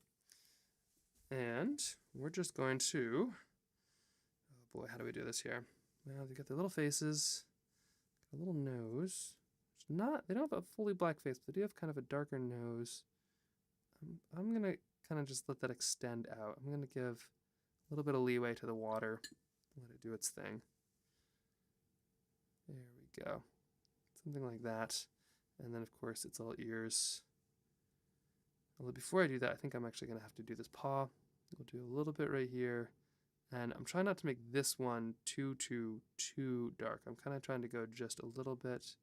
A: And we're just going to, oh boy, how do we do this here? Well, they got their little faces, got a little nose. It's not, they don't have a fully black face, but they do have kind of a darker nose. I'm gonna kind of just let that extend out. I'm gonna give a little bit of leeway to the water, let it do its thing. There we go. Something like that. And then of course its little ears. Although before I do that, I think I'm actually gonna have to do this paw. We'll do a little bit right here. And I'm trying not to make this one too dark. I'm kind of trying to go just a little bit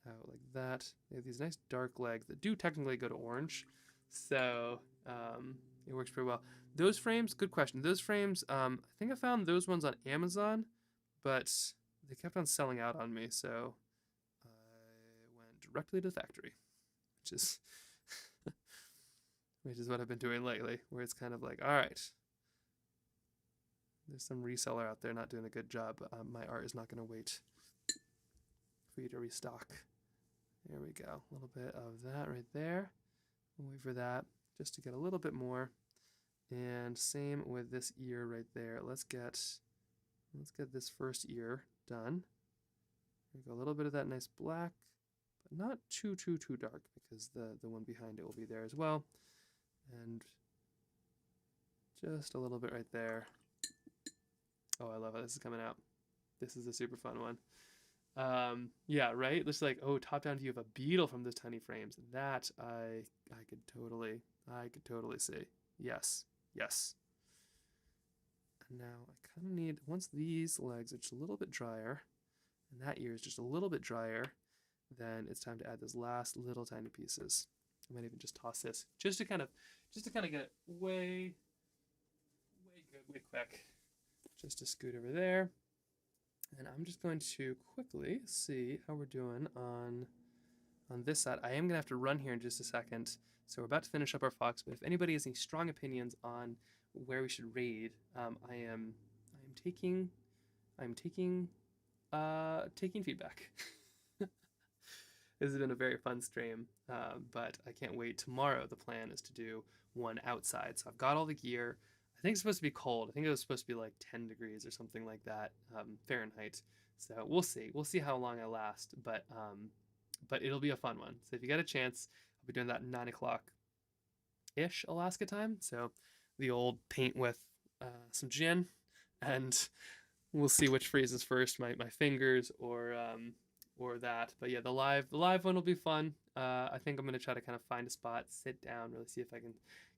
A: out like that. They have these nice dark legs that do technically go to orange. So it works pretty well. Those frames, good question. Those frames, I think I found those ones on Amazon, but they kept on selling out on me. So I went directly to the factory, which is which is what I've been doing lately, where it's kind of like, all right, there's some reseller out there not doing a good job. My art is not going to wait for you to restock. There we go. A little bit of that right there. We'll wait for that just to get a little bit more. And same with this ear right there. Let's get this first ear done. There we go. A little bit of that nice black, but not too dark because the one behind it will be there as well. And just a little bit right there. Oh, I love it. This is coming out. This is a super fun one. Yeah, right? Looks like, oh, top-down view of a beetle from those tiny frames. That I could totally see. Yes, yes. And now I kind of need, once these legs are just a little bit drier, and that ear is just a little bit drier, then it's time to add those last little tiny pieces. I might even just toss this just to kind of get it way good, way quick. Just to scoot over there. And I'm just going to quickly see how we're doing on this side. I am gonna have to run here in just a second. So we're about to finish up our fox, but if anybody has any strong opinions on where we should raid, I am taking feedback. This has been a very fun stream, but I can't wait. Tomorrow the plan is to do one outside. So I've got all the gear. I think it's supposed to be cold. I think it was supposed to be like 10 degrees or something like that, Fahrenheit. So we'll see. We'll see how long I last, but it'll be a fun one. So if you get a chance, I'll be doing that 9 o'clock-ish Alaska time. So the old paint with some gin, and we'll see which freezes first, my fingers or that. But yeah, the live one will be fun. I think I'm gonna try to kind of find a spot, sit down, really see if I can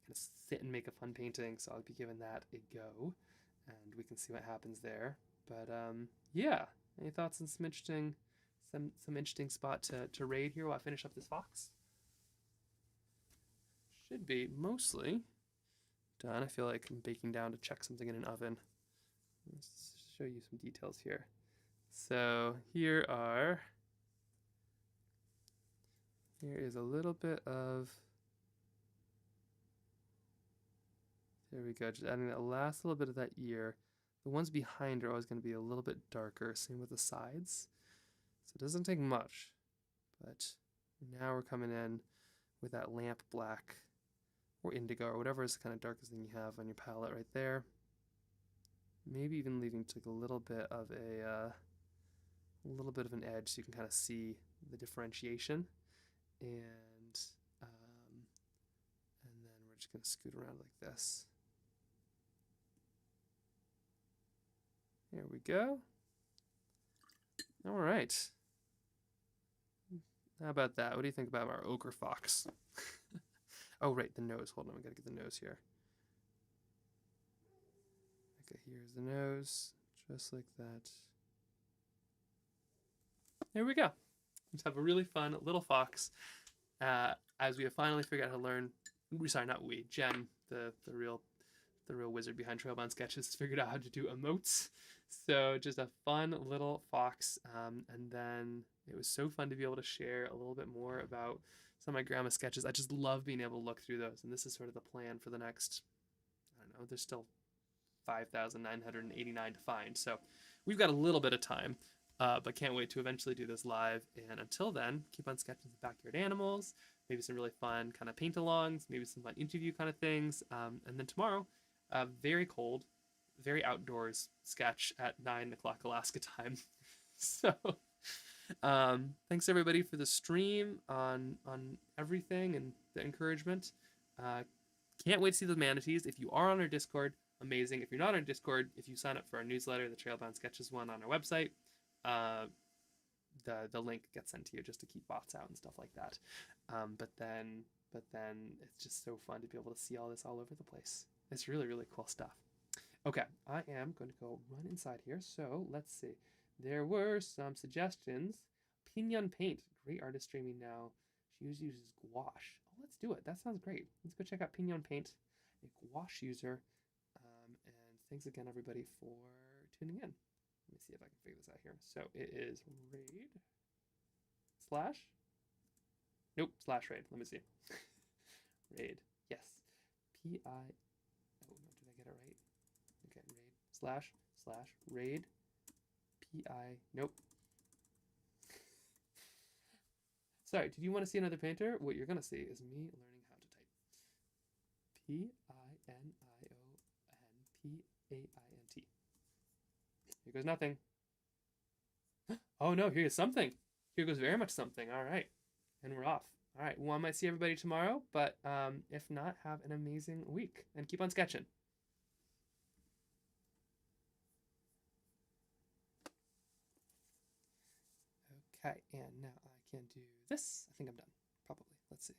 A: kind of sit and make a fun painting. So I'll be giving that a go, and we can see what happens there. But yeah, any thoughts on some interesting spot to raid here while I finish up this fox? Should be mostly done. I feel like I'm baking down to check something in an oven. Let's show you some details here. So here is a little bit of, there we go, just adding that last little bit of that ear. The ones behind are always going to be a little bit darker, same with the sides. So it doesn't take much, but now we're coming in with that lamp black or indigo or whatever is the kind of darkest thing you have on your palette right there. Maybe even leaving to a little bit of an edge so you can kind of see the differentiation. And then we're just going to scoot around like this. There we go. All right. How about that? What do you think about our ochre fox? Oh, right, the nose. Hold on, we gotta get the nose here. Okay, here's the nose, just like that. There we go. Let's have a really fun little fox as we have finally figured out how to learn sorry, not we, Jen, the real wizard behind Trailbound Sketches, figured out how to do emotes. So just a fun little fox. And then it was so fun to be able to share a little bit more about some of my grandma's sketches. I just love being able to look through those. And this is sort of the plan for the next, I don't know, there's still 5,989 to find. So we've got a little bit of time, but can't wait to eventually do this live. And until then, keep on sketching some backyard animals, maybe some really fun kind of paint alongs, maybe some fun interview kind of things. And then tomorrow, very cold, very outdoors sketch at 9 o'clock Alaska time. So thanks everybody for the stream on everything and the encouragement. Can't wait to see the manatees. If you are on our Discord, amazing. If you're not on our Discord, if you sign up for our newsletter, the Trailbound Sketches one on our website, the link gets sent to you just to keep bots out and stuff like that. But then it's just so fun to be able to see all this all over the place. It's really, really cool stuff. Okay, I am going to go run inside here. So let's see. There were some suggestions. Pinion Paint, great artist streaming now. She uses gouache. Oh, let's do it. That sounds great. Let's go check out Pinion Paint, a gouache user. And thanks again, everybody, for tuning in. Let me see if I can figure this out here. So it is raid slash. Nope, slash raid. Let me see. Raid. Yes. P-I. Oh, no, did I get it right? Okay, raid slash raid. P-I. Nope. Sorry, did you want to see another painter? What you're going to see is me learning how to type. P-I-N-I-O-N-P-A-I-N-T. Here goes nothing. Oh no, here goes something. Here goes very much something. All right. And we're off. All right. Well, I might see everybody tomorrow, but if not, have an amazing week and keep on sketching. Okay, and now I can do this. I think I'm done. Probably. Let's see.